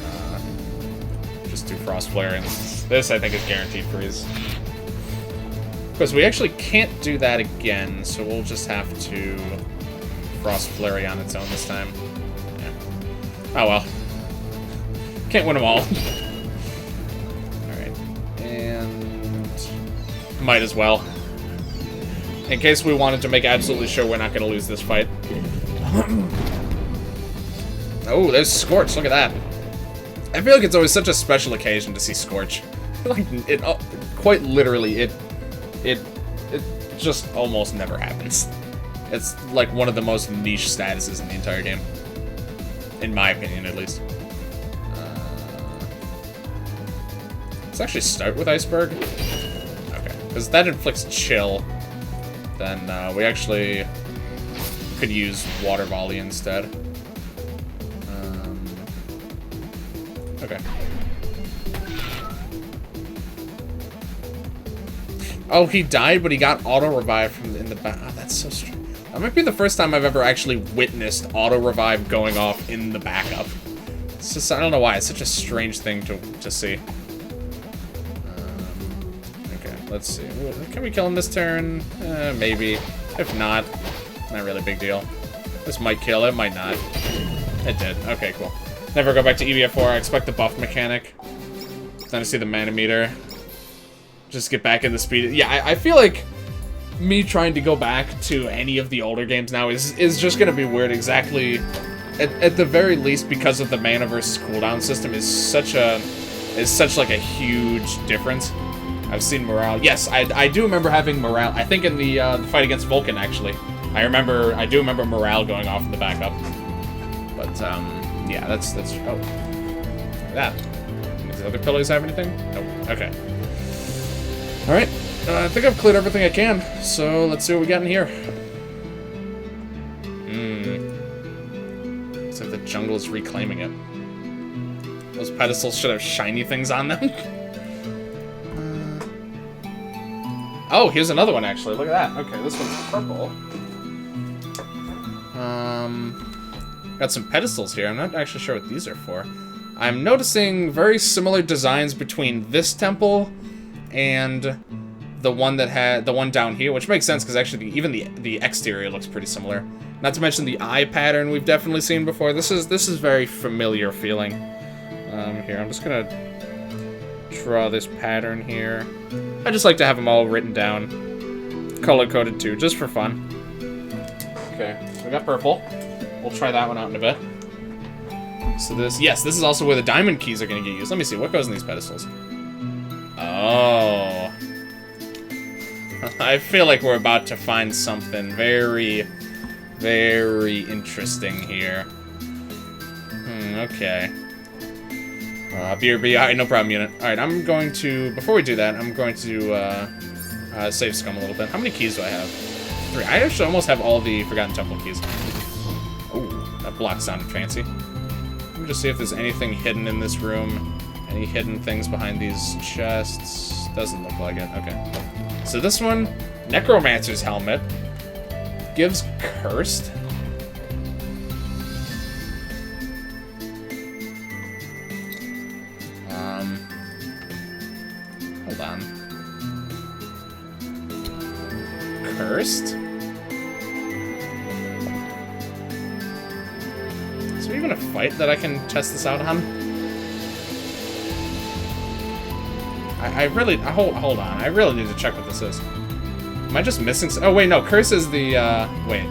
just do frost flare, and this I think is guaranteed freeze. Because we actually can't do that again, so we'll just have to frost flurry on its own this time. Yeah. Oh well. Can't win them all. Alright. And might as well. In case we wanted to make absolutely sure we're not going to lose this fight. Oh, there's Scorch. Look at that. I feel like it's always such a special occasion to see Scorch. I feel like it, quite literally, it just almost never happens. It's like one of the most niche statuses in the entire game. In my opinion, at least. Let's actually start with Iceberg. Okay, because that inflicts chill. then we actually could use water volley instead. Okay. Oh, he died, but he got auto-revive from in the back. Oh, that's so strange. That might be the first time I've ever actually witnessed auto-revive going off in the backup. It's just, I don't know why, it's such a strange thing to see. Okay, let's see. Can we kill him this turn? Maybe. If not really a big deal. This might kill, it might not. It did. Okay, cool. Never go back to EBF4. I expect the buff mechanic. Then I see the mana meter. Just get back in the speed. Yeah, I feel like me trying to go back to any of the older games now is just gonna be weird. Exactly, at the very least, because of the mana versus cooldown system is such like a huge difference. I've seen morale. Yes, I do remember having morale. I think in the fight against Vulcan, actually. I do remember morale going off in the backup. But yeah, that's oh, that. Does the other pillars have anything? Nope. Okay. All right. I think I've cleared everything I can. So let's see what we got in here. Looks like the jungle is reclaiming it. Those pedestals should have shiny things on them. Oh, here's another one, actually. Look at that. Okay, this one's purple. Got some pedestals here. I'm not actually sure what these are for. I'm noticing very similar designs between this temple and the one that had the one down here, which makes sense because actually even the exterior looks pretty similar. Not to mention the eye pattern we've definitely seen before. This is very familiar feeling. Here, I'm just gonna draw this pattern here. I just like to have them all written down, color-coded too, just for fun. Okay, so we got purple. We'll try that one out in a bit. So this is also where the diamond keys are going to get used. Let me see, what goes in these pedestals? Oh. I feel like we're about to find something very, very interesting here. Okay. BRB, alright, no problem, unit. Alright, I'm going to, before we do that, I'm going to save Scum a little bit. How many keys do I have? 3. I actually almost have all the Forgotten Temple keys. Oh, that block sounded fancy. Let me just see if there's anything hidden in this room. Any hidden things behind these chests? Doesn't look like it. Okay. So this one, Necromancer's Helmet, gives Cursed. Hold on. Cursed? Is there even a fight that I can test this out on? I really... Hold on. I really need to check what this is. Am I just missing... Oh, wait, no. Curse is the, wait.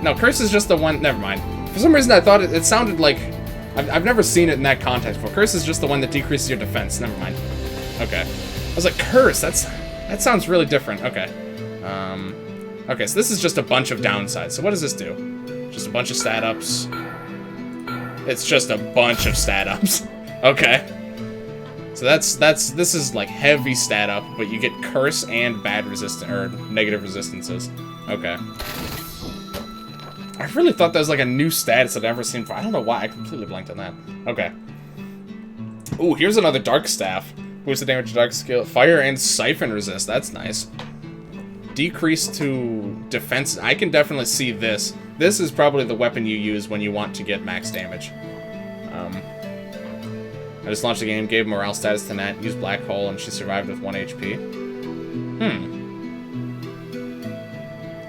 No, Curse is just the one... Never mind. For some reason, I thought it sounded like... I've never seen it in that context before. Curse is just the one that decreases your defense. Never mind. Okay. I was like, Curse? That sounds really different. Okay. Okay, so this is just a bunch of downsides. So what does this do? Just a bunch of stat ups. It's just a bunch of stat ups. Okay. So this is like heavy stat up, but you get curse and bad resistance or negative resistances. Okay. I really thought that was like a new status I'd never seen before. I don't know why, I completely blanked on that. Okay. Ooh, here's another Dark Staff. Boost the damage to Dark skill. Fire and Siphon resist, that's nice. Decrease to defense. I can definitely see this. This is probably the weapon you use when you want to get max damage. I just launched the game, gave morale status to Nat, used Black Hole, and she survived with 1 HP.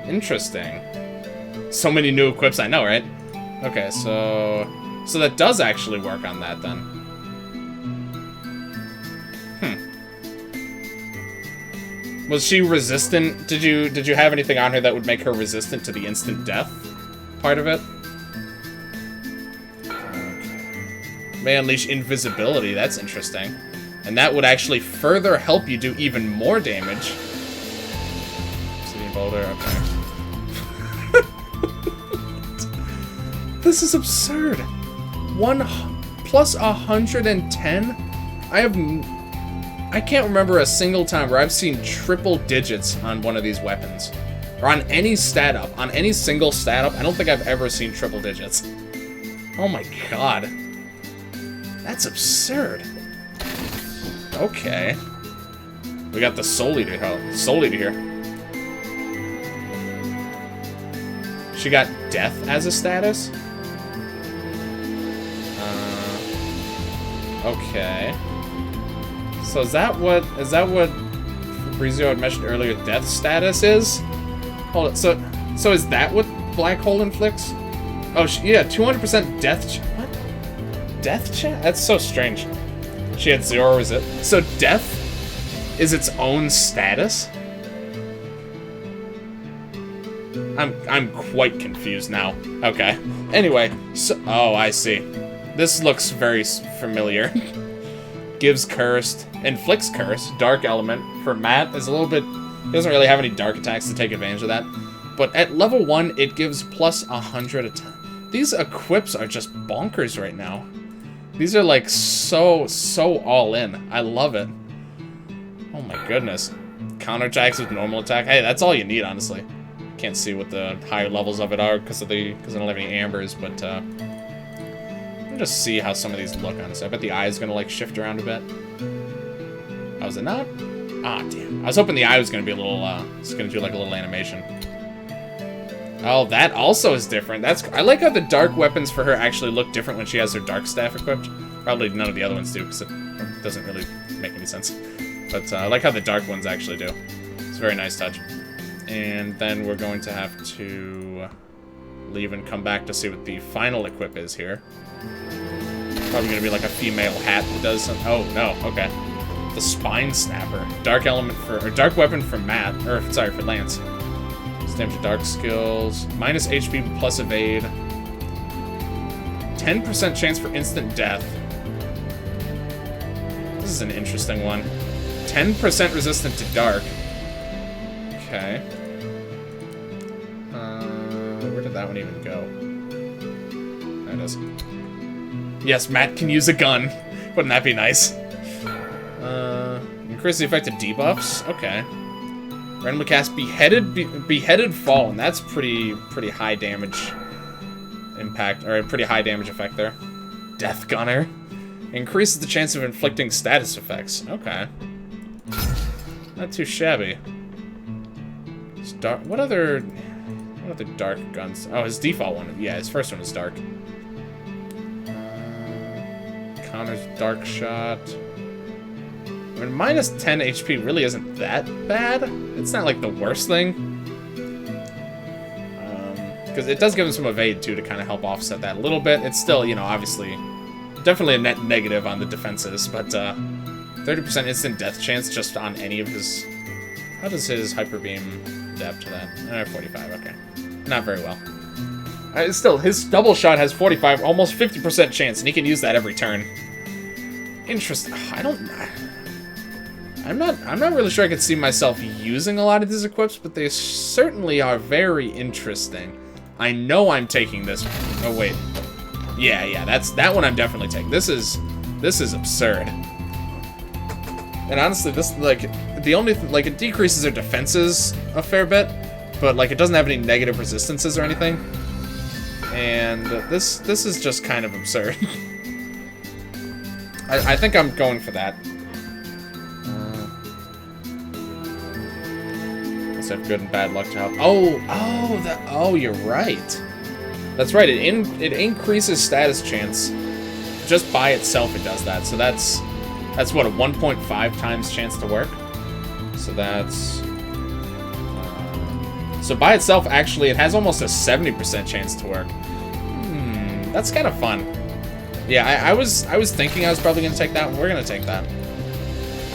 Interesting. So many new equips, I know, right? Okay, so that does actually work on that then. Was she resistant? Did you have anything on her that would make her resistant to the instant death part of it? Okay. May unleash invisibility, that's interesting. And that would actually further help you do even more damage. Obsidian Boulder, okay. This is absurd. 1 plus 110? I I can't remember a single time where I've seen triple digits on one of these weapons. Or on any stat up. On any single stat up, I don't think I've ever seen triple digits. Oh my god. That's absurd. Okay. We got the Soul Eater here. She got Death as a status? Okay. So is that what Fabrizio had mentioned earlier Death status is? Hold it. So is that what Black Hole inflicts? Oh, yeah, 200% death. What? Death chance? That's so strange. She had 0, is it? So death is its own status? I'm quite confused now. Okay. Anyway, so oh, I see. This looks very familiar. Gives cursed, inflicts curse, dark element for Matt is a little bit. He doesn't really have any dark attacks to take advantage of that. But at level 1, it gives plus 100 attack. These equips are just bonkers right now. These are like so all in. I love it. Oh my goodness. Counterattacks with normal attack. Hey, that's all you need, honestly. Can't see what the higher levels of it are because I don't have any ambers, but let me just see how some of these look, honestly. I bet the eye is gonna like shift around a bit. Oh, is it not? Ah, damn. I was hoping the eye was gonna be a little it's gonna do like a little animation. Oh, that also is different. I like how the dark weapons for her actually look different when she has her dark staff equipped. Probably none of the other ones do, because it doesn't really make any sense. But I like how the dark ones actually do. It's a very nice touch. And then we're going to have to leave and come back to see what the final equip is here. Probably going to be like a female hat that does something. Oh, no, okay. The Spine Snapper. Dark element or dark weapon for Matt, or sorry, for Lance. Damage to dark skills. Minus HP plus evade. 10% chance for instant death. This is an interesting one. 10% resistant to dark. Okay. Where did that one even go? There it is. Yes, Matt can use a gun. Wouldn't that be nice? Increase the effect of debuffs. Okay. Randomly cast beheaded fall, and that's pretty high damage impact, or a pretty high damage effect there. Death Gunner increases the chance of inflicting status effects. Okay, not too shabby. What other dark guns? Oh, his default one. Yeah, his first one is dark. Counters dark shot. I mean, minus 10 HP really isn't that bad. It's not like the worst thing. Because it does give him some evade, too, to kind of help offset that a little bit. It's still, you know, obviously, definitely a net negative on the defenses, but 30% instant death chance just on any of his... How does his Hyper Beam adapt to that? 45, okay. Not very well. Still, his double shot has 45, almost 50% chance, and he can use that every turn. Interesting. I'm not really sure I could see myself using a lot of these equips, but they certainly are very interesting. I know I'm taking this one. Oh wait. Yeah, that one I'm definitely taking. This is absurd. And honestly, this like the only like it decreases their defenses a fair bit, but like it doesn't have any negative resistances or anything. And this is just kind of absurd. I think I'm going for that. Have good and bad luck to help. Oh, you're right. That's right. It increases status chance. Just by itself, it does that. So that's what, a 1.5 times chance to work. So that's so by itself, actually, it has almost a 70% chance to work. That's kind of fun. Yeah, I was thinking I was probably gonna take that one. We're gonna take that.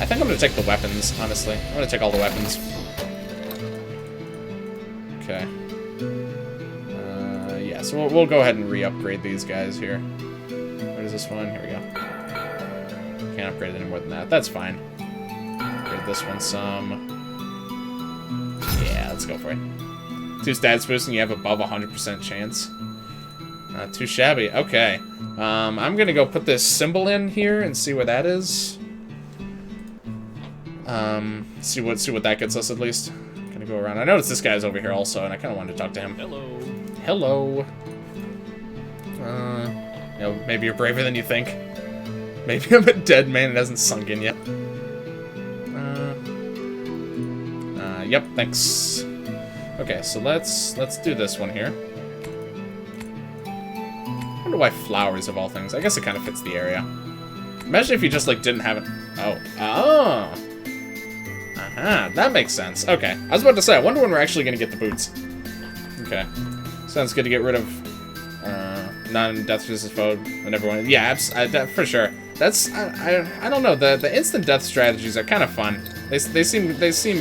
I think I'm gonna take the weapons. Honestly, I'm gonna take all the weapons. Okay. Yeah, so we'll go ahead and re-upgrade these guys here. Where is this one? Here we go. Can't upgrade any more than that. That's fine. Upgrade this one some. Yeah, let's go for it. 2 stats boost and you have above 100% chance. Not too shabby. Okay. I'm gonna go put this symbol in here and see where that is. See what that gets us at least. Gonna go around. I noticed this guy's over here also, and I kind of wanted to talk to him. Hello. Hello. You know, maybe you're braver than you think. Maybe I'm a dead man. It hasn't sunk in yet. Yep. Thanks. Okay, so let's do this one here. I wonder why flowers of all things. I guess it kind of fits the area. Imagine if you just like didn't have it. Oh. That makes sense. Okay. I was about to say, I wonder when we're actually going to get the boots. Okay. Sounds good to get rid of non-death resist foe and everyone. Yeah, for sure. That's I don't know. The instant death strategies are kind of fun. They seem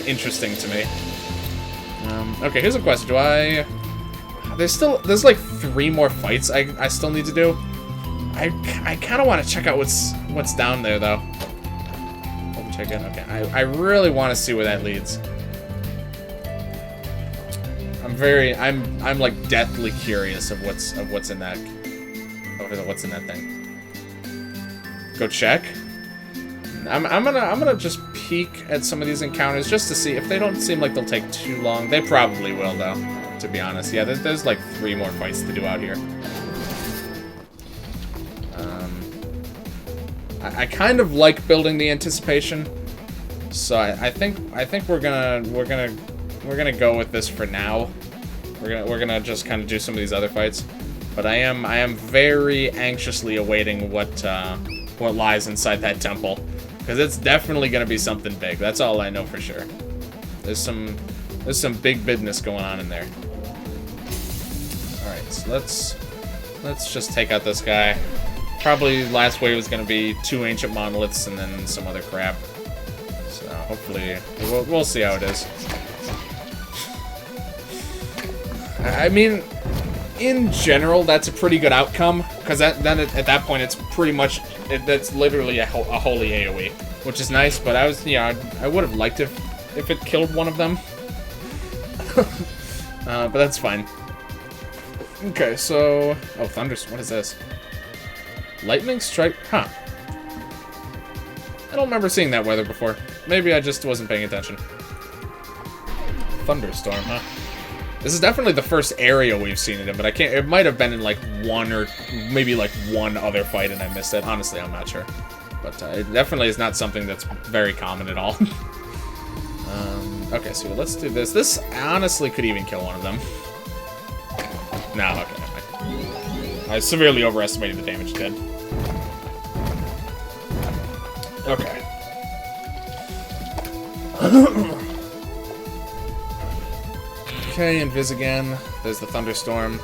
interesting to me. Okay, here's a question. Do I? There's like 3 more fights I still need to do. I kind of want to check out what's down there though. Check in. Okay, I really want to see where that leads. I'm like deathly curious of what's in that. What's in that thing? Go check. I'm gonna just peek at some of these encounters just to see if they don't seem like they'll take too long. They probably will though, to be honest. Yeah, there's like 3 more fights to do out here. I kind of like building the anticipation, so I think we're gonna go with this for now. We're gonna just kind of do some of these other fights, but I am very anxiously awaiting what lies inside that temple, because it's definitely gonna be something big. That's all I know for sure. There's some big business going on in there. All right, so let's just take out this guy. Probably last wave was going to be 2 ancient monoliths and then some other crap. So hopefully we'll see how it is. I mean, in general, that's a pretty good outcome, because then at that point it's pretty much that's literally a holy AOE, which is nice. But I would have liked if it killed one of them. But that's fine. Okay, so what is this? Lightning strike? Huh. I don't remember seeing that weather before. Maybe I just wasn't paying attention. Thunderstorm, huh? This is definitely the first area we've seen it in, but I can't. It might have been in like 1 or maybe like 1 other fight and I missed it. Honestly, I'm not sure. But it definitely is not something that's very common at all. Okay, so let's do this. This honestly could even kill one of them. No, okay. I severely overestimated the damage it did. Okay. Okay, invis again. There's the thunderstorm.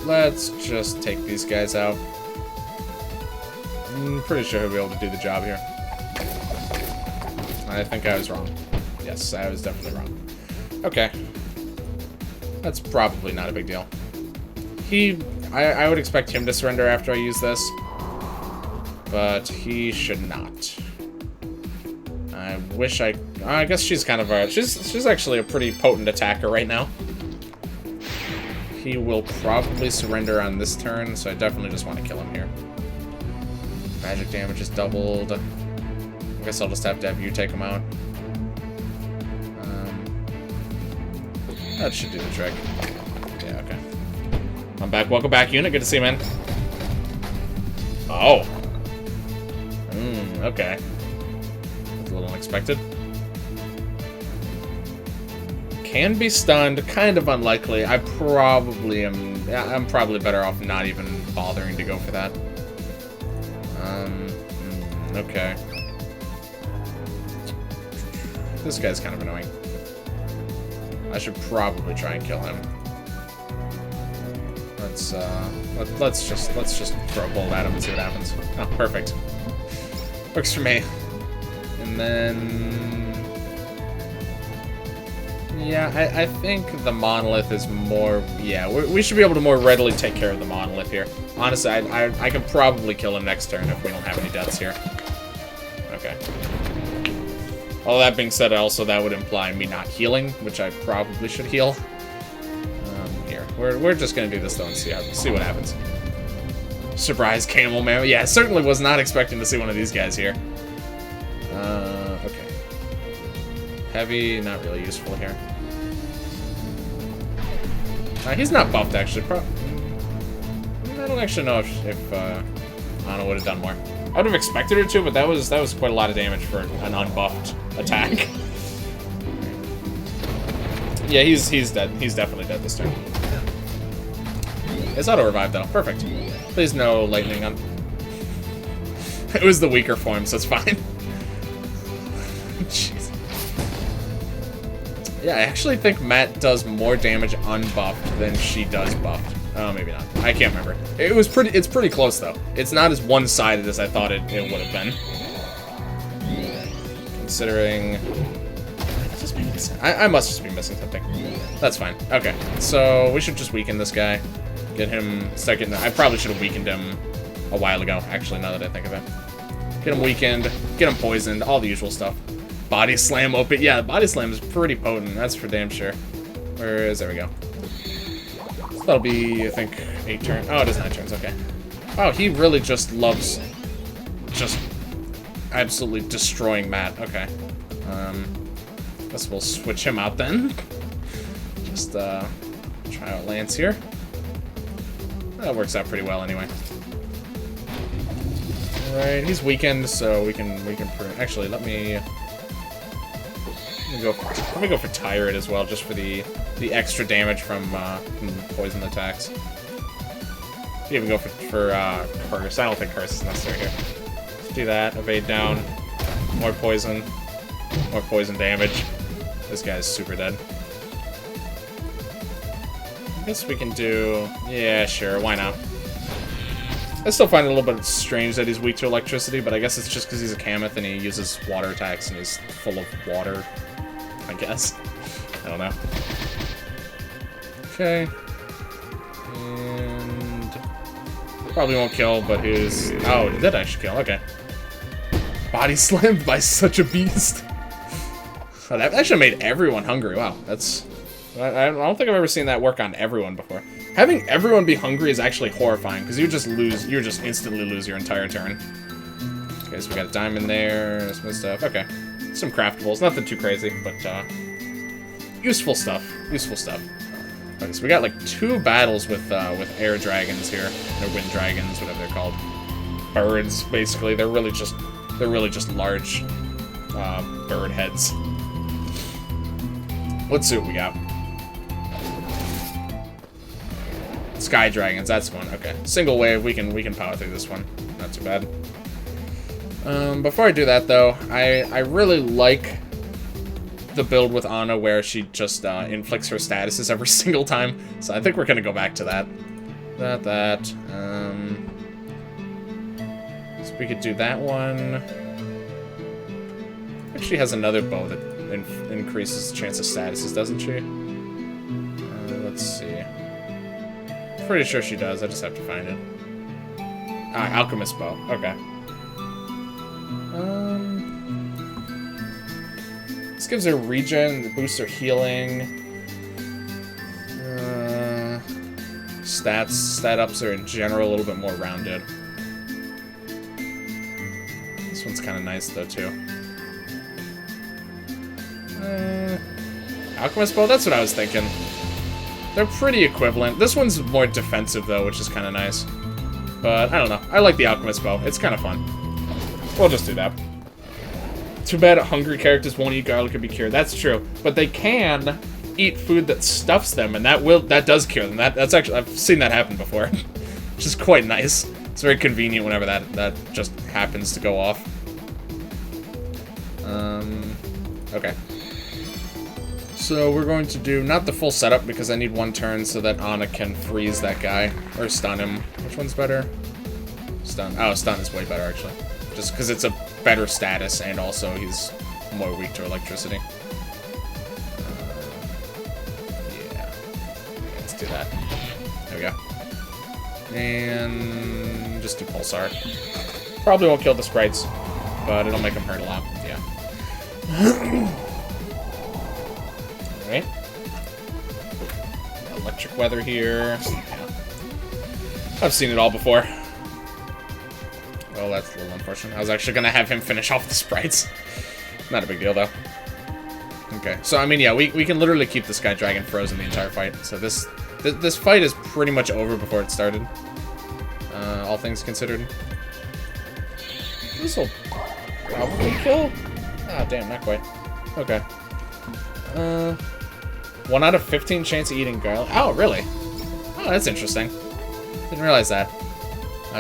Let's just take these guys out. I'm pretty sure he'll be able to do the job here. I think I was wrong. Yes, I was definitely wrong. Okay. That's probably not a big deal. I would expect him to surrender after I use this, but he should not. I guess she's kind of she's actually a pretty potent attacker right now. He will probably surrender on this turn, so I definitely just want to kill him here. Magic damage is doubled. I guess I'll just have to have you take him out. That should do the trick. Yeah, okay. I'm back. Welcome back, unit. Good to see you, man. Oh. Okay. That's a little unexpected. Can be stunned. Kind of unlikely. I'm probably better off not even bothering to go for that. Okay. This guy's kind of annoying. I should probably try and kill him. Let's just throw a bolt at him and see what happens. Oh, perfect. Works for me. And then, yeah, I think the monolith is more. Yeah, we should be able to more readily take care of the monolith here. Honestly, I can probably kill him next turn if we don't have any deaths here. Okay. All that being said, also that would imply me not healing, which I probably should heal. Here, we're just gonna do this though and see what happens. Surprise camel man. Yeah, I certainly was not expecting to see one of these guys here. Okay. Heavy, not really useful here. He's not buffed, actually. I don't actually know if Ana would have done more. I would have expected her to, but that was quite a lot of damage for an unbuffed attack. Yeah, he's dead. He's definitely dead this turn. It's auto-revive, though. Perfect. Please no lightning on... It was the weaker form, so it's fine. Jeez. Yeah, I actually think Matt does more damage unbuffed than she does buffed. Oh, maybe not. I can't remember. It's pretty close, though. It's not as one-sided as I thought it would have been. Considering... I must just be missing something. That's fine. Okay, so we should just weaken this guy. Get him... Start getting... I probably should have weakened him a while ago, actually, now that I think of it. Get him weakened, get him poisoned, all the usual stuff. Body slam open. Yeah, body slam is pretty potent, that's for damn sure. Where is... There we go. So that'll be, I think, 8 turns. Oh, it is 9 turns, okay. Wow, he really just loves... just absolutely destroying Matt. Okay. Guess we'll switch him out then. Just, try out Lance here. That works out pretty well anyway. Alright, he's weakened, so we can actually let me go for Tyrant as well, just for the extra damage from poison attacks. Even go for Curse. I don't think Curse is necessary here. Let's do that. Evade down. More poison damage. This guy's super dead. I guess we can do... Yeah, sure, why not? I still find it a little bit strange that he's weak to electricity, but I guess it's just because he's a Kameth and he uses water attacks and he's full of water, I guess. I don't know. Okay. And... Probably won't kill, but he's... Oh, he did actually kill, okay. Body slammed by such a beast. Oh, that actually made everyone hungry. Wow, that's... I don't think I've ever seen that work on everyone before. Having everyone be hungry is actually horrifying, because you just instantly lose your entire turn. Okay, so we got a diamond there, some stuff. Okay, some craftables, nothing too crazy, but useful stuff. Useful stuff. Okay, so we got like 2 battles with air dragons here, or wind dragons, whatever they're called. Birds, basically. They're really just large bird heads. Let's see what we got. Sky dragons, that's one. Okay, single wave. We can power through this one. Not too bad. Before I do that though, I really like the build with Ana where she just inflicts her statuses every single time. So I think we're gonna go back to that. So we could do that one. She has another bow that increases the chance of statuses, doesn't she? Let's see. Pretty sure she does. I just have to find it. Alchemist bow. Okay. This gives her regen, boosts her healing. Stat ups are in general a little bit more rounded. This one's kind of nice though too. Alchemist bow. That's what I was thinking. They're pretty equivalent. This one's more defensive, though, which is kind of nice. But, I don't know. I like the Alchemist bow. It's kind of fun. We'll just do that. Too bad hungry characters won't eat garlic and be cured. That's true. But they can eat food that stuffs them, and that does cure them. That's actually... I've seen that happen before. Which is quite nice. It's very convenient whenever that just happens to go off. Okay. So we're going to do not the full setup because I need 1 turn so that Ana can freeze that guy or stun him. Which one's better? Stun. Oh, stun is way better actually. Just because it's a better status and also he's more weak to electricity. Yeah. Let's do that. There we go. And just do Pulsar. Probably won't kill the sprites, but it'll make them hurt a lot. Yeah. Alright. Electric weather here. Yeah. I've seen it all before. Well, that's a little unfortunate. I was actually going to have him finish off the sprites. Not a big deal, though. Okay, so I mean, yeah, we can literally keep this guy Dragon frozen the entire fight. So this fight is pretty much over before it started. All things considered. This will probably kill. Ah, damn, not quite. Okay. 1 out of 15 chance of eating garlic. Oh, really? Oh, that's interesting. Didn't realize that.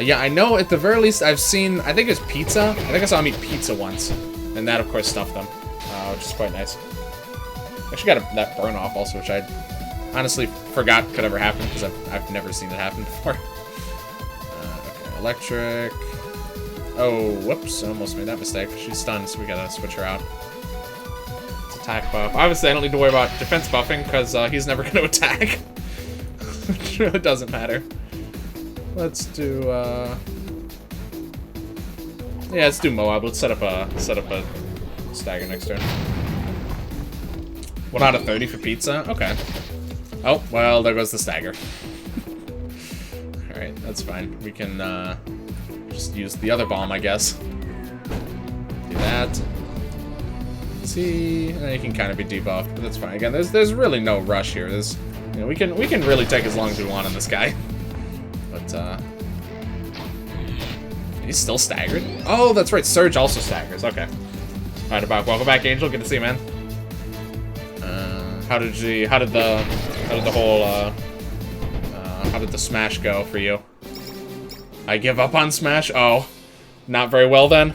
Yeah, I know at the very least I've seen, I think it's pizza. I think I saw him eat pizza once. And that, of course, stuffed them. Which is quite nice. Actually got that burn off also, which I honestly forgot could ever happen because I've never seen it happen before. Okay, electric. Oh, whoops, I almost made that mistake. She's stunned, so we gotta switch her out. It's attack buff. Obviously, I don't need to worry about defense buffing because he's never gonna attack. It really doesn't matter. Let's do, yeah, let's do Moab. Let's set up a stagger next turn. 1 out of 30 for pizza? Okay. Oh, well, there goes the stagger. Alright, that's fine. We can, just use the other bomb, I guess. Do that. See, you can kind of be debuffed, but that's fine. Again, there's really no rush here. There's, you know, we can really take as long as we want on this guy. But, he's still staggered? Oh, that's right, Surge also staggers. Okay. Alright, welcome back, Angel. Good to see you, man. How did the Smash go for you? I give up on Smash? Oh, not very well then?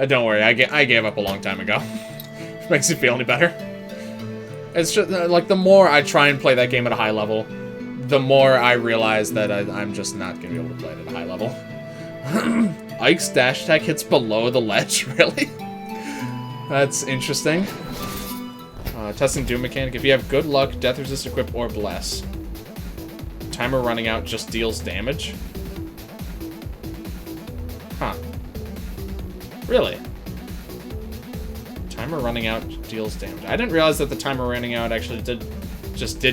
Don't worry, I gave up a long time ago. If it makes you feel any better. It's just, like, the more I try and play that game at a high level, the more I realize that I'm just not going to be able to play it at a high level. Ike's dash attack hits below the ledge? Really? That's interesting. Testing Doom mechanic. If you have good luck, death resist, equip, or bless. Timer running out just deals damage? Huh. Really? Timer running out deals damage. I didn't realize that the timer running out actually did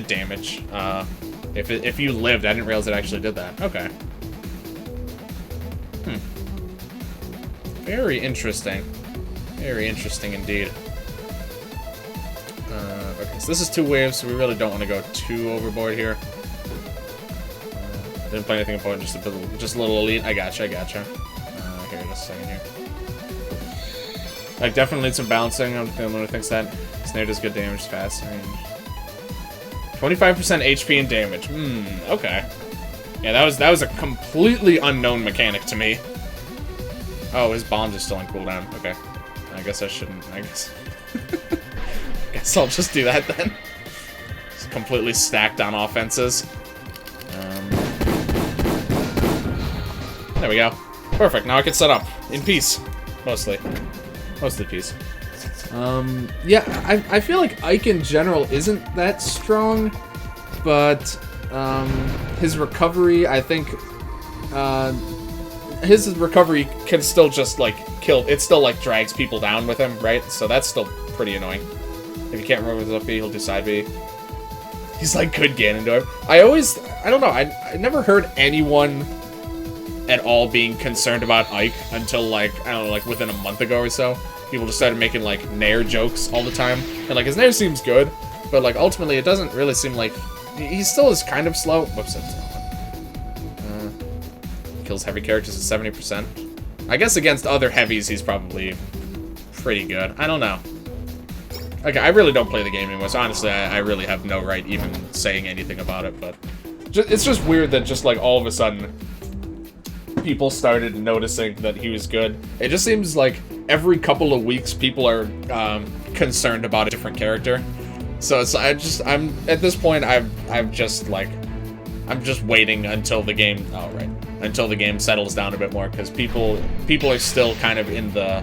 damage. If you lived, I didn't realize it actually did that. Okay. Very interesting. Very interesting indeed. Okay, so this is 2 waves, so we really don't want to go too overboard here. Didn't play anything important, just a little elite. I gotcha. Here, just a second here. Like, definitely need some balancing. I'm the only one who thinks that. Snare does good damage, fast range. 25% HP and damage. Okay. Yeah, that was a completely unknown mechanic to me. Oh, his bombs are still on cooldown. Okay. I guess I shouldn't. I guess I'll just do that then. Just completely stacked on offenses. There we go. Perfect. Now I can set up in peace, mostly peace. Yeah, I feel like Ike in general isn't that strong, but his recovery, I think, his recovery can still just like kill. It still like drags people down with him, right? So that's still pretty annoying. If you can't remember his up B, he'll do side B. He's like good Ganondorf. I don't know. I never heard anyone at all being concerned about Ike until like, I don't know, like within a month ago or so. People just started making like Nair jokes all the time. And like his Nair seems good, but like ultimately it doesn't really seem like, he still is kind of slow. Whoops, that's not one. Kills heavy characters at 70%. I guess against other heavies he's probably pretty good. I don't know. Okay, I really don't play the game anymore, so honestly, I really have no right even saying anything about it, but it's just weird that just, like, all of a sudden, people started noticing that he was good. It just seems like every couple of weeks, people are concerned about a different character. So it's, I'm at this point, I'm just waiting until the game, until the game settles down a bit more, because people are still kind of in the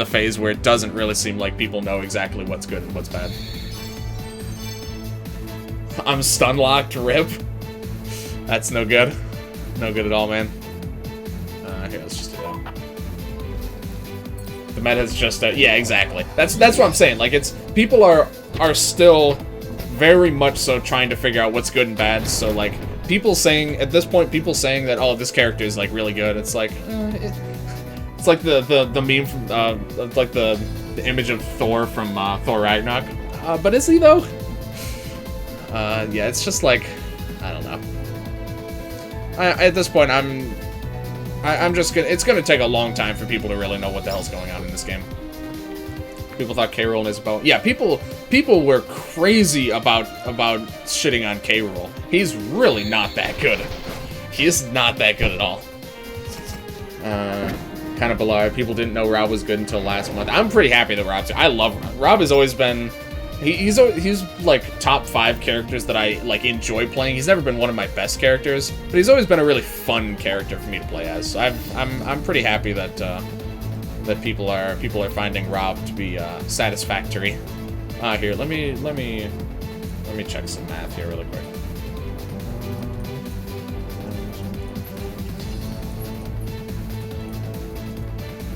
phase where it doesn't really seem like people know exactly what's good and what's bad. I'm stun locked, rip. That's no good. No good at all, man. Here, let's just do that. The meta's just yeah, exactly. That's what I'm saying. Like, it's people are still very much so trying to figure out what's good and bad. So like people saying at this point, people saying that, oh, this character is like really good. It's like it's like the meme from like the the image of Thor from Thor Ragnarok. But is he though? Yeah, it's just like, I don't know. At this point, I'm just gonna. It's gonna take a long time for people to really know what the hell's going on in this game. People thought K. Rool and Isabel. Yeah, people were crazy about shitting on K. Rool. He's really not that good. He is not that good at all. Kind of below. People didn't know Rob was good until last month. I'm pretty happy that Rob's. I love Rob. Rob has always been. He's like top 5 characters that I like enjoy playing. He's never been one of my best characters, but he's always been a really fun character for me to play as. So I'm pretty happy that that people are finding Rob to be satisfactory. Here, let me check some math here really quick.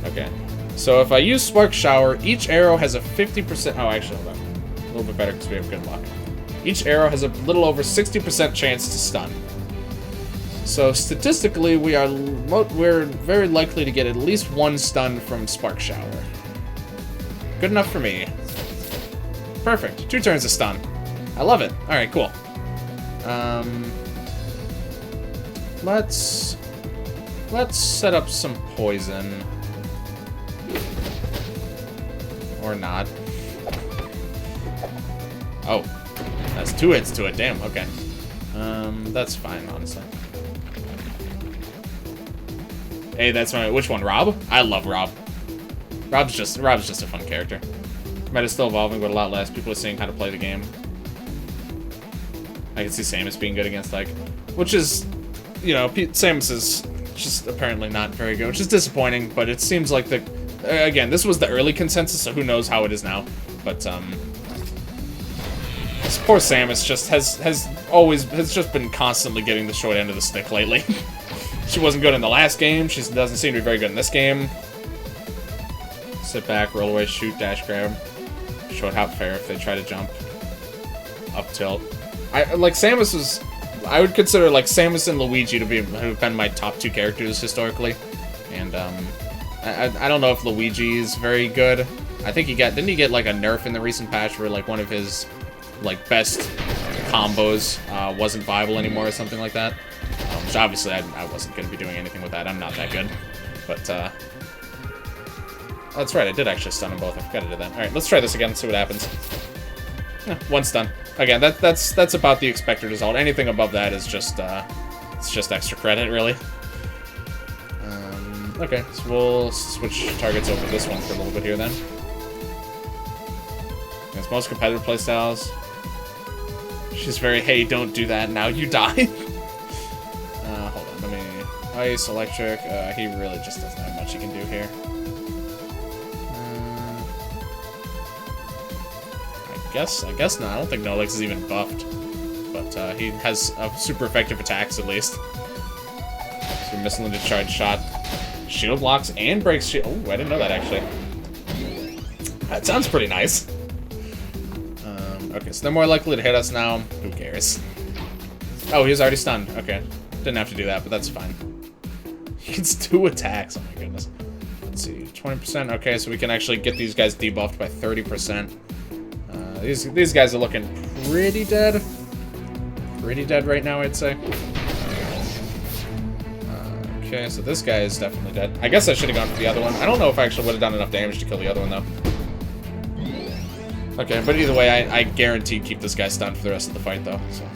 Okay, so if I use Spark Shower, each arrow has a 50%. Oh, actually, hold on. A little bit better because we have good luck. Each arrow has a little over 60% chance to stun. So statistically, we're very likely to get at least 1 stun from Spark Shower. Good enough for me. Perfect. 2 turns of stun. I love it. All right, cool. Let's set up some poison. Or not. Oh, that's 2 hits to it. Damn. Okay. That's fine, honestly. Hey, that's my. Which one, Rob? I love Rob. Rob's just a fun character. Meta's still evolving, but a lot less. People are seeing how to play the game. I can see Samus being good against like, which is, you know, Samus is just apparently not very good, which is disappointing. But it seems like the, again, this was the early consensus, so who knows how it is now. But this poor Samus just has just been constantly getting the short end of the stick lately. She wasn't good in the last game. She doesn't seem to be very good in this game. Sit back, roll away, shoot, dash, grab. Short hop fair if they try to jump. Up tilt. I would consider like Samus and Luigi to have been my top 2 characters historically. And I don't know if Luigi is very good. I think didn't he get like a nerf in the recent patch where like one of his like best combos wasn't viable anymore or something like that. Which obviously I wasn't going to be doing anything with that. I'm not that good. But that's right, I did actually stun them both. I forgot to do that. Alright, let's try this again and see what happens. 1 stun. Again, that's about the expected result. Anything above that is just it's just extra credit, really. Okay, so we'll switch targets over this one for a little bit here then. Against most competitive playstyles. She's very, hey, don't do that, now you die. Hold on, let me... Ice, electric, he really just doesn't have much he can do here. I guess not. I don't think Nolix is even buffed. But he has super effective attacks, at least. So missile into charge shot. Shield blocks and breaks shield. Oh, I didn't know that, actually. That sounds pretty nice. Okay, so they're more likely to hit us now. Who cares? Oh, he was already stunned. Okay. Didn't have to do that, but that's fine. He gets 2 attacks. Oh my goodness. Let's see. 20%. Okay, so we can actually get these guys debuffed by 30%. These guys are looking pretty dead. Pretty dead right now, I'd say. Okay, so this guy is definitely dead. I guess I should have gone for the other one. I don't know if I actually would have done enough damage to kill the other one, though. Okay, but either way, I guarantee keep this guy stunned for the rest of the fight, though. So,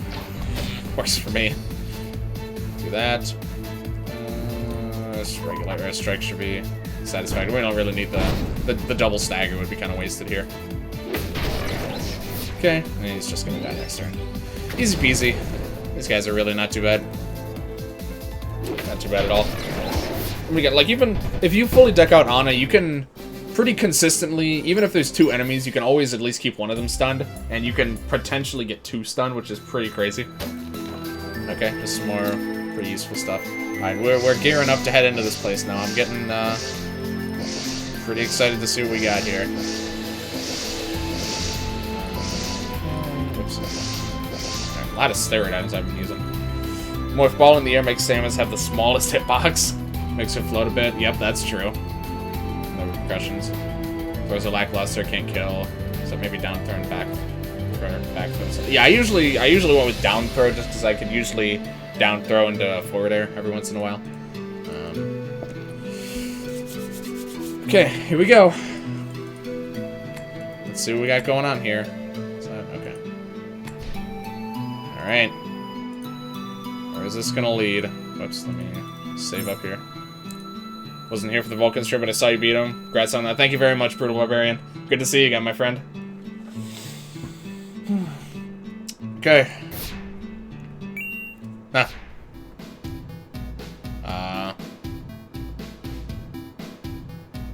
works for me. Do that. Regular airstrike should be satisfactory. We don't really need the double stagger. Would be kind of wasted here. Okay, and he's just gonna die next turn. Easy peasy. These guys are really not too bad. Not too bad at all. And we get like, even if you fully deck out Ana, you can pretty consistently, even if there's 2 enemies, you can always at least keep one of them stunned, and you can potentially get 2 stunned, which is pretty crazy. Okay, just some more pretty useful stuff. Alright, we're gearing up to head into this place now. I'm getting pretty excited to see what we got here. Oops. Right, a lot of steroid items I've been using. Morph Ball in the air makes Samus have the smallest hitbox. Makes her float a bit. Yep, that's true. No repercussions. Throws are lackluster, can't kill. So maybe down throw and back throw. Yeah, I usually went with down throw just because I could usually down throw into forward air every once in a while. Okay, here we go. Let's see what we got going on here. Okay. Alright. Where is this gonna lead? Whoops, let me save up here. Wasn't here for the Vulcan strip, but I saw you beat him. Congrats on that. Thank you very much, Brutal Barbarian. Good to see you again, my friend. Okay.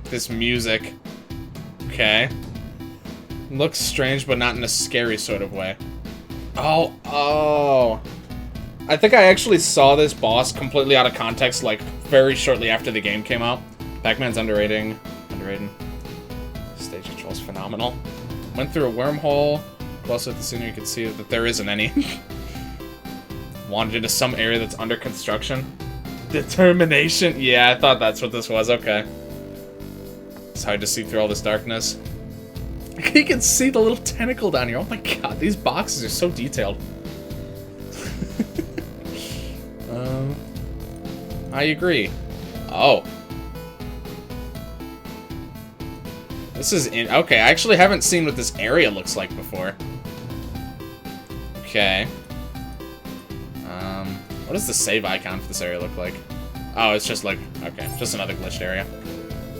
This music. Okay. Looks strange, but not in a scary sort of way. Oh. I think I actually saw this boss completely out of context, like, very shortly after the game came out. Pac-Man's underrated. Stage control's phenomenal. Went through a wormhole. Closer to the sooner you can see that there isn't any. Wandered into some area that's under construction. Determination. Yeah, I thought that's what this was. Okay. It's hard to see through all this darkness. You can see the little tentacle down here. Oh my god, these boxes are so detailed. I agree. Oh. This is in... Okay, I actually haven't seen what this area looks like before. Okay. What does the save icon for this area look like? Oh, it's just like... Okay, just another glitched area.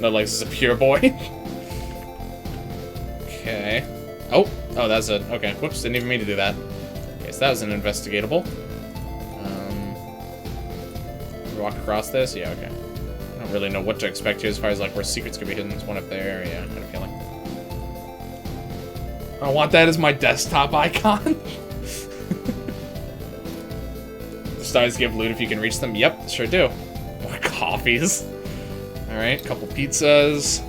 No, like, this is a pure boy. Okay. Oh, that's a... Okay, whoops, didn't even mean to do that. Okay, so that was an investigatable. Walk across this? Yeah, okay. I don't really know what to expect here as far as, like, where secrets could be hidden. There's one up there. Yeah, I had a feeling. I want that as my desktop icon. The stars give loot if you can reach them. Yep, sure do. More coffees. Alright, couple pizzas.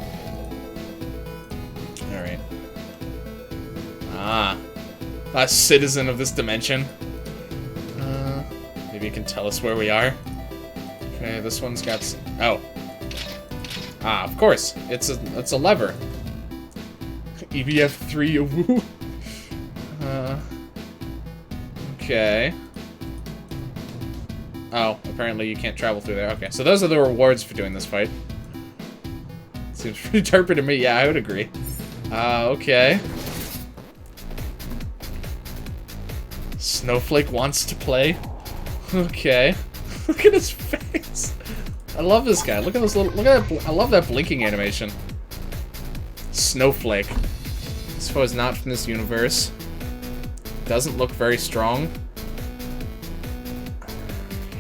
Alright. A citizen of this dimension. Maybe you can tell us where we are. Okay, this one's got... Oh. Of course. It's a lever. EBF5, woo. Okay. Oh, apparently you can't travel through there. Okay, so those are the rewards for doing this fight. Seems pretty derpy to me. Yeah, I would agree. Okay. Snowflake wants to play. Okay. Look at his face. I love this guy. Look at those little... Look at that... I love that blinking animation. Snowflake. This foe is not from this universe. Doesn't look very strong.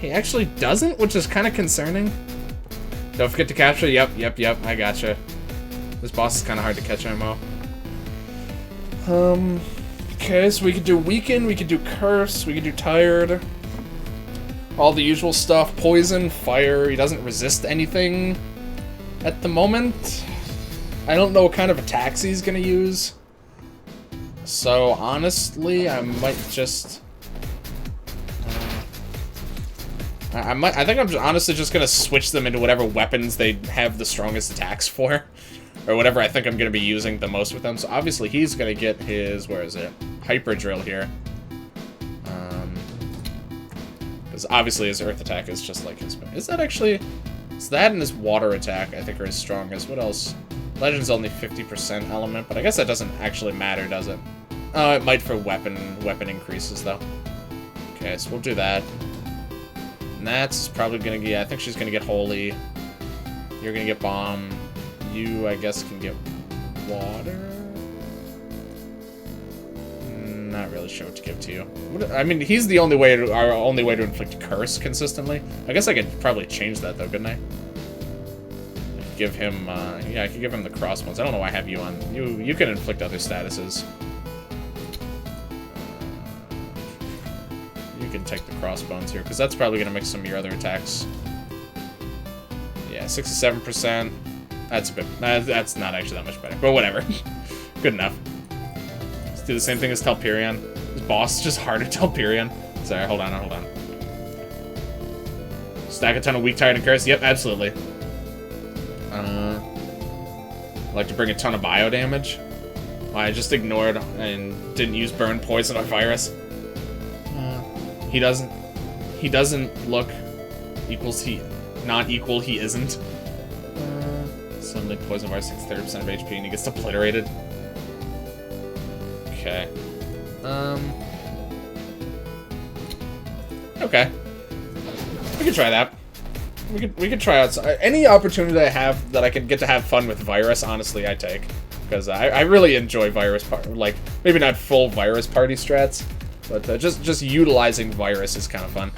He actually doesn't, which is kind of concerning. Don't forget to capture. Yep. I gotcha. This boss is kind of hard to catch, MO. Okay, so we could do Weaken, we could do Curse, we could do Tired. All the usual stuff. Poison, Fire. He doesn't resist anything at the moment. I don't know what kind of attacks he's gonna use. So, honestly, I might just... I think I'm honestly just gonna switch them into whatever weapons they have the strongest attacks for. Or whatever I think I'm gonna be using the most with them. So obviously he's gonna get his, where is it? Hyper Drill here. Because obviously his Earth attack is just like his... Is that actually... It's that and his Water attack, I think, are his strongest. What else? Legend's only 50% element, but I guess that doesn't actually matter, does it? Oh, it might for weapon increases, though. Okay, so we'll do that. And that's probably gonna get... I think she's gonna get Holy. You're gonna get Bomb. You, I guess, can get Water? Not really sure what to give to you. I mean, he's the only way to... Our only way to inflict Curse consistently. I guess I could probably change that, though, couldn't I? I could give him, yeah, I could give him the crossbones. I don't know why I have you on. You can inflict other statuses. You can take the crossbones here, because that's probably going to make some of your other attacks. Yeah, 67%. That's a bit... That's not actually that much better, but whatever. Good enough. Let's do the same thing as Telperion. This boss is just harder Telperion. Sorry, hold on. Stack a ton of weak, tired, and curse. Yep, absolutely. like to bring a ton of bio damage. I just ignored and didn't use burn, poison, or virus. He doesn't look equals he not equal. He isn't. Suddenly poison virus takes 30% of HP and he gets obliterated. Okay. Okay. We could try that. We could try out any opportunity I have that I can get to have fun with virus. Honestly, I take, because I really enjoy virus like maybe not full virus party strats, but just utilizing virus is kind of fun.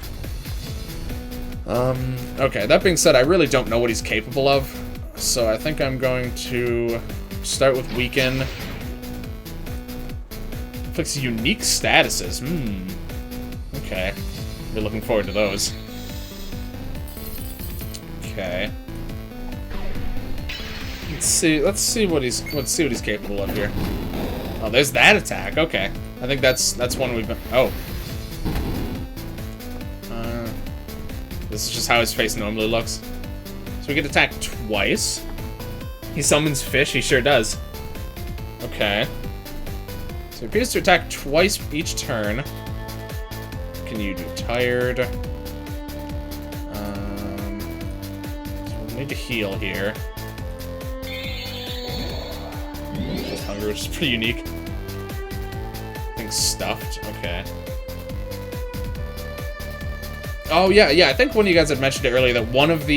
Okay. That being said, I really don't know what he's capable of, so I think I'm going to start with weaken. Inflicts unique statuses. Okay. We're looking forward to those. Okay. Let's see what he's capable of here. Oh, there's that attack. Okay. I think that's one we've been. Oh. This is just how his face normally looks. So we get attacked twice. He summons fish. He sure does. Okay. So he appears to attack twice each turn. Can you do tired? So we need to heal here. Just hunger, which is pretty unique. I think stuffed. Okay. Oh yeah. I think one of you guys had mentioned it earlier that one of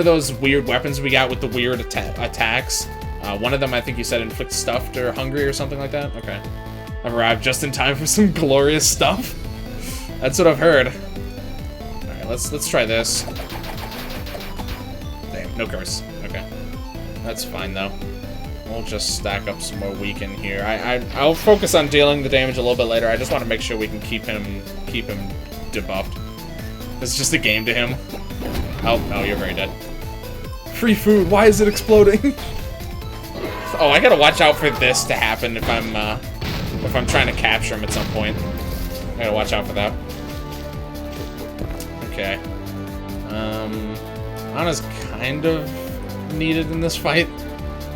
those weird weapons we got with the weird attacks. One of them, I think you said, inflicts stuffed or hungry or something like that. Okay. I've arrived just in time for some glorious stuff. That's what I've heard. Alright, let's try this. Damn, no curse. Okay. That's fine though. We'll just stack up some more weaken here. I'll focus on dealing the damage a little bit later. I just want to make sure we can keep him debuffed. This is just a game to him. Oh, you're very dead. Free food, why is it exploding? Oh, I gotta watch out for this to happen if I'm trying to capture him at some point. I gotta watch out for that. Okay. Ana's kind of needed in this fight,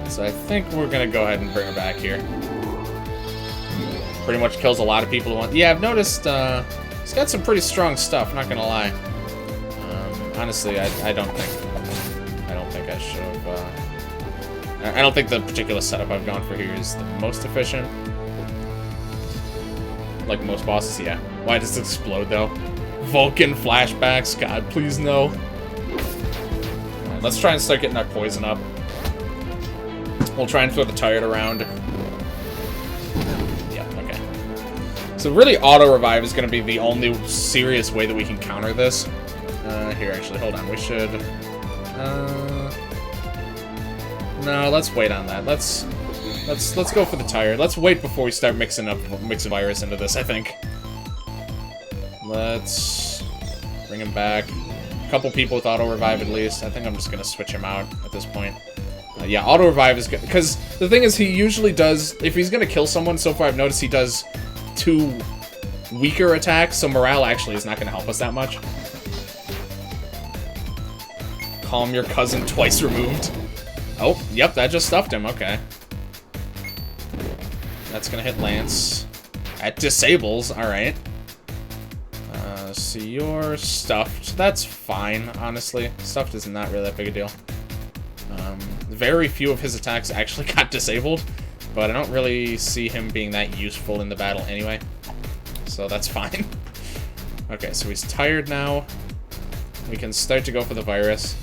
so I think we're gonna go ahead and bring her back here. Pretty much kills a lot of people who want. Yeah, I've noticed. He's got some pretty strong stuff. Not gonna lie. Honestly, I don't think I should have. I don't think the particular setup I've gone for here is the most efficient. Like most bosses, yeah. Why does it explode, though? Vulcan flashbacks? God, please no. Right, let's try and start getting our poison up. We'll try and throw the tired around. Yeah, okay. So really, auto-revive is going to be the only serious way that we can counter this. Here, actually, hold on. We should... No, let's wait on that. Let's go for the tired. Let's wait before we start mixing virus into this, I think. Let's bring him back. A couple people with auto-revive at least. I think I'm just gonna switch him out at this point. Yeah, auto-revive is good. Because the thing is, he usually does... If he's gonna kill someone, so far I've noticed he does 2 weaker attacks, so morale actually is not gonna help us that much. Calm your cousin twice removed. Oh, yep, that just stuffed him. Okay. That's gonna hit Lance. That disables. Alright. So you're stuffed. That's fine, honestly. Stuffed is not really that big a deal. Very few of his attacks actually got disabled, but I don't really see him being that useful in the battle anyway. So that's fine. Okay, so he's tired now. We can start to go for the virus.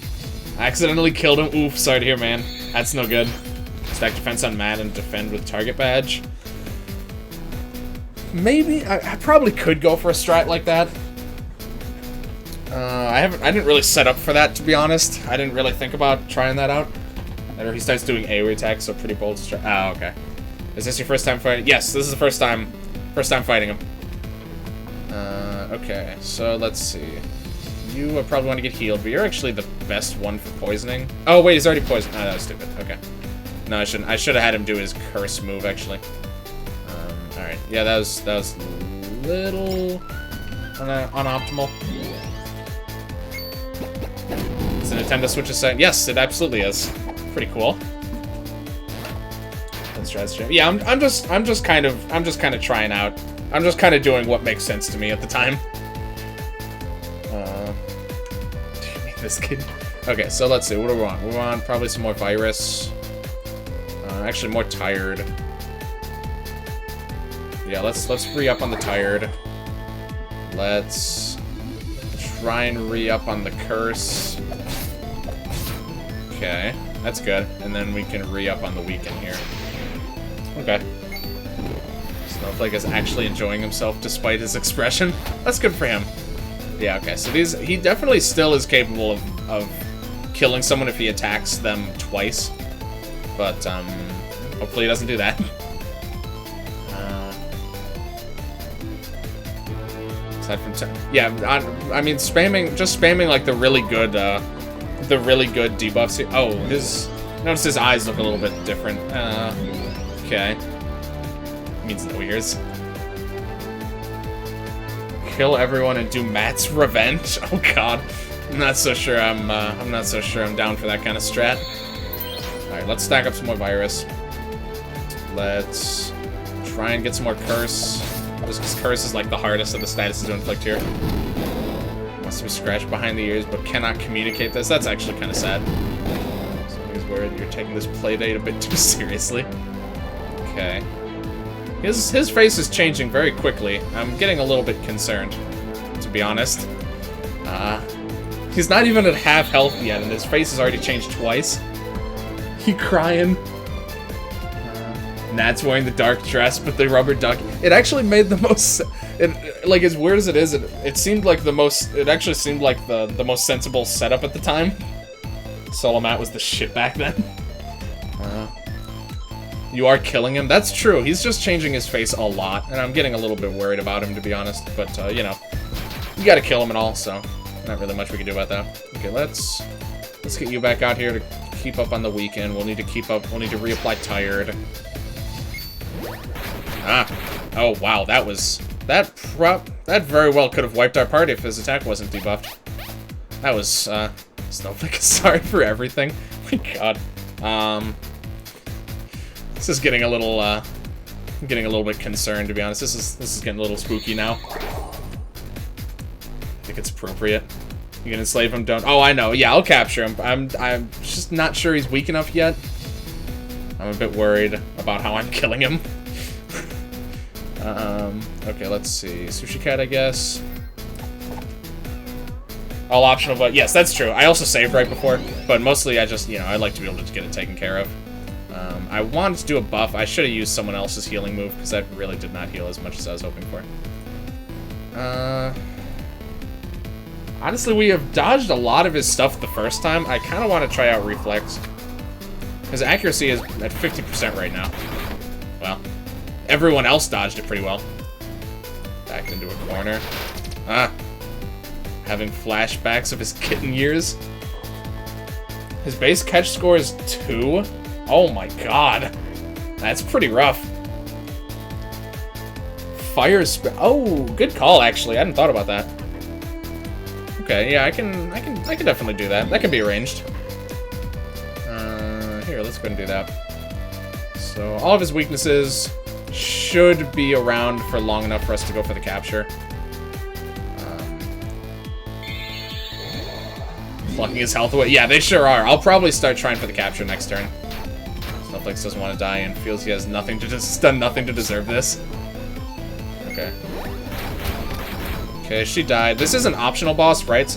I accidentally killed him. Oof, sorry to hear, man. That's no good. Stack defense on Matt and defend with target badge. Maybe I probably could go for a strat like that. I didn't really set up for that, to be honest. I didn't really think about trying that out. Or he starts doing AoE attacks, so pretty bold strat. Ah, okay. Is this your first time fighting? Yes, this is the first time fighting him. Okay, so let's see. You probably want to get healed, but you're actually the best one for poisoning. Oh wait, he's already poisoned. Ah, that was stupid. Okay. No, I shouldn't. I should have had him do his curse move actually. All right. Yeah, that was a little unoptimal. Is the Nintendo Switch a set? Yes, it absolutely is. Pretty cool. strategy. Yeah, I'm just kind of trying out. I'm just kind of doing what makes sense to me at the time. This kid. Okay, so let's see. What do we want? We want probably some more virus. Actually, more tired. Yeah, let's re-up on the tired. Let's try and re-up on the curse. Okay, that's good. And then we can re-up on the weaken here. Okay. Snowflake is actually enjoying himself despite his expression. That's good for him. Yeah, okay, so he definitely still is capable of killing someone if he attacks them twice. But, hopefully he doesn't do that. Aside from yeah, I mean, just spamming like the really good debuffs. Oh, notice his eyes look a little bit different. Okay. Means no ears. Kill everyone and do Matt's revenge. Oh god, I'm not so sure I'm down for that kind of strat. All right, let's stack up some more virus. Let's try and get some more curse. Just because curse is like the hardest of the statuses to inflict here. Wants to be scratched behind the ears, but cannot communicate this. That's actually kind of sad. Somebody's worried you're taking this playdate a bit too seriously. Okay. His face is changing very quickly. I'm getting a little bit concerned, to be honest. He's not even at half health yet, and his face has already changed twice. He crying. Nat's wearing the dark dress, but the rubber duck. It actually made the most. Like as weird as it is, it seemed like the most. It actually seemed like the most sensible setup at the time. Solo Matt was the shit back then. You are killing him? That's true. He's just changing his face a lot, and I'm getting a little bit worried about him, to be honest. But, you know, you gotta kill him and all, so not really much we can do about that. Okay, let's get you back out here to keep up on the weekend. We'll need to reapply tired. Oh, wow, that very well could have wiped our party if his attack wasn't debuffed. That was, Snowflake is sorry for everything. Oh my god. This is getting a little bit concerned, to be honest. This is getting a little spooky now. I think it's appropriate. You can enslave him, don't... Oh, I know. Yeah, I'll capture him. I'm just not sure he's weak enough yet. I'm a bit worried about how I'm killing him. Okay, let's see. Sushi Cat, I guess. All optional, but yes, that's true. I also saved right before, but mostly I just, you know, I'd like to be able to get it taken care of. I wanted to do a buff. I should have used someone else's healing move, because that really did not heal as much as I was hoping for. Honestly, we have dodged a lot of his stuff the first time. I kind of want to try out Reflex. His accuracy is at 50% right now. Well, everyone else dodged it pretty well. Backed into a corner. Having flashbacks of his kitten years. His base catch score is 2. Oh my god. That's pretty rough. Fire oh, good call actually. I hadn't thought about that. Okay, yeah, I can definitely do that. That can be arranged. Here, let's go and do that. So all of his weaknesses should be around for long enough for us to go for the capture. Plucking his health away. Yeah, they sure are. I'll probably start trying for the capture next turn. Snowflake doesn't want to die and feels he has nothing to done nothing to deserve this. Okay. Okay, she died. This is an optional boss, right?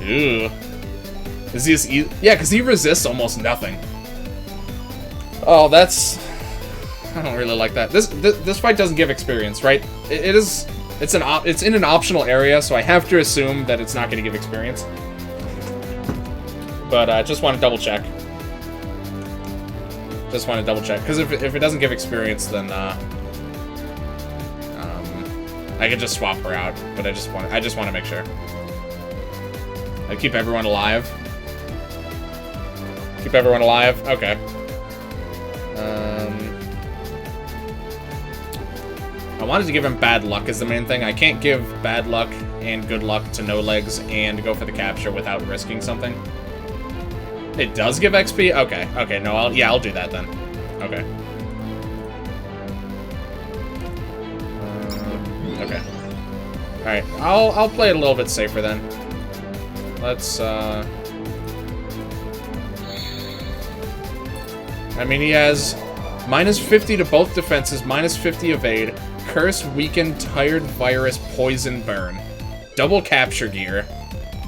Ew. Is he as yeah, because he resists almost nothing. Oh, that's... I don't really like that. This fight doesn't give experience, right? It's in an optional area, so I have to assume that it's not going to give experience. But I just want to double check. Just want to double check, because if it doesn't give experience, then I could just swap her out. But I just want to make sure. I keep everyone alive. Keep everyone alive. Okay. I wanted to give him bad luck as the main thing. I can't give bad luck and good luck to no legs and go for the capture without risking something. It does give XP? Okay. Okay, no, I'll do that then. Okay. Okay. Alright, I'll play it a little bit safer then. Let's, I mean, he has minus 50 to both defenses, minus 50 evade, curse, weaken, tired, virus, poison, burn. Double capture gear.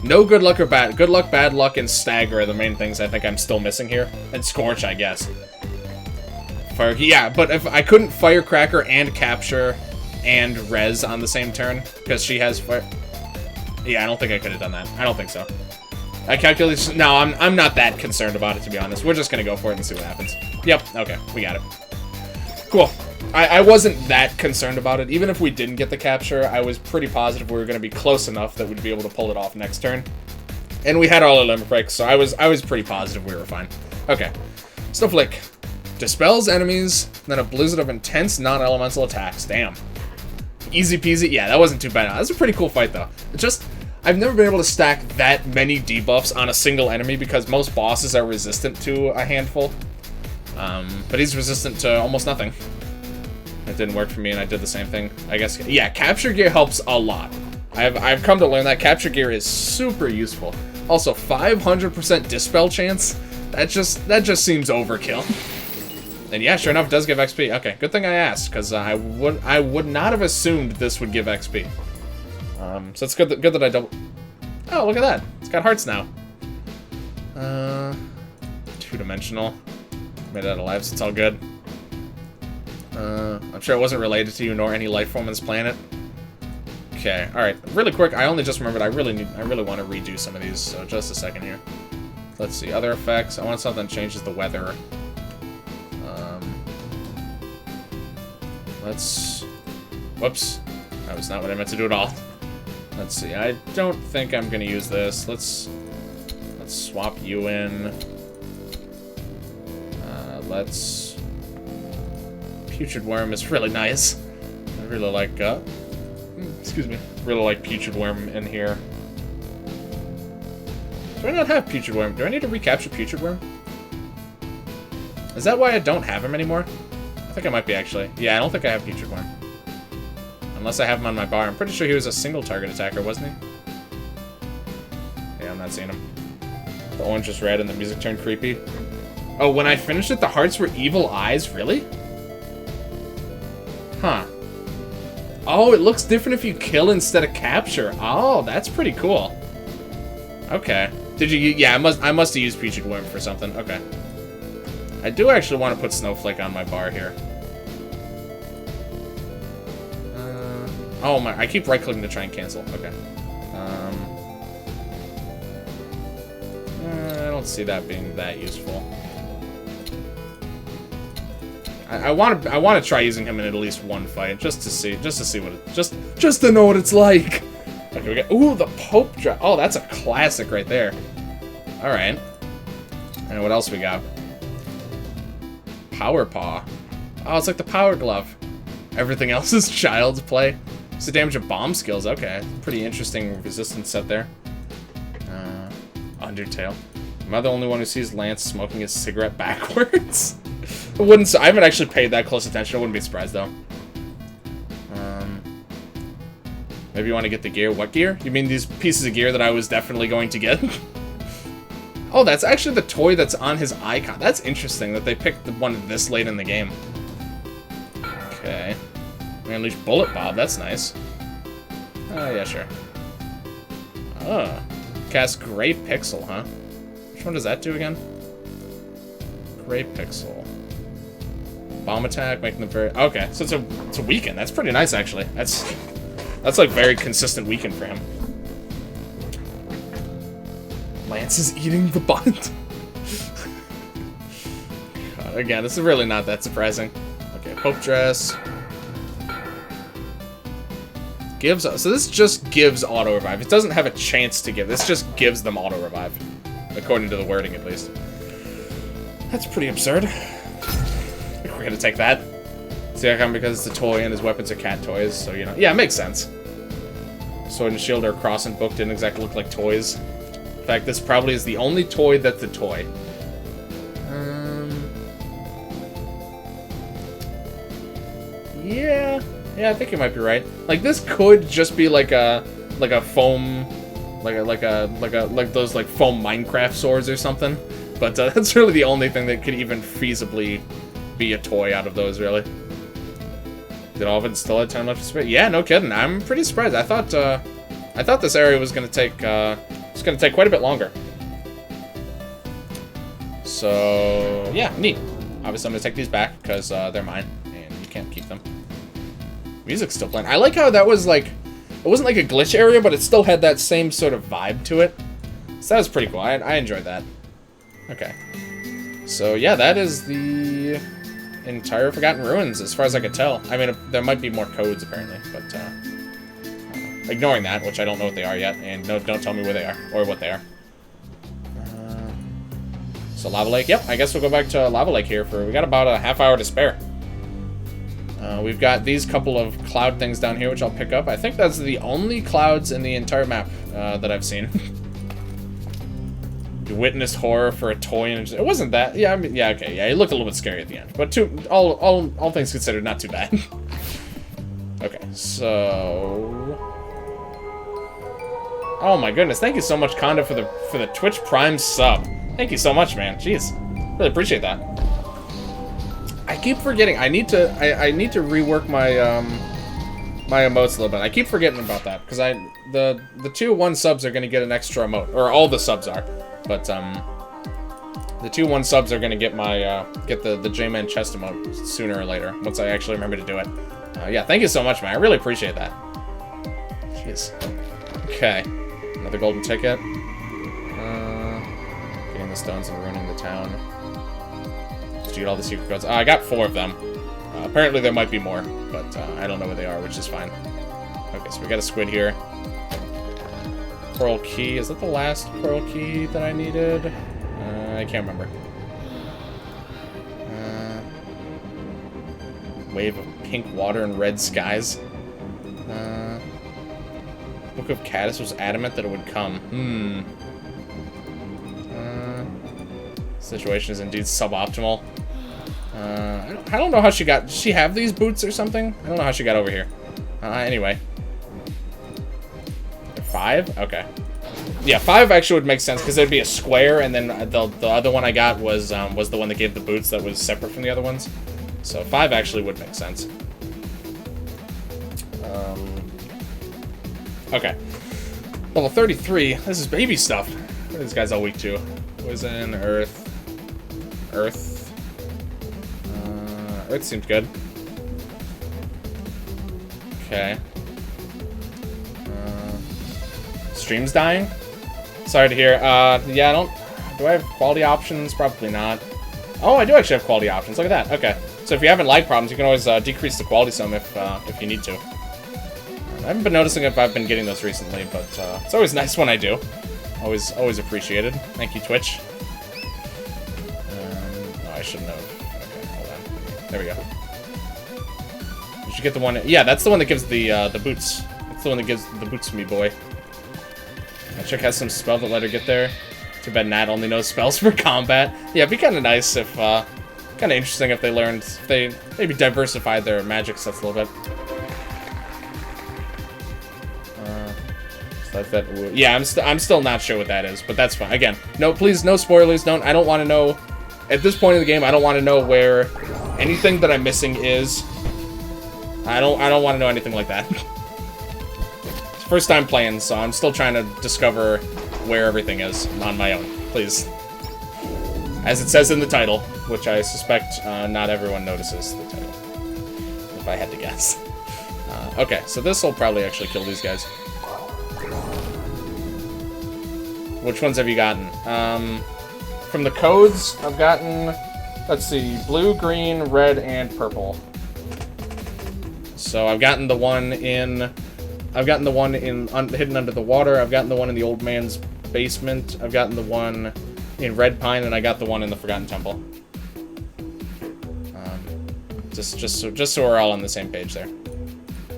No good luck or bad. Good luck, bad luck, and stagger are the main things I think I'm still missing here. And scorch, I guess. Fire, yeah, but if I couldn't firecracker and capture and res on the same turn, because she has fire. Yeah, I don't think I could have done that. I don't think so. I calculated. No, I'm not that concerned about it, to be honest. We're just gonna go for it and see what happens. Yep. Okay, we got it. Cool. I wasn't that concerned about it. Even if we didn't get the capture, I was pretty positive we were going to be close enough that we'd be able to pull it off next turn. And we had all our limit breaks, so I was pretty positive we were fine. Okay. Snowflake. Dispels enemies, then a blizzard of intense non-elemental attacks. Damn. Easy peasy. Yeah, that wasn't too bad. That was a pretty cool fight, though. It just, I've never been able to stack that many debuffs on a single enemy because most bosses are resistant to a handful. But he's resistant to almost nothing. It didn't work for me, and I did the same thing. I guess, yeah, capture gear helps a lot. I've come to learn that capture gear is super useful. Also, 500% dispel chance. That just seems overkill. And yeah, sure enough, it does give XP. Okay, good thing I asked, because I would not have assumed this would give XP. So it's good that I double. Oh, look at that! It's got hearts now. Two-dimensional. Made it out of lives. It's all good. I'm sure it wasn't related to you nor any life form on this planet. Okay, alright. Really quick, I only just remembered I really want to redo some of these, so just a second here. Let's see, other effects. I want something that changes the weather. Whoops. That was not what I meant to do at all. Let's see, I don't think I'm gonna use this. Let's swap you in. Putrid Worm is really nice. I really like, excuse me. Really like Putrid Worm in here. Do I not have Putrid Worm? Do I need to recapture Putrid Worm? Is that why I don't have him anymore? I think I might be, actually. Yeah, I don't think I have Putrid Worm. Unless I have him on my bar. I'm pretty sure he was a single target attacker, wasn't he? Yeah, I'm not seeing him. The orange is red and the music turned creepy. Oh, when I finished it, the hearts were evil eyes? Really? Huh. Oh, it looks different if you kill instead of capture. Oh, that's pretty cool. Okay. Did you... Yeah, I must have used Putrid Worm for something. Okay. I do actually want to put Snowflake on my bar here. Oh my... I keep right-clicking to try and cancel. Okay. I don't see that being that useful. I want to try using him in at least one fight just to see what it, just to know what it's like. Okay, we got the Pope drop. Oh, that's a classic right there. All right. And what else we got? Power Paw. Oh, it's like the Power Glove. Everything else is child's play. It's the damage of bomb skills. Okay, pretty interesting resistance set there. Undertale. Am I the only one who sees Lance smoking his cigarette backwards? I haven't actually paid that close attention. I wouldn't be surprised, though. Maybe you want to get the gear. What gear? You mean these pieces of gear that I was definitely going to get? Oh, that's actually the toy that's on his icon. That's interesting that they picked the one this late in the game. Okay. We unleash Bullet Bob. That's nice. Oh, yeah, sure. Oh. Cast Gray Pixel, huh? Which one does that do again? Gray Pixel. Bomb attack, making them very... Okay, so it's a weaken. That's pretty nice, actually. That's like very consistent weaken for him. Lance is eating the bunt. God, again, this is really not that surprising. Okay, Pope Dress. Gives... So this just gives auto-revive. It doesn't have a chance to give. This just gives them auto-revive. According to the wording, at least. That's pretty absurd. We're gonna take that. See, I come because it's a toy and his weapons are cat toys, so you know. Yeah, it makes sense. Sword and Shield or Cross and Book didn't exactly look like toys. In fact, this probably is the only toy that's a toy. Yeah, I think you might be right. Like, this could just be like a foam, like those like foam Minecraft swords or something. But that's really the only thing that could even feasibly be a toy out of those, really. Did all of it still have time left to spare? Yeah, no kidding. I'm pretty surprised. I thought this area was gonna take quite a bit longer. So yeah, neat. Obviously, I'm gonna take these back because they're mine, and you can't keep them. Music's still playing. I like how that was like, it wasn't like a glitch area, but it still had that same sort of vibe to it. So that was pretty cool. I enjoyed that. Okay. So yeah, that is the entire Forgotten Ruins, as far as I could tell. I mean, there might be more codes, apparently, but ignoring that, which I don't know what they are yet, and no, don't tell me where they are, or what they are. So Lava Lake, yep, I guess we'll go back to Lava Lake here for, we got about a half hour to spare. We've got these couple of cloud things down here, which I'll pick up. I think that's the only clouds in the entire map that I've seen. You witnessed horror for a toy, and it wasn't that. Yeah, I mean, yeah, okay, yeah, it looked a little bit scary at the end, but all things considered, not too bad. Okay, so, oh my goodness, thank you so much, Conda, for the Twitch Prime sub. Thank you so much, man. Jeez, really appreciate that. I keep forgetting. I need to rework my my emotes a little bit. I keep forgetting about that because the 2-1 subs are gonna get an extra emote, or all the subs are, but the 2-1 subs are gonna get my get the J-Man chest emote sooner or later once I actually remember to do it. Yeah, thank you so much, man. I really appreciate that. Jeez. Okay, another golden ticket. Getting the stones and ruining the town. Did you get all the secret codes? I got 4 of them. Apparently there might be more, but I don't know where they are, which is fine. Okay, so we got a squid here. Coral key. Is that the last coral key that I needed? I can't remember. Wave of pink water and red skies. Book of Caddis was adamant that it would come. Situation is indeed suboptimal. I don't know how she got... Did she have these boots or something? I don't know how she got over here. Anyway. 5? Okay. Yeah, 5 actually would make sense, because there'd be a square, and then the other one I got was the one that gave the boots that was separate from the other ones. So 5 actually would make sense. Okay. Level 33. This is baby stuff. What are these guys all weak to? Poison, earth. Earth. Earth seems good. Okay. Stream's dying? Sorry to hear. Yeah, I don't... Do I have quality options? Probably not. Oh, I do actually have quality options. Look at that. Okay. So if you're having lag problems, you can always decrease the quality some if you need to. I haven't been noticing if I've been getting those recently, but it's always nice when I do. Always appreciated. Thank you, Twitch. Oh, I shouldn't have. Okay, hold on. There we go. You should get the one... Yeah, that's the one that gives the boots. That's the one that gives the boots to me, boy. That chick has some spell that let her get there. Too bad Nat only knows spells for combat. Yeah, it'd be kind of nice if... kind of interesting if they learned... If they maybe diversified their magic sets a little bit. Yeah, I'm still not sure what that is, but that's fine. Again, no, please, no spoilers. I don't want to know. At this point in the game, I don't want to know where anything that I'm missing is. I don't want to know anything like that. It's first time playing, so I'm still trying to discover where everything is on my own. Please, as it says in the title, which I suspect not everyone notices the title. If I had to guess. Okay, so this will probably actually kill these guys. Which ones have you gotten? From the codes, I've gotten, let's see, blue, green, red, and purple. So I've gotten the one in, hidden under the water. I've gotten the one in the old man's basement. I've gotten the one in Red Pine, and I got the one in the Forgotten Temple. Just so we're all on the same page there.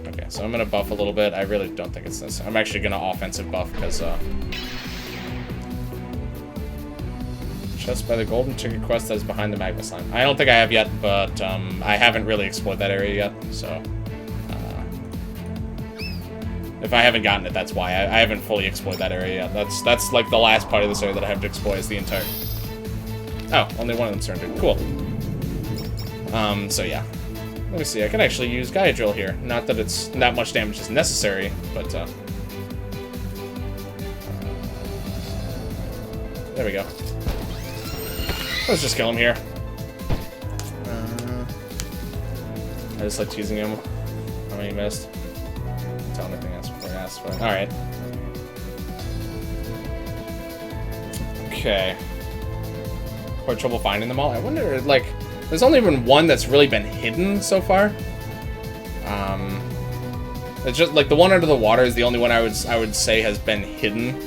Okay, so I'm gonna buff a little bit. I really don't think it's this. I'm actually gonna offensive buff because Just by the golden ticket quest that is behind the magma slime. I don't think I have yet, but I haven't really explored that area yet, so... if I haven't gotten it, that's why. I haven't fully explored that area yet. That's like the last part of this area that I have to explore is the entire... Oh, only one of them surrendered. Cool. So yeah. Let me see, I can actually use Gaia Drill here. Not that it's that much damage is necessary, but there we go. Let's just kill him here. I just liked using him. How many missed? Tell anything else before I ask for it. Alright. Okay. Quite trouble finding them all. I wonder, like, there's only been one that's really been hidden so far. It's just, like, the one under the water is the only one I would say has been hidden,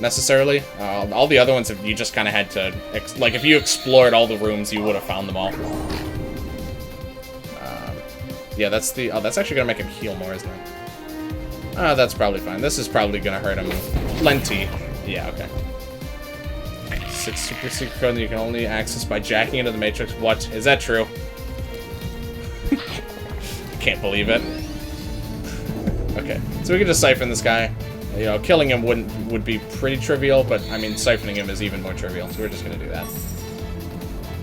necessarily. All the other ones, have you just kind of had to, like, if you explored all the rooms, you would have found them all. Yeah, that's the, oh, that's actually going to make him heal more, isn't it? That's probably fine. This is probably going to hurt him plenty. Yeah, okay. 6 super secret code that you can only access by jacking into the matrix. What? Is that true? Can't believe it. Okay, so we can just siphon this guy. You know, killing him would be pretty trivial, but I mean, siphoning him is even more trivial. So we're just gonna do that.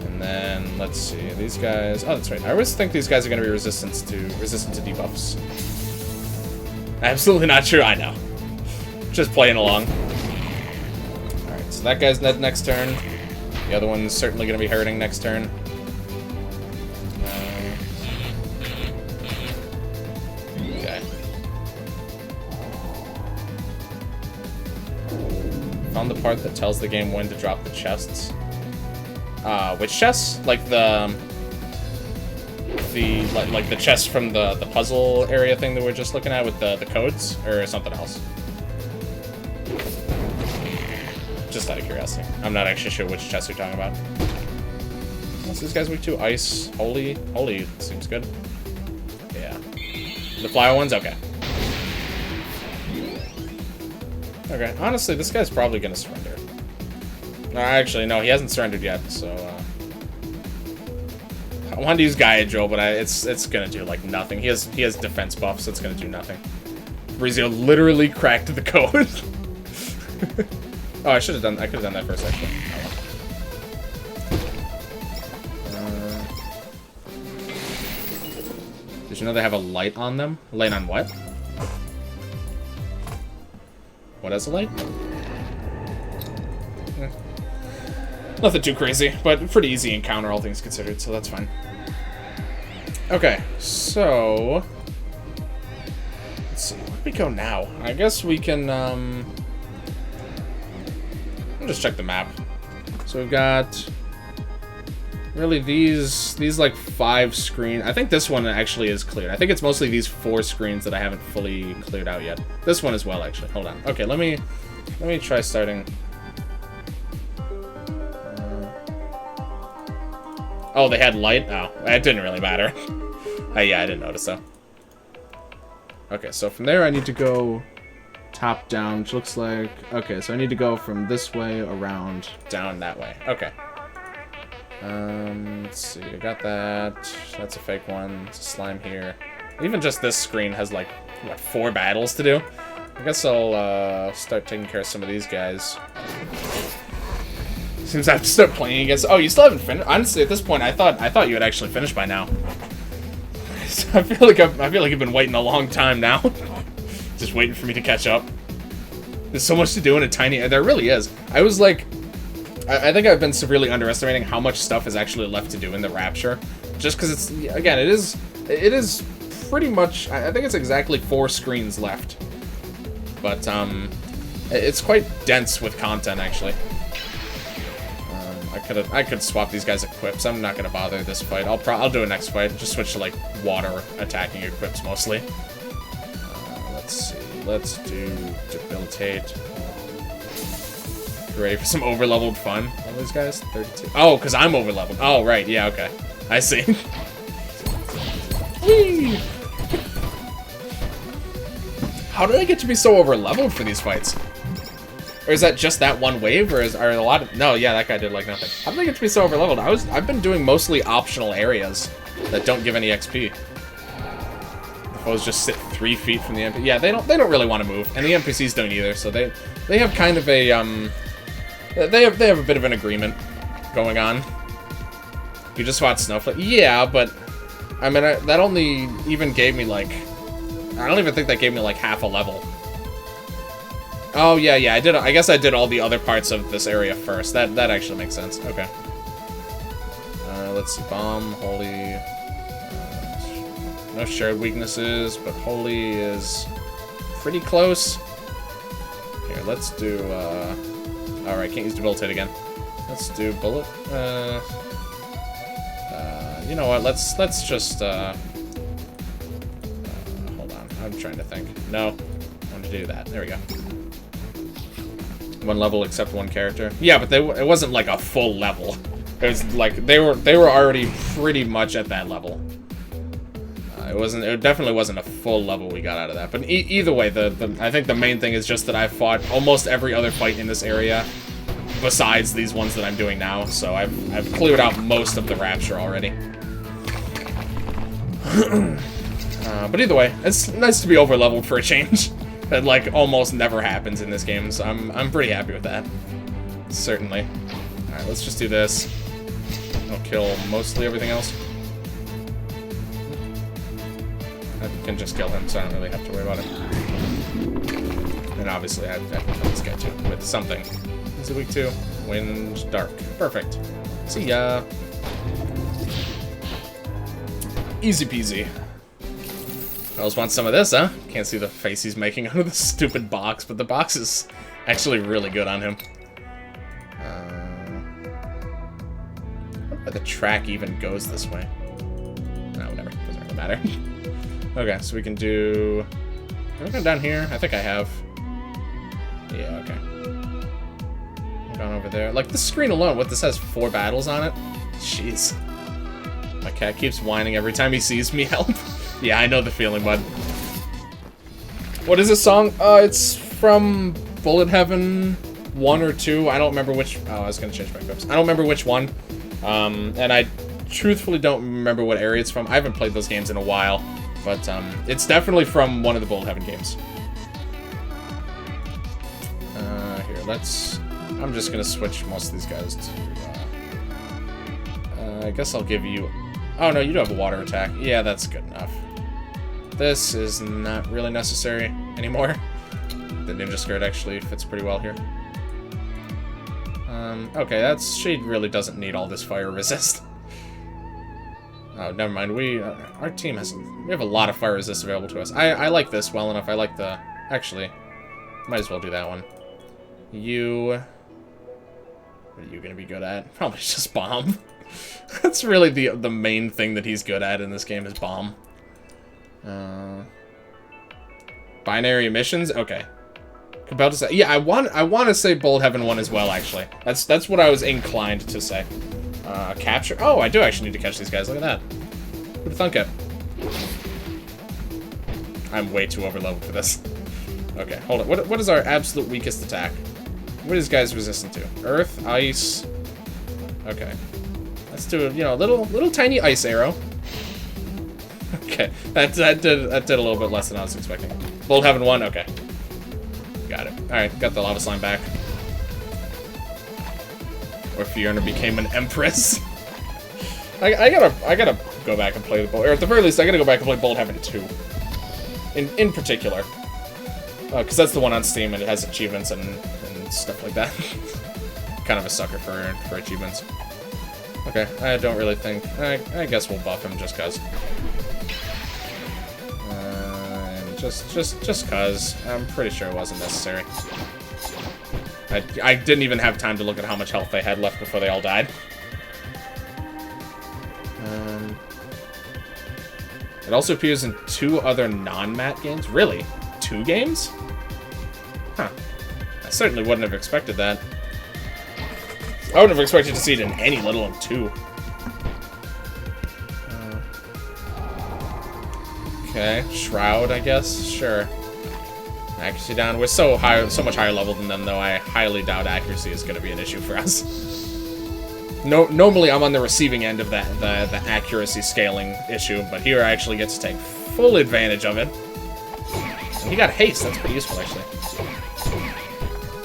And then let's see these guys. Oh, that's right. I always think these guys are gonna be resistant to debuffs. Absolutely not true. I know. Just playing along. So that guy's dead next turn. The other one's certainly going to be hurting next turn. Okay. Found the part that tells the game when to drop the chests. Which chests? Like the chest from the puzzle area thing that we're just looking at with the codes, or something else? Just out of curiosity. I'm not actually sure which chest you're talking about. What's these guys weak to? Ice, holy seems good. Yeah. The flower ones? Okay. Okay, honestly, this guy's probably gonna surrender. No, actually, no, he hasn't surrendered yet, so, I wanted to use Gaia Drill, but it's gonna do, like, nothing. He has defense buffs, so it's gonna do nothing. Rizio literally cracked the code. Oh, I could have done that first, actually. Did you know they have a light on them? A light on what? What has a light? Nothing too crazy, but pretty easy encounter, all things considered, so that's fine. Okay, so... let's see, where do we go now? I guess we can, I'll just check the map. So we've got really these like 5 screens. I think this one actually is cleared. I think it's mostly these 4 screens that I haven't fully cleared out yet. This one as well, actually. Hold on. Okay, let me try starting. Oh, they had light? Oh, it didn't really matter. Yeah, I didn't notice though. Okay, so from there I need to go top down, which looks like... okay, so I need to go from this way around down that way. Okay. Let's see, I got that. That's a fake one. It's a slime here. Even just this screen has, like, what, 4 battles to do? I guess I'll start taking care of some of these guys. Seems I have to start playing against... oh, you still haven't finished? Honestly, at this point, I thought you had actually finished by now. I feel like I've been waiting a long time now. Just waiting for me to catch up. There's so much to do in a tiny... there really is. I was like... I think I've been severely underestimating how much stuff is actually left to do in the Rapture. Just because it's... again, it is pretty much... I think it's exactly 4 screens left. But, it's quite dense with content, actually. I could swap these guys' equips. I'm not gonna bother this fight. I'll do a next fight. Just switch to, like, water attacking equips, mostly. Let's see. Let's do debilitate. You ready for some overleveled fun? All these guys? 32. Oh, because I'm overleveled. Oh, right. Yeah, okay. I see. Whee! How did I get to be so overleveled for these fights? Or is that just that one wave, or are a lot of... No, yeah, that guy did, like, nothing. How did they get to be so overleveled? I've been doing mostly optional areas that don't give any XP. The foes just sit 3 feet from the NPC. Yeah, they don't really want to move, and the NPCs don't either, so they have kind of a, they have a bit of an agreement going on. You just fought Snowflake? Yeah, but, I mean, that only even gave me, like... I don't even think that gave me, like, half a level. Oh, yeah, I guess I did all the other parts of this area first. That actually makes sense. Okay. Let's see. Bomb, Holy... no shared weaknesses, but Holy is pretty close. Here, let's do, alright, can't use Debilitate again. Let's do Bullet. You know what, let's just, hold on, I'm trying to think. No, I want to do that. There we go. 1 level except 1 character. Yeah, but it wasn't like a full level. It was like, they were already pretty much at that level. It definitely wasn't a full level we got out of that. But either way, I think the main thing is just that I've fought almost every other fight in this area, besides these ones that I'm doing now. So I've cleared out most of the Rapture already. But either way, it's nice to be over-leveled for a change. That, like, almost never happens in this game, so I'm pretty happy with that. Certainly. Alright, let's just do this. I'll kill mostly everything else. I can just kill him, so I don't really have to worry about it. And obviously, I have to kill this guy, too, with something. Is it weak to? Wind, dark. Perfect. See ya. Easy peasy. I always want some of this, huh? Can't see the face he's making out of the stupid box, but the box is actually really good on him. I wonder why the track even goes this way. No, whatever. Doesn't really matter. Okay, so we can do... Can I go down here? I think I have. Yeah, okay. Down over there. Like, the screen alone, what, this has 4 battles on it? Jeez. My cat keeps whining every time he sees me help. Yeah, I know the feeling, bud. What is this song? It's from Bullet Heaven 1 or 2. I don't remember which... Oh, I was gonna change my clips. I don't remember which one. And I truthfully don't remember what area it's from. I haven't played those games in a while. But, it's definitely from one of the Bullet Heaven games. Here, let's... I'm just gonna switch most of these guys to... I guess I'll give you... Oh, no, you do have a water attack. Yeah, that's good enough. This is not really necessary anymore. The Ninja Skirt actually fits pretty well here. Okay, she really doesn't need all this fire resist. Oh, never mind. Our team we have a lot of fire resist available to us. I like this well enough. I like the... Actually, might as well do that one. What are you gonna be good at? Probably just bomb. That's really the main thing that he's good at in this game is bomb. Binary emissions? Okay. Compelled to say... Yeah, I want to say Bullet Heaven 1 as well, actually. That's what I was inclined to say. Capture... Oh, I do actually need to catch these guys. Look at that. Who'd have thunk it? I'm way too overleveled for this. Okay, hold on. What is our absolute weakest attack? What is guys resistant to? Earth, ice... Okay. Let's do a, little tiny ice arrow. Okay, that did a little bit less than I was expecting. Bullet Heaven 1, okay. Got it. Alright, got the lava slime back. Or Fiona became an empress. I gotta go back and play the Bullet, or at the very least, I gotta go back and play Bullet Heaven 2. In particular. Because that's the one on Steam and it has achievements and stuff like that. Kind of a sucker for achievements. Okay, I don't really think... I guess we'll buff him just cause. Just cause. I'm pretty sure it wasn't necessary. I didn't even have time to look at how much health they had left before they all died. It also appears in 2 other non-mat games. Really? 2 games? Huh. I certainly wouldn't have expected that. I wouldn't have expected to see it in any, let alone 2. Okay, Shroud, I guess? Sure. Accuracy down. We're so much higher level than them, though. I highly doubt accuracy is going to be an issue for us. No, normally I'm on the receiving end of that the accuracy scaling issue, but here I actually get to take full advantage of it. And he got haste. That's pretty useful, actually.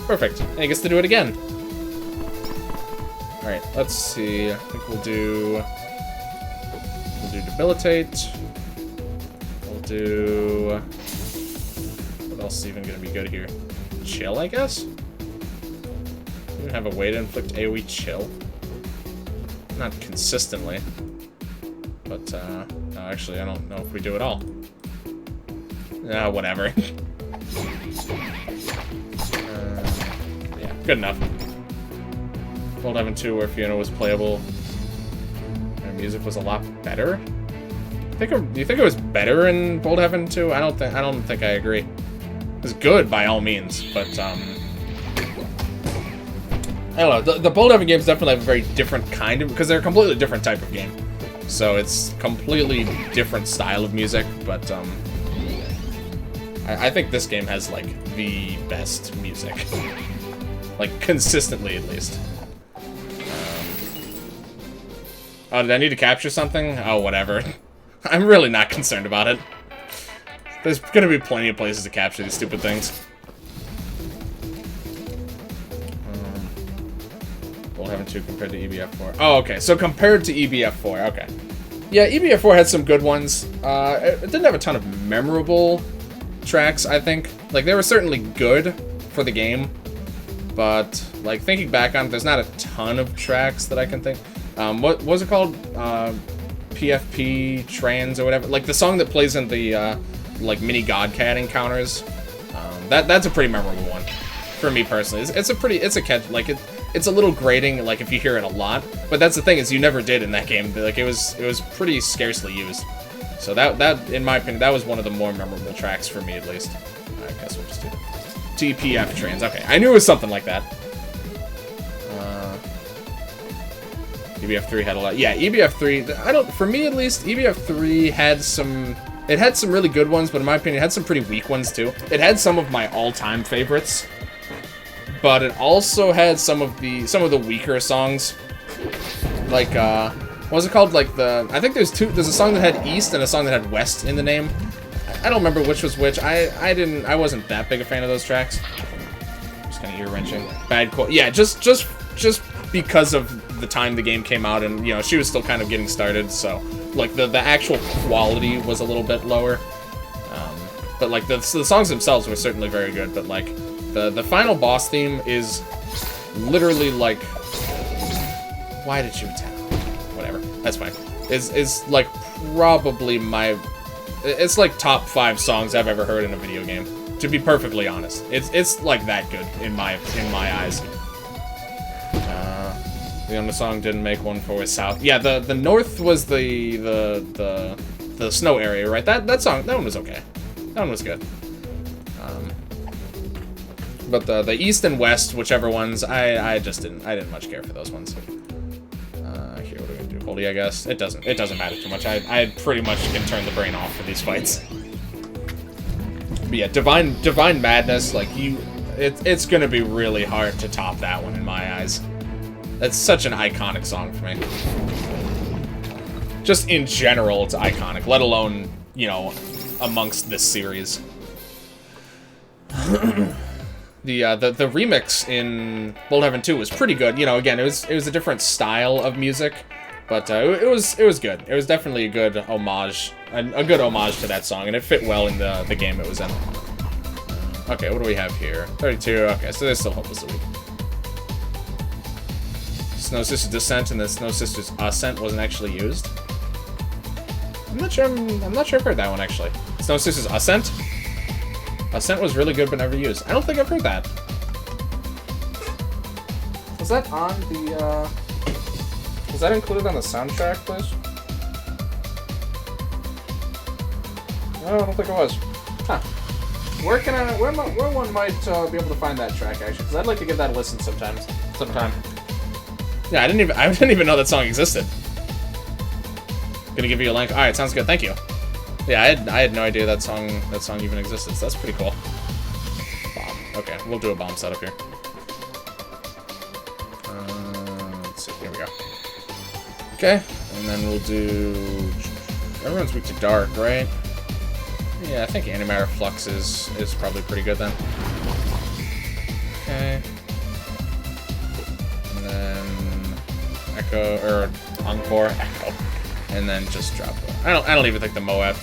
Perfect. And he gets to do it again. All right. Let's see. I think we'll do debilitate. We'll do. What else is even going to be good here? Chill, I guess? We have a way to inflict AoE chill. Not consistently. But, no, actually, I don't know if we do it all. Whatever. Yeah, good enough. Bold Heaven 2, where Fiona was playable, and music was a lot better. Do you think it was better in Bold Heaven 2? I don't think I agree. It's good by all means, but I don't know. The Bold Heaven games definitely have a very different kind of, because they're a completely different type of game. So it's completely different style of music, but I think this game has like the best music, like consistently at least. Oh, did I need to capture something? Oh, whatever. I'm really not concerned about it. There's gonna be plenty of places to capture these stupid things. Bold Heaven 2 compared to EBF4. Oh, okay. So compared to EBF4, okay. Yeah, EBF4 had some good ones. It didn't have a ton of memorable tracks, I think. Like, they were certainly good for the game, but, like, thinking back on it, there's not a ton of tracks that I can think. What was it called? PFP Trans or whatever. Like, the song that plays in the, like, mini Godcat encounters. That's a pretty memorable one. For me personally. It's a catch, like, it's a little grating, like, if you hear it a lot. But that's the thing, is you never did in that game. Like, it was pretty scarcely used. So that, in my opinion, that was one of the more memorable tracks for me, at least. I guess we'll just do TPF Trans. Okay, I knew it was something like that. EBF3 had a lot. Yeah, EBF3, for me at least, EBF3 had some really good ones, but in my opinion, it had some pretty weak ones too. It had some of my all-time favorites, but it also had some of the weaker songs. Like, what was it called? Like, I think there's a song that had East and a song that had West in the name. I don't remember which was which. I wasn't that big a fan of those tracks. Just kind of ear-wrenching. Bad quality. Yeah, just because of the time the game came out, and, you know, she was still kind of getting started, so, like, the actual quality was a little bit lower. But, like, the songs themselves were certainly very good, but, like, the final boss theme is literally, like... Why did you attack? Whatever. That's fine. Is like, probably my... It's, like, top 5 songs I've ever heard in a video game, to be perfectly honest. It's like, that good, in my eyes. The other song didn't make one for South. Yeah, the North was the snow area, right? That one was okay. That one was good. But the East and West, whichever ones, I didn't much care for those ones. Here, what are we gonna do? Holy, I guess. It doesn't matter too much. I pretty much can turn the brain off for these fights. But yeah, Divine Madness, like, it's gonna be really hard to top that one in my eyes. That's such an iconic song for me. Just in general, it's iconic, let alone, you know, amongst this series. The remix in Bold Heaven 2 was pretty good. You know, again, it was a different style of music, but it was good. It was definitely a good homage, a good homage to that song, and it fit well in the game it was in. Okay, what do we have here? 32. Okay, so they're still hopelessly weak. Snow Sister's Descent and the Snow Sister's Ascent wasn't actually used. I'm not sure I've heard that one, actually. Snow Sister's Ascent? Ascent was really good but never used. I don't think I've heard that. Was that on the, was that included on the soundtrack, please? No, I don't think it was. Huh. Where one might be able to find that track, actually? Because I'd like to give that a listen sometime. Yeah, I didn't even know that song existed. Gonna give you a link. All right, sounds good. Thank you. Yeah, I had no idea that song even existed. So that's pretty cool. Okay, we'll do a bomb setup here. Let's see, here we go. Okay, and then we'll do... Everyone's weak to dark, right? Yeah, I think antimatter flux is probably pretty good then. Okay. And then Echo, or Encore, Echo. And then just drop it. I don't even think the Moab.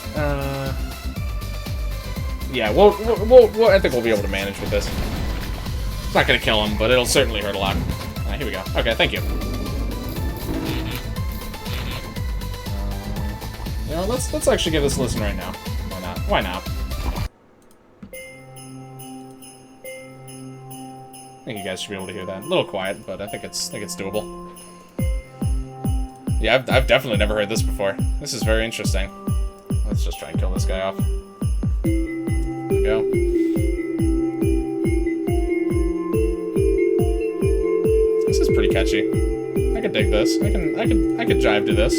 Yeah, I think we'll be able to manage with this. It's not gonna kill him, but it'll certainly hurt a lot. Here we go. Okay, thank you. You know, let's actually give this a listen right now. Why not? Why not? I think you guys should be able to hear that. A little quiet, but I think it's doable. Yeah, I've definitely never heard this before. This is very interesting. Let's just try and kill this guy off. There we go. This is pretty catchy. I could dig this. I could jive to this.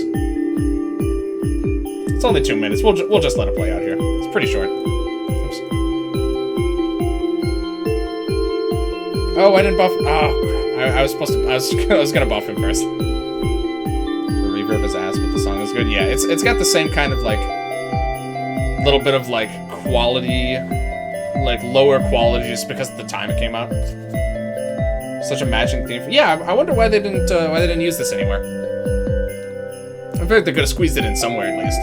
It's only 2 minutes. We'll just let it play out here. It's pretty short. Oops. Oh, I didn't buff. Oh, crap. I was supposed to. I was gonna buff him first. The reverb is ass, but the song is good. Yeah, it's got the same kind of like little bit of like quality, like lower quality, just because of the time it came out. Such a matching theme. Yeah, I wonder why they didn't use this anywhere. I feel like they could have squeezed it in somewhere at least.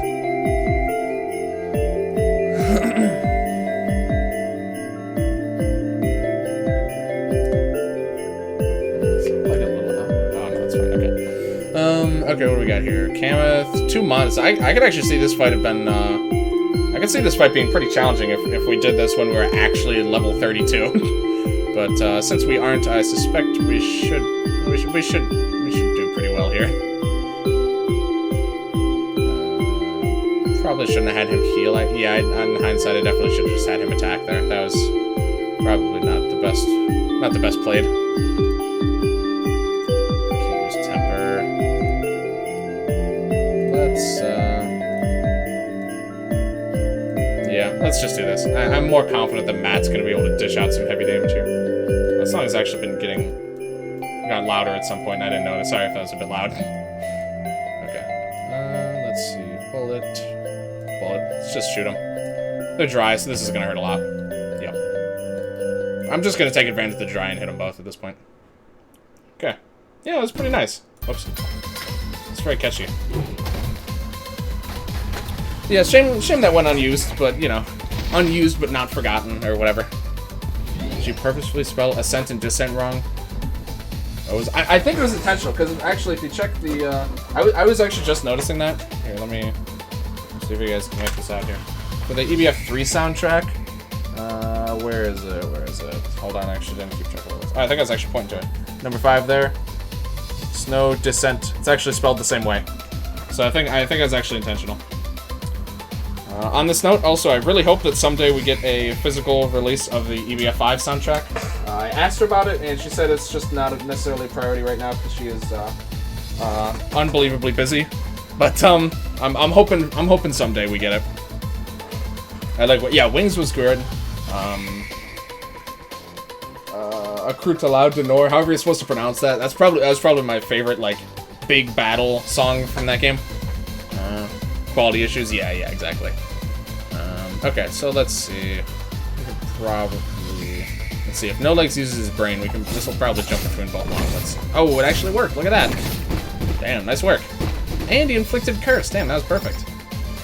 Okay, what do we got here? Kameth, 2 months. I could actually see this fight have been, I could see this fight being pretty challenging if we did this when we were actually level 32. But, since we aren't, I suspect we should do pretty well here. Probably shouldn't have had him heal. Yeah, on hindsight, I definitely should have just had him attack there. That was probably not the best played. Yeah, let's just do this. I'm more confident that Matt's going to be able to dish out some heavy damage here. The song has actually been got louder at some point, and I didn't notice. Sorry if that was a bit loud. Okay. Let's see. Bullet. Let's just shoot them. They're dry, so this is going to hurt a lot. Yep. I'm just going to take advantage of the dry and hit them both at this point. Okay. Yeah, that was pretty nice. Whoops. It's very catchy. Yeah, shame that went unused, but, you know, unused but not forgotten, or whatever. Did you purposefully spell ascent and descent wrong? I think it was intentional, because actually, if you check the, I was actually just noticing that. Here, let me see if you guys can get this out here. For the EBF5 soundtrack, where is it? Hold on, I actually didn't keep track of what it was. Oh, I think I was actually pointing to it. Number 5 there. Snow descent. It's actually spelled the same way. So I think it was actually intentional. On this note, also, I really hope that someday we get a physical release of the EBF5 soundtrack. I asked her about it, and she said it's just not necessarily a priority right now because she is unbelievably busy. But I'm hoping someday we get it. I like what. Yeah, Wings was good. Akrut Aloud de Nor, however you're supposed to pronounce that. That was probably my favorite like big battle song from that game. Quality issues, yeah, exactly. Okay, so let's see. We could probably let's see if No Legs uses his brain. This will probably jump between both monoliths. Oh, it actually worked. Look at that. Damn, nice work. And he inflicted curse. Damn, that was perfect.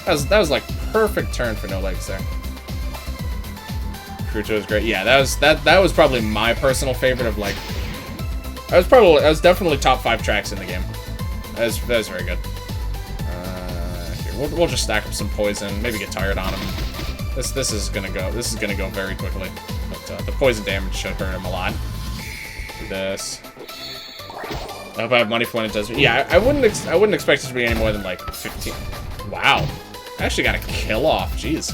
That was like perfect turn for No Legs there. Kruto was great. Yeah, that was probably my personal favorite of like. That was definitely top 5 tracks in the game. That was very good. We'll just stack up some poison, maybe get tired on him. This is gonna go very quickly. But the poison damage should hurt him a lot. Do this. I hope I have money for when it does. Yeah, I wouldn't expect it to be any more than like 15. Wow, I actually got a kill off. Jeez.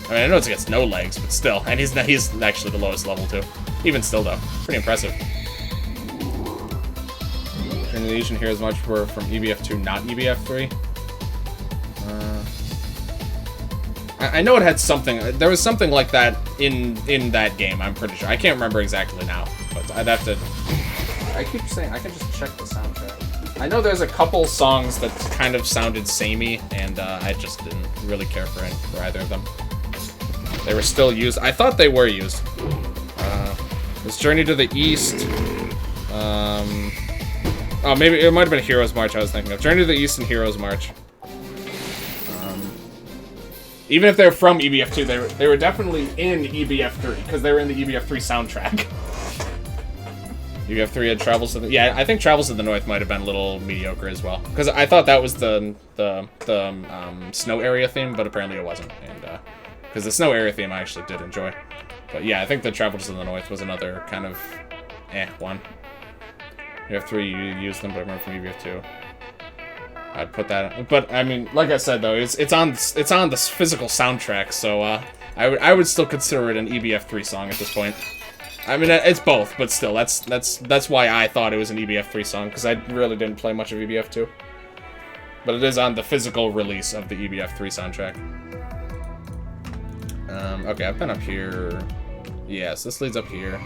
I mean, I know it's against No Legs, but still, and he's actually the lowest level too. Even still though, pretty impressive. Legion here as much from EBF2, not EBF3. I know it had something. There was something like that in that game. I'm pretty sure. I can't remember exactly now, but I'd have to. I keep saying I can just check the soundtrack. I know there's a couple songs that kind of sounded samey, and I just didn't really care for either of them. They were still used. I thought they were used. This Journey to the East. Oh, maybe it might have been Heroes March I was thinking of. Journey to the East and Heroes March. Even if they're from EBF2, they were definitely in EBF3, because they were in the EBF3 soundtrack. EBF3 had Travels to the... Yeah, I think Travels to the North might have been a little mediocre as well. Because I thought that was the snow area theme, but apparently it wasn't. And because the snow area theme I actually did enjoy. But yeah, I think the Travels to the North was another kind of one. EBF3, you used them, but I remember from EBF2. I'd put that, but I mean, like I said though, it's on the physical soundtrack, so I would still consider it an EBF3 song at this point. I mean, it's both, but still, that's why I thought it was an EBF3 song, because I really didn't play much of EBF2. But it is on the physical release of the EBF3 soundtrack. Okay, I've been up here. Yes, this leads up here.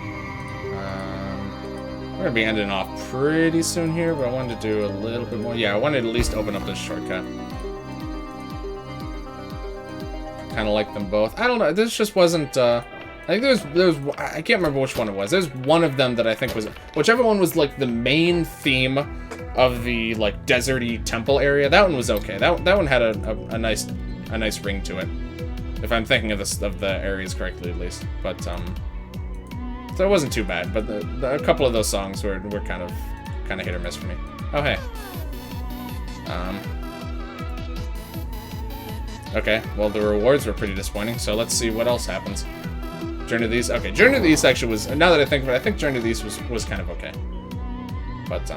We're gonna be ending off pretty soon here, but I wanted to do a little bit more. Yeah, I wanted to at least open up this shortcut. Kind of like them both. I don't know. This just wasn't. I think there was. I can't remember which one it was. There's one of them that I think was whichever one was like the main theme of the like deserty temple area. That one was okay. That one had a nice ring to it. If I'm thinking of the areas correctly, at least. But so it wasn't too bad, but a couple of those songs were kind of hit or miss for me. Oh hey. Okay, well the rewards were pretty disappointing, so let's see what else happens. Journey to the East. Okay, Journey to the East actually was. Now that I think of it, I think Journey to the East was kind of okay. But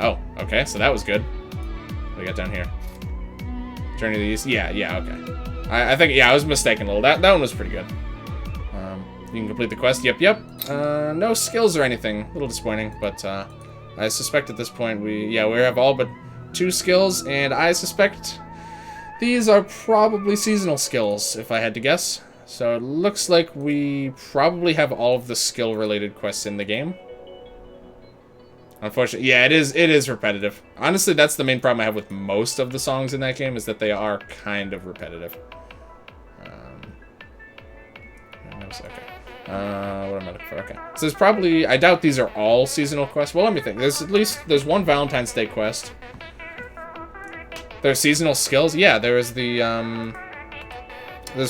oh, okay, so that was good. What do we got down here? Journey to the East. Yeah, okay. I think I was mistaken a little. That one was pretty good. You can complete the quest. Yep. No skills or anything. A little disappointing, but I suspect at this point we have all but 2 skills, and I suspect these are probably seasonal skills, if I had to guess. So it looks like we probably have all of the skill-related quests in the game. Unfortunately, yeah, it is repetitive. Honestly, that's the main problem I have with most of the songs in that game, is that they are kind of repetitive. Okay. What am I looking for? Okay. So there's probably, I doubt these are all seasonal quests. Well, let me think. There's one Valentine's Day quest. There's seasonal skills. Yeah, there's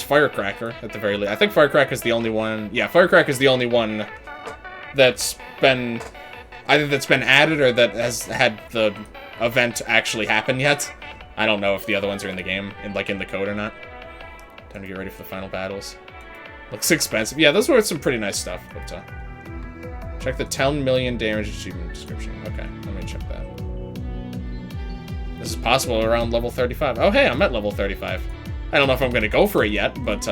Firecracker at the very least. I think Firecracker is the only one. Yeah, Firecracker is the only one that's been either that's been added or that has had the event actually happen yet. I don't know if the other ones are in the game, in the code or not. Time to get ready for the final battles. Looks expensive. Yeah, those were some pretty nice stuff, but check the 10 million damage achievement description. Okay, let me check that. This is possible around level 35. Oh, hey, I'm at level 35. I don't know if I'm going to go for it yet, but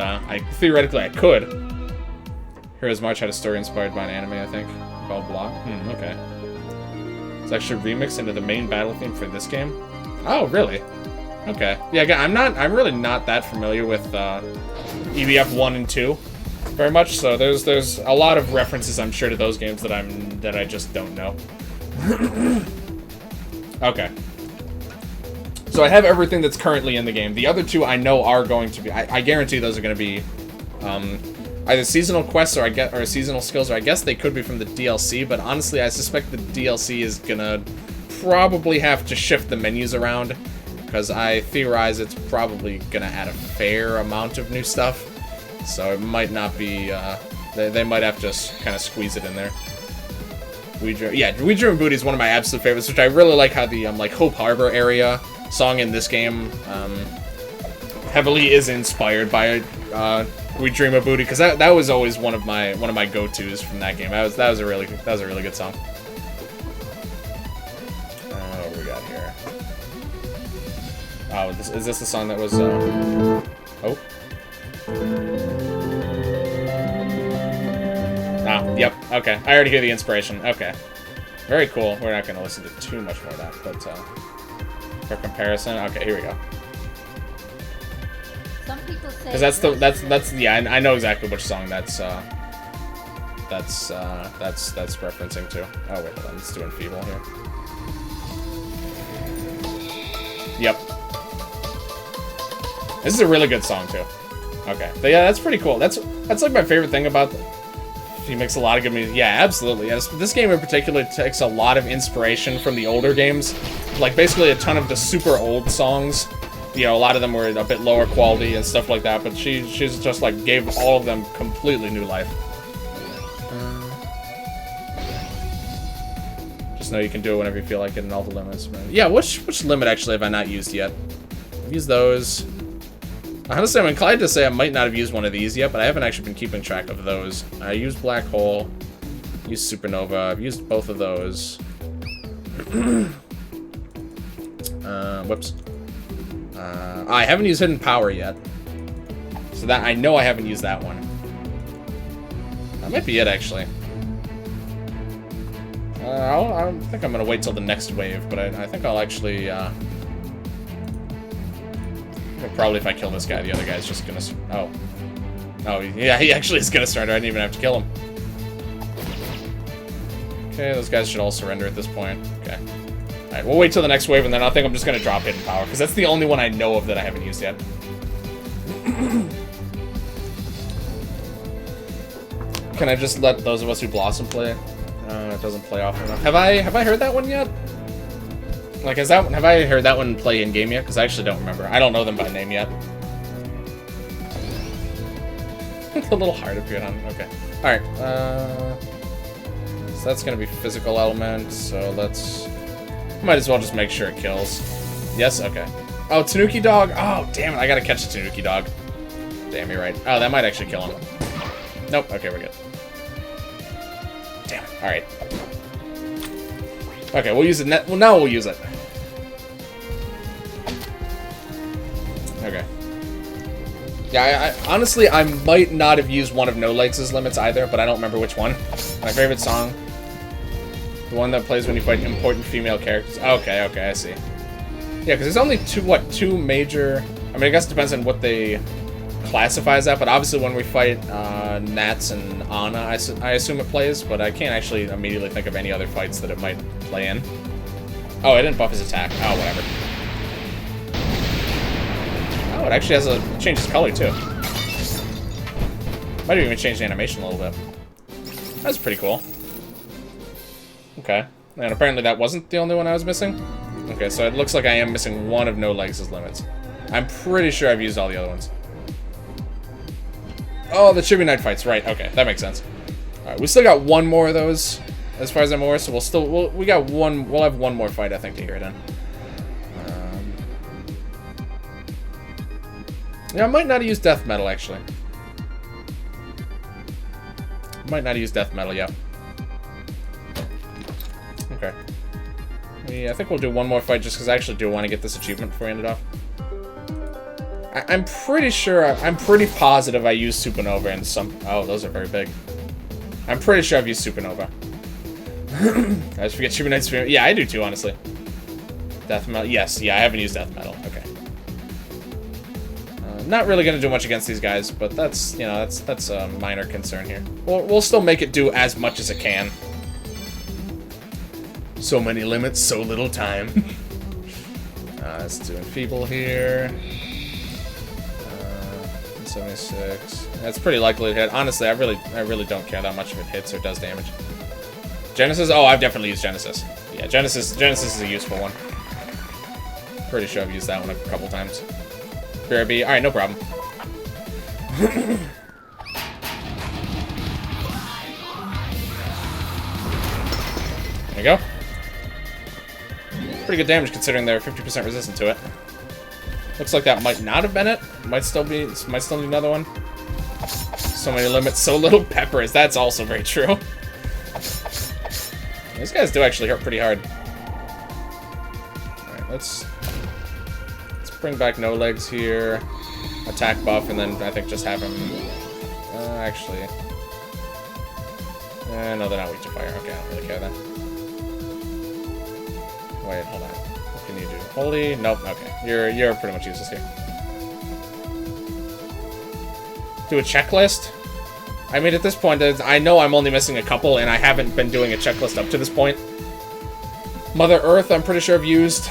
theoretically I could. Heroes March had a story inspired by an anime, I think, called Block. Okay. It's actually remixed into the main battle theme for this game. Oh, really? Okay. Yeah, again, I'm really not that familiar with EBF 1 and 2 very much, so there's a lot of references, I'm sure, to those games that I just don't know. Okay. So I have everything that's currently in the game. The other 2 I know are going to be, I guarantee those are going to be either seasonal quests or seasonal skills, or I guess they could be from the DLC, but honestly I suspect the DLC is gonna probably have to shift the menus around, because I theorize it's probably gonna add a fair amount of new stuff, so it might not be, they might have to kind of squeeze it in there. We Dream and Booty is one of my absolute favorites, which I really like how the Hope Harbor area song in this game heavily is inspired by We Dream of Booty, because that was always one of my go-tos from that game. That was a really good song. What do we got here? Oh, is this the song that was oh. Ah, yep. Okay, I already hear the inspiration. Okay, very cool. We're not going to listen to too much more of that, but for comparison, okay, here we go. Some people say because that's yeah, I know exactly which song that's referencing to. Oh wait, hold on, let's do Enfeeble here. Yep. This is a really good song too. Okay, but yeah, that's pretty cool. That's like my favorite thing about the. He makes a lot of good music. Yeah, absolutely. Yes, this game in particular takes a lot of inspiration from the older games. Like, basically a ton of the super old songs. You know, a lot of them were a bit lower quality and stuff like that, but she's just, like, gave all of them completely new life. Just know you can do it whenever you feel like it in all the limits. Man. Yeah, which limit, actually, have I not used yet? I've used those. Honestly, I'm inclined to say I might not have used one of these yet, but I haven't actually been keeping track of those. I used Black Hole, used Supernova, I've used both of those. Whoops. I haven't used Hidden Power yet. So that, I know I haven't used that one. That might be it, actually. I think I'm going to wait till the next wave, but I think I'll actually, probably if I kill this guy, the other guy's just gonna... Oh. Oh, yeah, he actually is gonna surrender. I didn't even have to kill him. Okay, those guys should all surrender at this point. Okay. Alright, we'll wait till the next wave, and then I think I'm just gonna drop Hidden Power, because that's the only one I know of that I haven't used yet. Can I just let those of us who Blossom play? It doesn't play often enough. Have I heard that one yet? Like, have I heard that one play in-game yet? Because I actually don't remember. I don't know them by name yet. It's a little hard appeared on. Okay. Alright. So that's going to be physical element. So let's... Might as well just make sure it kills. Yes? Okay. Oh, Tanuki Dog. Oh, damn it. I got to catch the Tanuki Dog. Damn, you're right. Oh, that might actually kill him. Nope. Okay, we're good. Damn it. Alright. Okay, we'll use it. Well, now we'll use it. Okay. Yeah, I honestly, I might not have used one of No Legs' limits either, but I don't remember which one. My favorite song. The one that plays when you fight important female characters. Okay, okay, I see. Yeah, because there's only two major... I mean, I guess it depends on what they classify as that, but obviously when we fight Nats and Ana, I assume it plays, but I can't actually immediately think of any other fights that it might play in. Oh, it didn't buff his attack. Oh, whatever. Oh, it actually has a... changes color, too. Might have even changed the animation a little bit. That's pretty cool. Okay. And apparently that wasn't the only one I was missing. Okay, so it looks like I am missing one of No Legs' limits. I'm pretty sure I've used all the other ones. Oh, the Chibi Night fights, right. Okay, that makes sense. Alright, we still got one more of those, as far as I'm aware, so we'll have one more fight, I think, to hear it in. Yeah, I might not have used Death Metal, actually. Might not have used Death Metal yet. Okay. Yeah, I think we'll do one more fight just because I actually do want to get this achievement before we end it off. I'm pretty sure, I'm pretty positive I used Supernova in some... Oh, those are very big. I'm pretty sure I've used Supernova. I just forget Super Knight's... Yeah, I do too, honestly. Death Metal. Yes, yeah, I haven't used Death Metal. Okay. Not really going to do much against these guys, but that's, you know, that's a minor concern here. We'll still make it do as much as it can. So many limits, so little time. Let's do Enfeeble here. 76. That's pretty likely to hit. Honestly, I really don't care that much if it hits or does damage. Genesis? Oh, I've definitely used Genesis. Yeah, Genesis is a useful one. Pretty sure I've used that one a couple times. BRB. Alright, no problem. There you go. Pretty good damage considering they're 50% resistant to it. Looks like that might not have been it. Might still need another one. So many limits, so little peppers. That's also very true. These guys do actually hurt pretty hard. Alright, let's bring back No Legs here. Attack buff, and then I think just have him... actually... no, they're not weak to fire. Okay, I don't really care then. Wait, hold on. What can you do? Holy? Nope, okay. You're pretty much useless here. Do a checklist? I mean, at this point, I know I'm only missing a couple, and I haven't been doing a checklist up to this point. Mother Earth, I'm pretty sure I've used.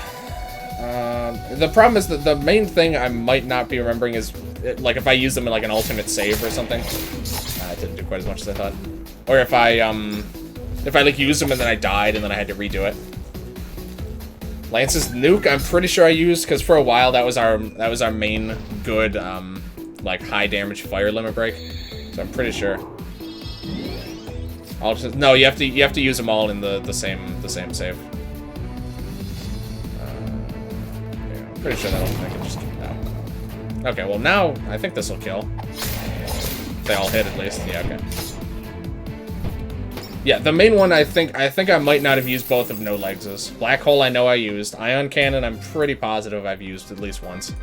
The problem is that the main thing I might not be remembering is, like, if I use them in, like, an alternate save or something. I didn't do quite as much as I thought. Or if I, like, used them and then I died and then I had to redo it. Lance's Nuke, I'm pretty sure I used, because for a while that was our main good, like, high damage fire limit break. So I'm pretty sure. No, you have to use them all in the same save. Yeah, I'm pretty sure that'll make it just no. Okay, well now I think this will kill. They all hit at least. Yeah, okay. Yeah, the main one I think I might not have used both of No Legs's. Black Hole I know I used. Ion Cannon I'm pretty positive I've used at least once.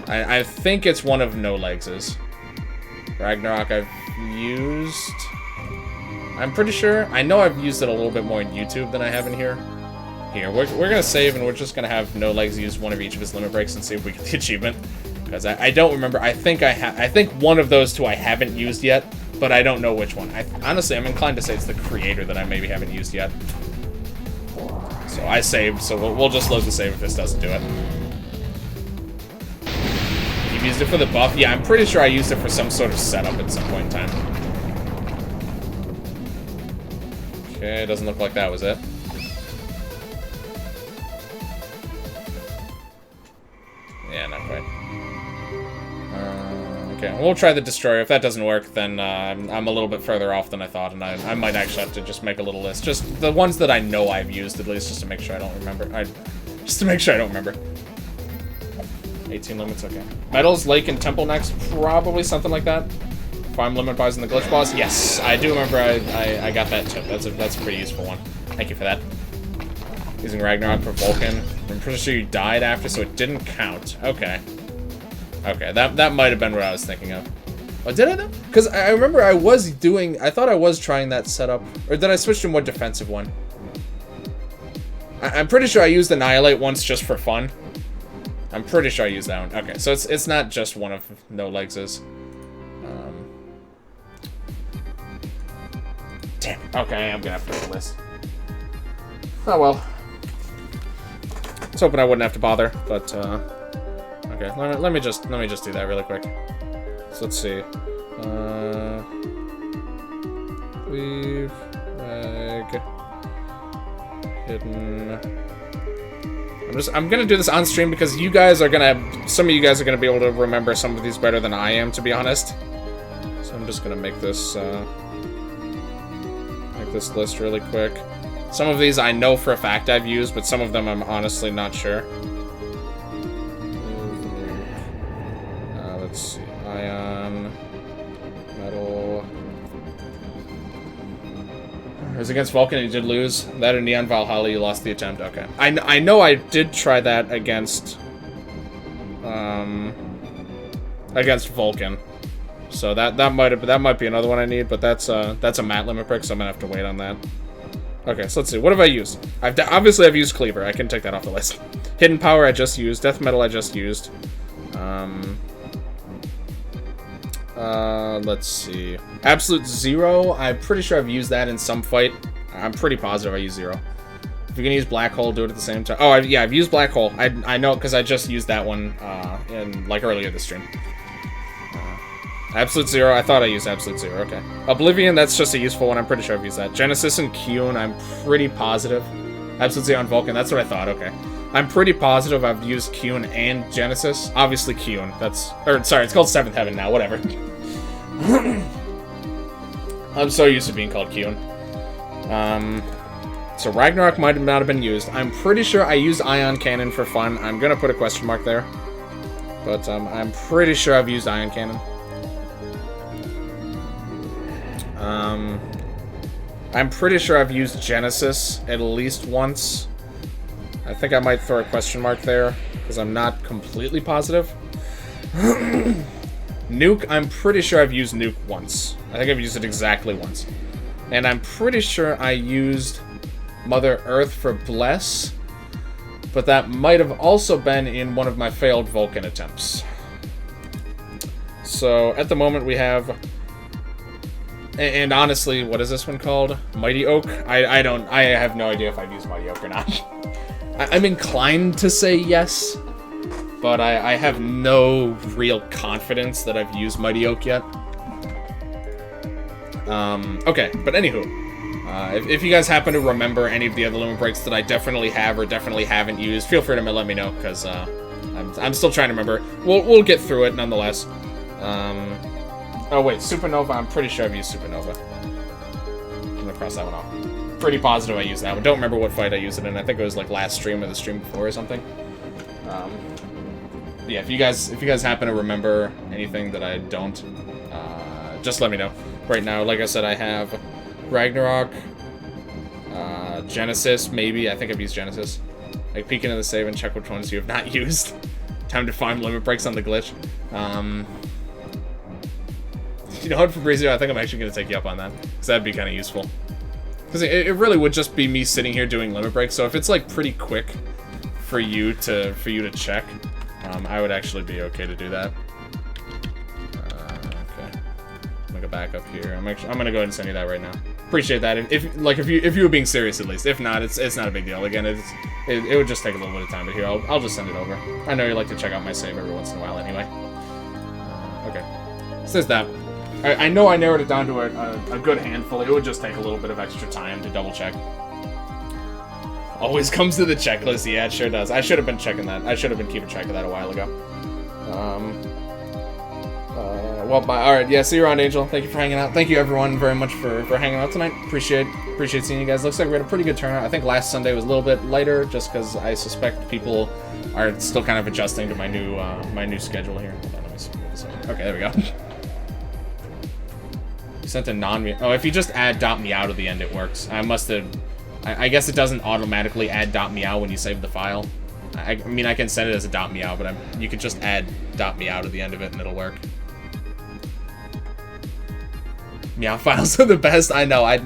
I think it's one of No Legs's. Ragnarok I've used. I'm pretty sure. I know I've used it a little bit more in YouTube than I have in here. Here, we're gonna save and we're just gonna have No Legs use one of each of his limit breaks and see if we get the achievement. Because I don't remember. I think one of those two I haven't used yet, but I don't know which one. Honestly, I'm inclined to say it's the creator that I maybe haven't used yet. So I saved, so we'll just load the save if this doesn't do it. You've used it for the buff? Yeah, I'm pretty sure I used it for some sort of setup at some point in time. Okay, doesn't look like that was it. Yeah, not quite. Okay, we'll try the Destroyer. If that doesn't work, then I'm a little bit further off than I thought, and I might actually have to just make a little list. Just the ones that I know I've used, at least, just to make sure I don't remember. Just to make sure I don't remember. 18 limits, okay. Metals, Lake, and Temple next. Probably something like that. Farm limit buys in the glitch boss. Yes, I do remember I got that tip. That's a pretty useful one. Thank you for that. Using Ragnarok for Vulcan. I'm pretty sure you died after, so it didn't count. Okay. Okay, that might have been what I was thinking of. Oh, did I know? Because I remember I thought I was trying that setup. Or did I switch to a more defensive one? I'm pretty sure I used Annihilate once just for fun. I'm pretty sure I used that one. Okay, so it's not just one of No Legs's. Damn. Okay, I'm gonna have to make a list. Oh well. I was hoping I wouldn't have to bother, but okay. Let me just do that really quick. So let's see. Leave, rag, hidden. I'm gonna do this on stream because you guys are some of you guys are gonna be able to remember some of these better than I am, to be honest. So I'm just gonna make this list really quick. Some of these I know for a fact I've used, but some of them I'm honestly not sure. Let's see. Ion, metal. It was against Vulcan and you did lose. That or Neon Valhalla, you lost the attempt. Okay. I know I did try that against Vulcan. So that might be another one I need, but that's a mat limit break, so I'm gonna have to wait on that. Okay, so let's see. What have I used? Obviously I've used Cleaver. I can take that off the list. Hidden Power I just used. Death Metal I just used. Let's see. Absolute Zero. I'm pretty sure I've used that in some fight. I'm pretty positive I used Zero. If you're gonna use Black Hole, do it at the same time. Oh, yeah, I've used Black Hole. I know because I just used that one in like earlier this stream. Absolute Zero. I thought I used Absolute Zero. Okay. Oblivion. That's just a useful one. I'm pretty sure I've used that. Genesis and Kyun. I'm pretty positive. Absolute Zero and Vulcan. That's what I thought. Okay. I'm pretty positive I've used Kyun and Genesis. Obviously Kyun. Sorry, it's called Seventh Heaven now. Whatever. I'm so used to being called Kyun. So Ragnarok might not have been used. I'm pretty sure I used Ion Cannon for fun. I'm gonna put a question mark there. But I'm pretty sure I've used Ion Cannon. I'm pretty sure I've used Genesis at least once. I think I might throw a question mark there, because I'm not completely positive. Nuke, I'm pretty sure I've used Nuke once. I think I've used it exactly once. And I'm pretty sure I used Mother Earth for Bless, but that might have also been in one of my failed Vulcan attempts. So at the moment we have, and honestly, what is this one called? Mighty Oak? I have no idea if I've used Mighty Oak or not. I'm inclined to say yes, but I have no real confidence that I've used Mighty Oak yet. Okay, but anywho, if you guys happen to remember any of the other limit breaks that I definitely have or definitely haven't used, feel free to let me know, because I'm still trying to remember. We'll get through it nonetheless. Oh wait, Supernova, I'm pretty sure I've used Supernova. I'm gonna cross that one off. Pretty positive I used that one. Don't remember what fight I used it in. I think it was like last stream or the stream before or something. Yeah, if you guys happen to remember anything that I don't, just let me know. Right now, like I said, I have Ragnarok, Genesis, maybe. I think I've used Genesis. Like, peek into the save and check which ones you have not used. Time to find limit breaks on the glitch. You know what, Fabrizio? I think I'm actually going to take you up on that, because that'd be kind of useful. Because it really would just be me sitting here doing limit breaks, so if it's, like, pretty quick for you to check, I would actually be okay to do that. Okay. I'm going to go back up here. I'm going to go ahead and send you that right now. Appreciate that. If you were being serious, at least. If not, it's not a big deal. Again, it would just take a little bit of time, but here, I'll just send it over. I know you like to check out my save every once in a while anyway. Okay. So there's that. I know I narrowed it down to a good handful. It would just take a little bit of extra time to double check. Always comes to the checklist. Yeah, it sure does. I should have been checking that. I should have been keeping track of that a while ago. Well, bye. Alright, yeah, see you around, Angel. Thank you for hanging out. Thank you, everyone, very much for hanging out tonight. Appreciate seeing you guys. Looks like we had a pretty good turnout. I think last Sunday was a little bit lighter, just because I suspect people are still kind of adjusting to my new schedule here. Hold on, let me see this up. Okay, there we go. You sent a non-me. Oh, if you just add .meow to the end, it works. I must have. I guess it doesn't automatically add .meow when you save the file. I mean, I can send it as a .meow, but you could just add .meow to the end of it and it'll work. Meow files are the best. I know. I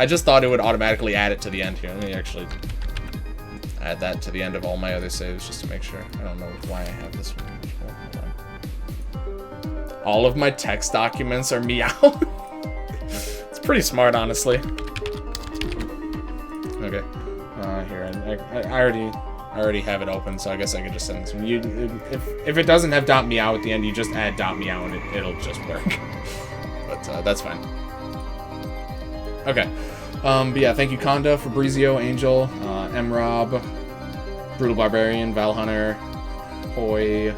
just thought it would automatically add it to the end here. Let me actually add that to the end of all my other saves just to make sure. I don't know why I have this one. Hold on. All of my text documents are meow. It's pretty smart, honestly. Okay. Here, I already have it open, so I guess I could just send this one. If it doesn't have .meow at the end, you just add .meow and it'll just work. But that's fine. Okay. But yeah, thank you, Conda, Fabrizio, Angel, M-Rob, Brutal Barbarian, Val Hunter, Hoy. I think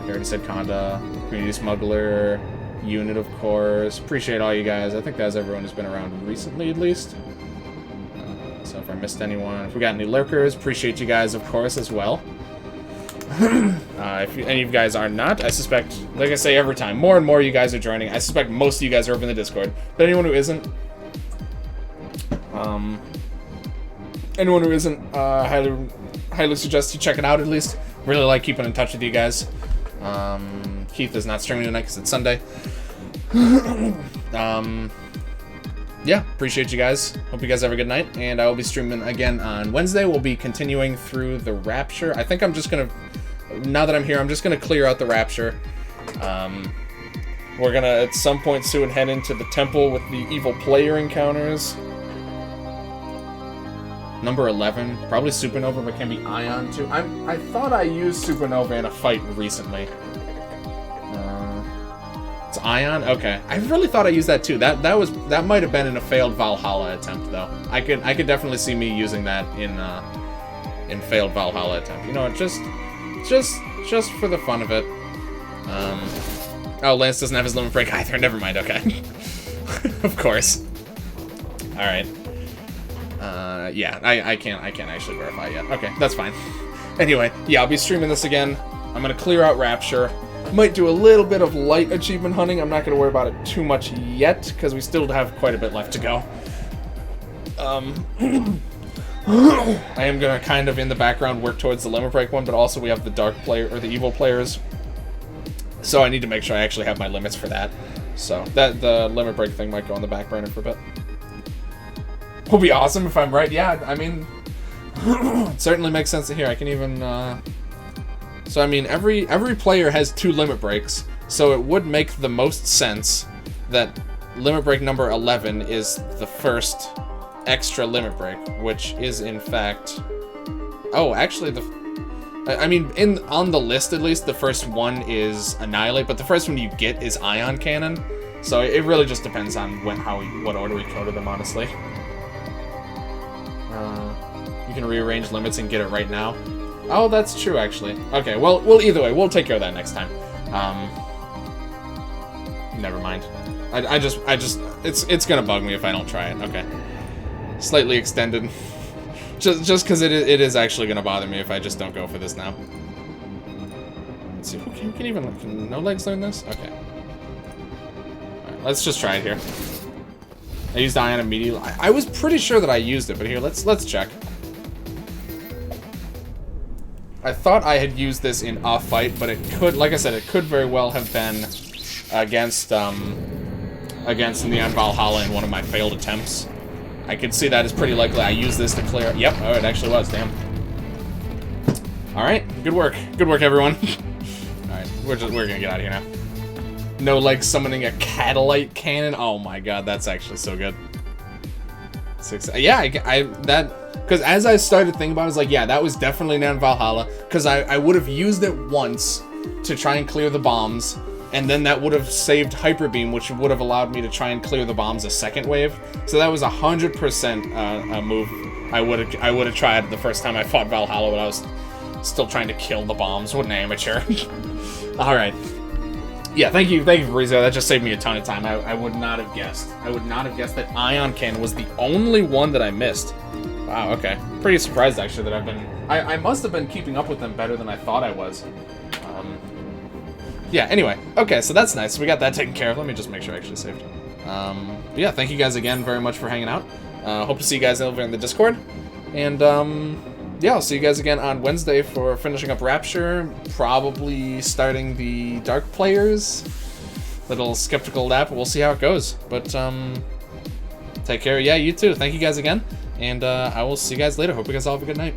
I already said Conda, Community Smuggler, Unit, of course. Appreciate all you guys. I think that's everyone who's been around recently, at least. So if I missed anyone, if we got any lurkers, appreciate you guys, of course, as well. If any of you guys are not, I suspect, like I say every time, more and more you guys are joining. I suspect most of you guys are over in the Discord. But anyone who isn't, highly suggest you check it out at least. Really like keeping in touch with you guys. Keith is not streaming tonight because it's Sunday. Yeah, appreciate you guys. Hope you guys have a good night, and I will be streaming again on Wednesday. We'll be continuing through the Rapture. I think I'm just gonna, now that I'm here, I'm just gonna clear out the Rapture. We're gonna, at some point soon, head into the temple with the evil player encounters. Number 11, probably Supernova, but can be Ion too. I thought I used Supernova in a fight recently. It's Ion? Okay. I really thought I used that too. That might have been in a failed Valhalla attempt though. I could definitely see me using that in failed Valhalla attempt. You know what, just for the fun of it. Oh, Lance doesn't have his limit break either. Never mind, okay. Of course. Alright. Yeah, I can't actually verify yet. Okay, that's fine. Anyway, yeah, I'll be streaming this again. I'm gonna clear out Rapture. Might do a little bit of light achievement hunting. I'm not going to worry about it too much yet, because we still have quite a bit left to go. I am going to kind of, in the background, work towards the limit break one, but also we have the dark player, or the evil players. So I need to make sure I actually have my limits for that. So the limit break thing might go on the back burner for a bit. Will be awesome if I'm right. Yeah, I mean, it certainly makes sense to hear. I can even... So, I mean, every player has 2 limit breaks, so it would make the most sense that limit break number 11 is the first extra limit break, which is, in fact... Oh, actually, I mean, on the list, at least, the first one is Annihilate, but the first one you get is Ion Cannon, so it really just depends on what order we coded them, honestly. You can rearrange limits and get it right now. Oh, that's true, actually. Okay, well, either way, we'll take care of that next time. Never mind. It's gonna bug me if I don't try it. Okay. Slightly extended. just because it is actually gonna bother me if I just don't go for this now. Let's see, who can no legs learn this? Okay. Alright, let's just try it here. I used Ion immediately. I was pretty sure that I used it, but here, let's check. I thought I had used this in a fight, but it could, like I said, it could very well have been against Neon Valhalla in one of my failed attempts. I could see that as pretty likely. I used this to clear. Yep, oh, it actually was. Damn. All right, good work. Good work, everyone. All right, we're gonna get out of here now. No leg summoning a Catalyte Cannon. Oh my god, that's actually so good. Yeah, because as I started thinking about it, I was like, yeah, that was definitely Neon Valhalla, because I would have used it once to try and clear the bombs, and then that would have saved Hyper Beam, which would have allowed me to try and clear the bombs a second wave. So that was 100% a move I would have tried the first time I fought Valhalla, but I was still trying to kill the bombs. What an amateur. All right. Yeah, thank you, Rizzo. That just saved me a ton of time. I would not have guessed. I would not have guessed that Ion Cannon was the only one that I missed. Wow, okay. Pretty surprised, actually, that I've been... I must have been keeping up with them better than I thought I was. Yeah, anyway. Okay, so that's nice. We got that taken care of. Let me just make sure I actually saved. Yeah, thank you guys again very much for hanging out. Hope to see you guys over in the Discord. And, yeah, I'll see you guys again on Wednesday for finishing up Rapture, probably starting the Dark Players. Little skeptical of that, but we'll see how it goes. But, take care. Yeah, you too. Thank you guys again, and I will see you guys later. Hope you guys all have a good night.